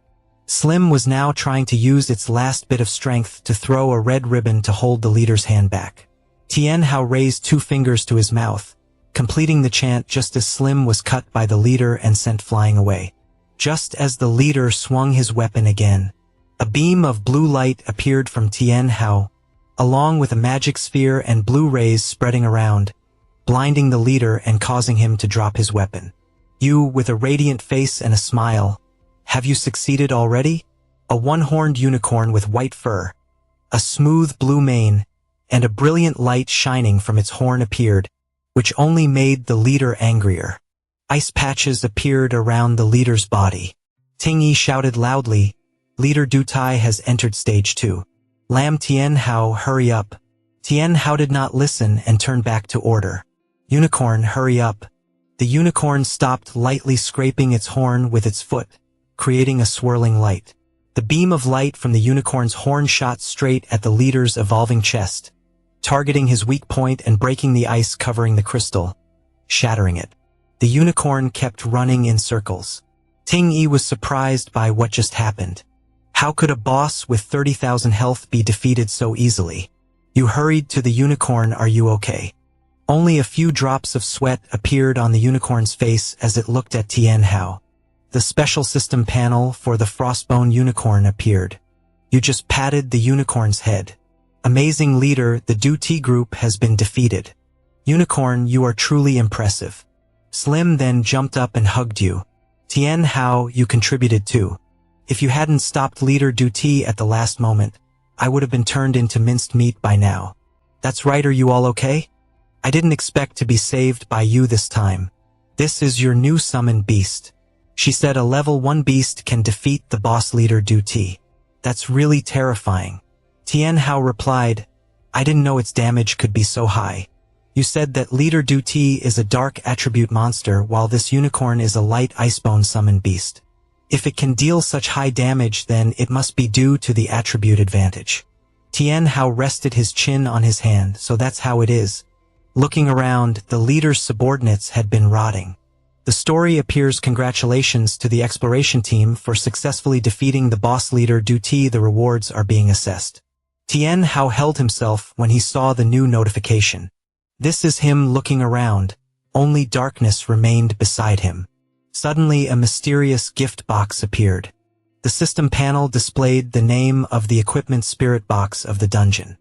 Slim was now trying to use its last bit of strength to throw a red ribbon to hold the leader's hand back. Tian Hao raised 2 fingers to his mouth, completing the chant just as Slim was cut by the leader and sent flying away. Just as the leader swung his weapon again, a beam of blue light appeared from Tian Hao, along with a magic sphere and blue rays spreading around, blinding the leader and causing him to drop his weapon. "You, with a radiant face and a smile, have you succeeded already?" A one-horned unicorn with white fur, a smooth blue mane, and a brilliant light shining from its horn appeared, which only made the leader angrier. Ice patches appeared around the leader's body. Ting Yi shouted loudly, "Leader Du Tai has entered stage 2. Lam Tian Hao, hurry up." Tian Hao did not listen and turned back to order. "Unicorn, hurry up." The unicorn stopped, lightly scraping its horn with its foot, creating a swirling light. The beam of light from the unicorn's horn shot straight at the leader's evolving chest, targeting his weak point and breaking the ice covering the crystal, shattering it. The unicorn kept running in circles. Ting Yi was surprised by what just happened. How could a boss with 30,000 health be defeated so easily? You hurried to the unicorn. "Are you okay?" Only a few drops of sweat appeared on the unicorn's face as it looked at Tian Hao. The special system panel for the Frostbone unicorn appeared. "You just patted the unicorn's head. Amazing leader, the Du Ti group has been defeated. Unicorn, you are truly impressive." Slim then jumped up and hugged you. "Tian Hao, you contributed too. If you hadn't stopped leader Du Ti at the last moment, I would have been turned into minced meat by now." "That's right, are you all okay? I didn't expect to be saved by you this time. This is your new summoned beast." She said a level 1 beast can defeat the boss leader Du Ti. "That's really terrifying." Tian Hao replied, "I didn't know its damage could be so high. You said that leader Du Ti is a dark attribute monster while this unicorn is a light icebone summoned beast. If it can deal such high damage, then it must be due to the attribute advantage." Tian Hao rested his chin on his hand. "So that's how it is." Looking around, the leader's subordinates had been rotting. The story appears. Congratulations to the exploration team for successfully defeating the boss leader Du Ti. The rewards are being assessed. Tian Hao held himself when he saw the new notification. This is him looking around. Only darkness remained beside him. Suddenly, a mysterious gift box appeared. The system panel displayed the name of the equipment spirit box of the dungeon.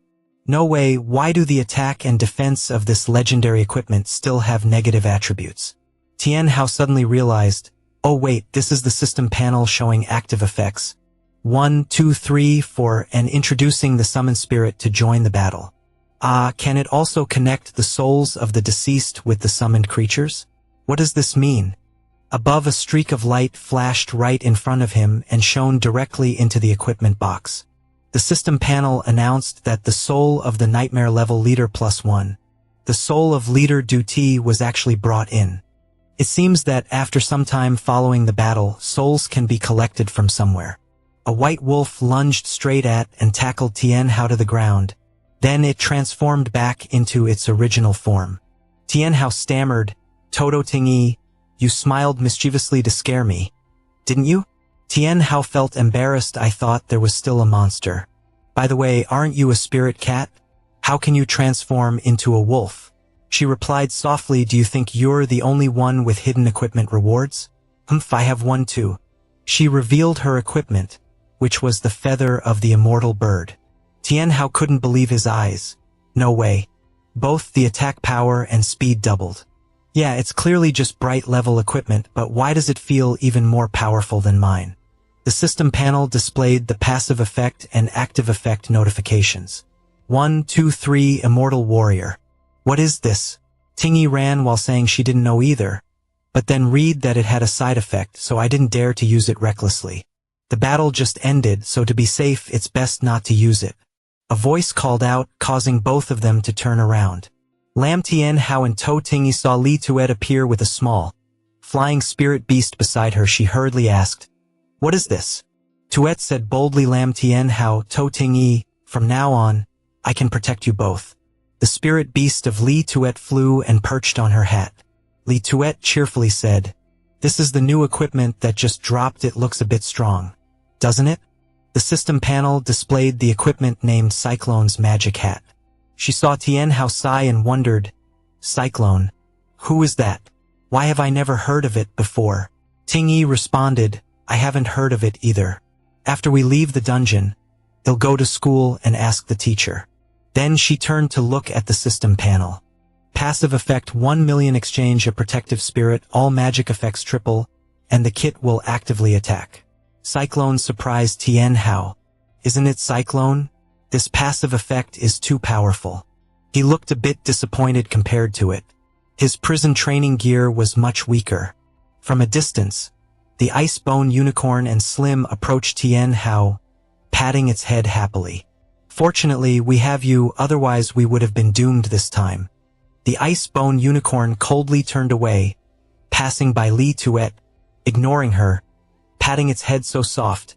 No way, why do the attack and defense of this legendary equipment still have negative attributes? Tian Hao suddenly realized, oh wait, this is the system panel showing active effects. 1, 2, 3, 4, and introducing the summon spirit to join the battle. Can it also connect the souls of the deceased with the summoned creatures? What does this mean? Above, a streak of light flashed right in front of him and shone directly into the equipment box. The system panel announced that the soul of the nightmare level leader +1, the soul of leader Du Ti, was actually brought in. It seems that after some time following the battle, souls can be collected from somewhere. A white wolf lunged straight at and tackled Tian Hao to the ground. Then it transformed back into its original form. Tian Hao stammered, "Toto Ting-yi, you smiled mischievously to scare me, didn't you?" Tian Hao felt embarrassed. "I thought there was still a monster. By the way, aren't you a spirit cat? How can you transform into a wolf?" She replied softly, "Do you think you're the only one with hidden equipment rewards? I have one too." She revealed her equipment, which was the feather of the immortal bird. Tian Hao couldn't believe his eyes. No way. Both the attack power and speed doubled. Yeah, it's clearly just bright level equipment, but why does it feel even more powerful than mine? The system panel displayed the passive effect and active effect notifications. 1, 2, 3, Immortal Warrior. What is this? Ting-yi ran while saying she didn't know either, but then read that it had a side effect, so I didn't dare to use it recklessly. The battle just ended, so to be safe, it's best not to use it. A voice called out, causing both of them to turn around. Lam Tian Hao and To Ting-yi saw Li Tuet appear with a small, flying spirit beast beside her. She hurriedly asked, "What is this?" Tuet said boldly, "Lam Tian Hao, To Ting-yi, from now on, I can protect you both." The spirit beast of Li Tuet flew and perched on her hat. Li Tuet cheerfully said, "This is the new equipment that just dropped. It looks a bit strong, doesn't it?" The system panel displayed the equipment named Cyclone's magic hat. She saw Tian Hao sigh and wondered, "Cyclone? Who is that? Why have I never heard of it before?" Ting-yi responded, "I haven't heard of it either. After we leave the dungeon, they'll go to school and ask the teacher." Then she turned to look at the system panel. Passive effect 1 million, exchange a protective spirit, all magic effects triple, and the kit will actively attack. Cyclone surprised Tian Hao. "Isn't it Cyclone? This passive effect is too powerful." He looked a bit disappointed compared to it. His prison training gear was much weaker. From a distance, the ice-bone unicorn and Slim approached Tian Hao, patting its head happily. "Fortunately, we have you, otherwise we would have been doomed this time." The ice-bone unicorn coldly turned away, passing by Li Tuet, ignoring her, patting its head. "So soft.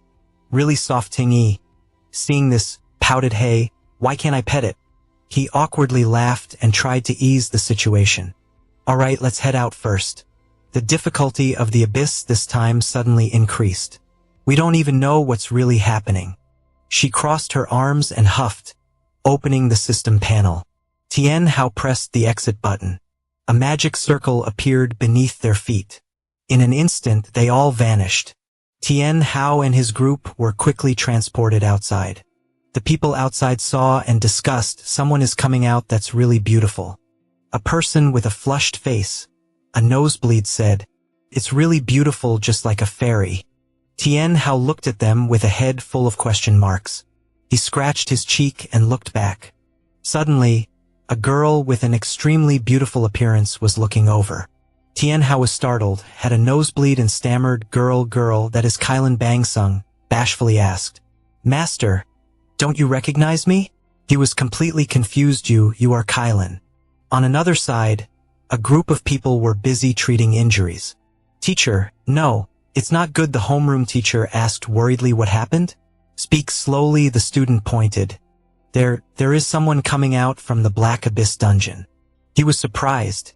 Really soft." Ting-yi, seeing this, pouted, "Hey, why can't I pet it?" He awkwardly laughed and tried to ease the situation. "All right, let's head out first." The difficulty of the abyss this time suddenly increased. "We don't even know what's really happening." She crossed her arms and huffed, opening the system panel. Tian Hao pressed the exit button. A magic circle appeared beneath their feet. In an instant, they all vanished. Tian Hao and his group were quickly transported outside. The people outside saw and discussed, "Someone is coming out that's really beautiful." A person with a flushed face, a nosebleed, said, "It's really beautiful, just like a fairy." Tian Hao looked at them with a head full of question marks. He scratched his cheek and looked back. Suddenly, a girl with an extremely beautiful appearance was looking over. Tian Hao was startled, had a nosebleed, and stammered, Girl, that is Kylan Bangsung," bashfully asked. "Master, don't you recognize me?" He was completely confused. You are Kylan." On another side, a group of people were busy treating injuries. "Teacher, no. It's not good," the homeroom teacher asked worriedly. "What happened?" "Speak slowly," the student pointed. There is someone coming out from the Black Abyss dungeon." He was surprised.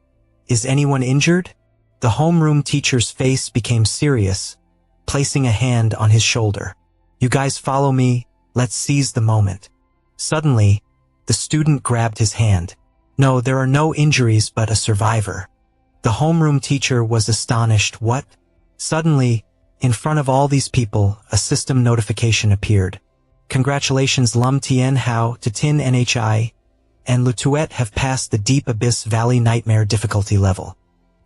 "Is anyone injured?" The homeroom teacher's face became serious, placing a hand on his shoulder. "You guys follow me, let's seize the moment." Suddenly, the student grabbed his hand. "No, there are no injuries, but a survivor." The homeroom teacher was astonished. "What?" Suddenly, in front of all these people, a system notification appeared. "Congratulations, Lum Tian Hao, to Tin Nhi, and Li Tuet have passed the Deep Abyss Valley Nightmare difficulty level."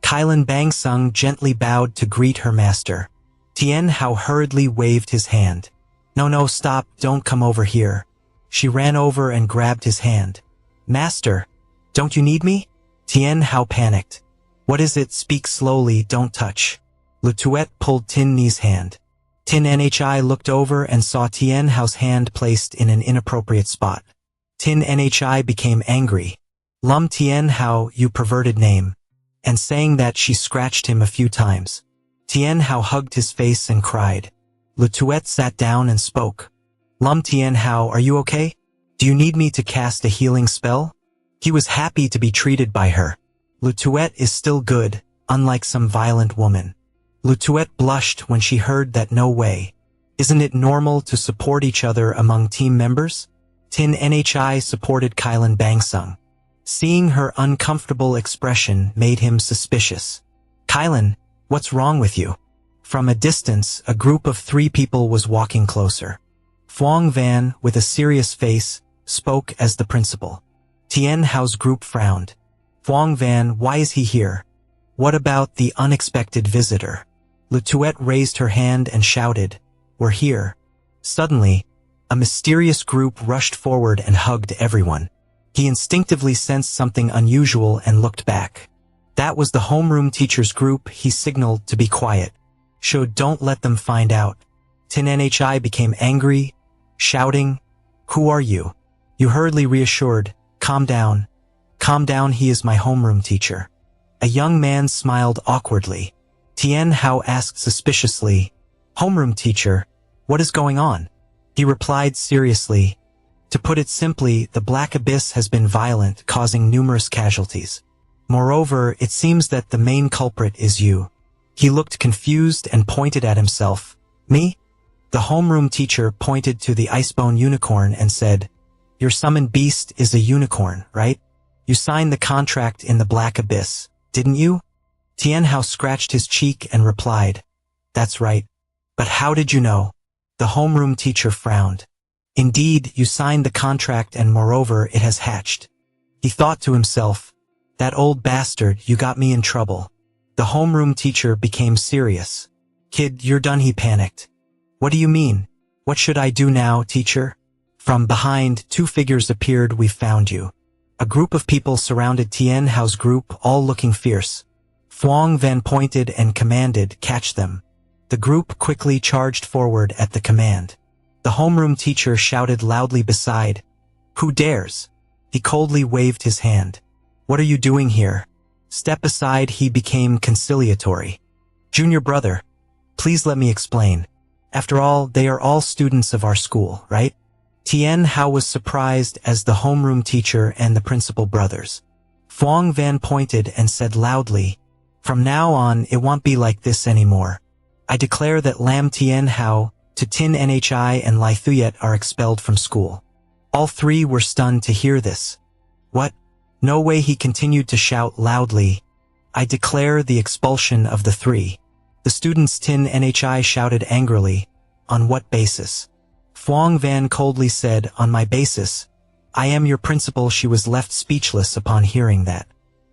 Kylan Bangsung gently bowed to greet her master. Tian Hao hurriedly waved his hand. No, stop, don't come over here." She ran over and grabbed his hand. "Master, don't you need me?" Tian Hao panicked. "What is it? Speak slowly, don't touch." Li Tuet pulled Tin Ni's hand. Tin Nhi looked over and saw Tian Hao's hand placed in an inappropriate spot. Tin Nhi became angry. "Lum Tian Hao, you perverted name. and saying that she scratched him a few times. Tian Hao hugged his face and cried. Le Tuet sat down and spoke. Tian Hao, are you okay? Do you need me to cast a healing spell? He was happy to be treated by her. Le Tuet is still good, unlike some violent woman. Le Tuet blushed when she heard that. No way. Isn't it normal to support each other among team members? Tin Nhi supported Kylan Bangsung. Seeing her uncomfortable expression made him suspicious. Kylan, what's wrong with you? From a distance, a group of 3 people was walking closer. Phuong Van, with a serious face, spoke as the principal. Tian Hao's group frowned. Phuong Van, why is he here? What about the unexpected visitor? Le Tuet raised her hand and shouted, we're here. Suddenly, a mysterious group rushed forward and hugged everyone. He instinctively sensed something unusual and looked back. That was the homeroom teacher's group. He signaled to be quiet. Don't let them find out. Tin Nhi became angry, shouting, who are you? You hurriedly reassured, calm down. Calm down, he is my homeroom teacher. A young man smiled awkwardly. Tian Hao asked suspiciously, homeroom teacher, what is going on? He replied seriously, to put it simply, the Black Abyss has been violent, causing numerous casualties. Moreover, it seems that the main culprit is you. He looked confused and pointed at himself. Me? The homeroom teacher pointed to the icebone unicorn and said, your summoned beast is a unicorn, right? You signed the contract in the Black Abyss, didn't you? Tian Hao scratched his cheek and replied, that's right. But how did you know? The homeroom teacher frowned. Indeed, you signed the contract and moreover it has hatched. He thought to himself, that old bastard, you got me in trouble. The homeroom teacher became serious. Kid, you're done, he panicked. What do you mean? What should I do now, teacher? From behind, 2 figures appeared. We found you. A group of people surrounded Tian Hao's group, all looking fierce. Phuong Van pointed and commanded, catch them. The group quickly charged forward at the command. The homeroom teacher shouted loudly beside, who dares? He coldly waved his hand. What are you doing here? Step aside. He became conciliatory. Junior brother, please let me explain. After all, they are all students of our school, right? Tian Hao was surprised as the homeroom teacher and the principal brothers. Phuong Van pointed and said loudly, from now on it won't be like this anymore. I declare that Lam Tian Hao, to Tin Nhi and Lai Thuyet are expelled from school. All 3 were stunned to hear this. What? No way, he continued to shout loudly. I declare the expulsion of the 3. The students Tin Nhi shouted angrily. On what basis? Phuong Van coldly said, on my basis. I am your principal. She was left speechless upon hearing that.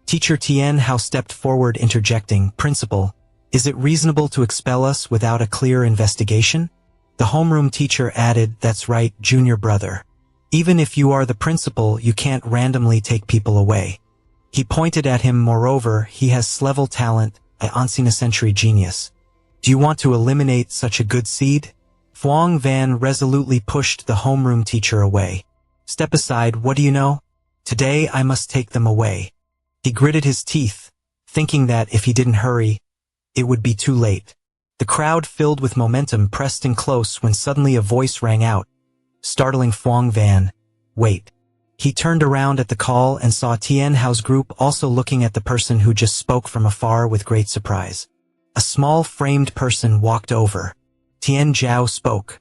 Teacher Tian Hao stepped forward interjecting, Principal, is it reasonable to expel us without a clear investigation? The homeroom teacher added, that's right, junior brother. Even if you are the principal, you can't randomly take people away. He pointed at him. Moreover, he has level talent, an once-in-a-century genius. Do you want to eliminate such a good seed? Phuong Van resolutely pushed the homeroom teacher away. Step aside, what do you know? Today I must take them away. He gritted his teeth, thinking that if he didn't hurry, it would be too late. The crowd, filled with momentum, pressed in close when suddenly a voice rang out, startling Phuong Van. Wait. He turned around at the call and saw Tian Hao's group also looking at the person who just spoke from afar with great surprise. A small framed person walked over. Tian Zhao spoke.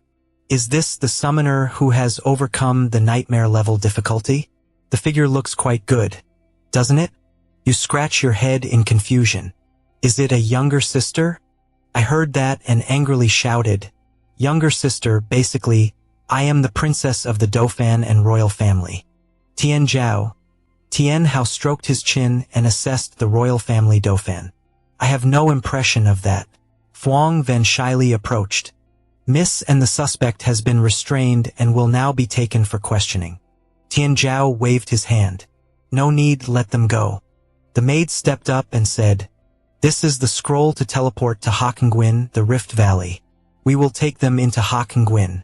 Is this the summoner who has overcome the nightmare level difficulty? The figure looks quite good, doesn't it? You scratch your head in confusion. Is it a younger sister? I heard that and angrily shouted. Younger sister, basically, I am the princess of the Dauphin and royal family. Tian Zhao. Tian Hao stroked his chin and assessed the royal family Dauphin. I have no impression of that. Phuong Van shyly approached. Miss and the suspect has been restrained and will now be taken for questioning. Tian Zhao waved his hand. No need, let them go. The maid stepped up and said, this is the scroll to teleport to Hakongwin, the Rift Valley. We will take them into Hakongwin.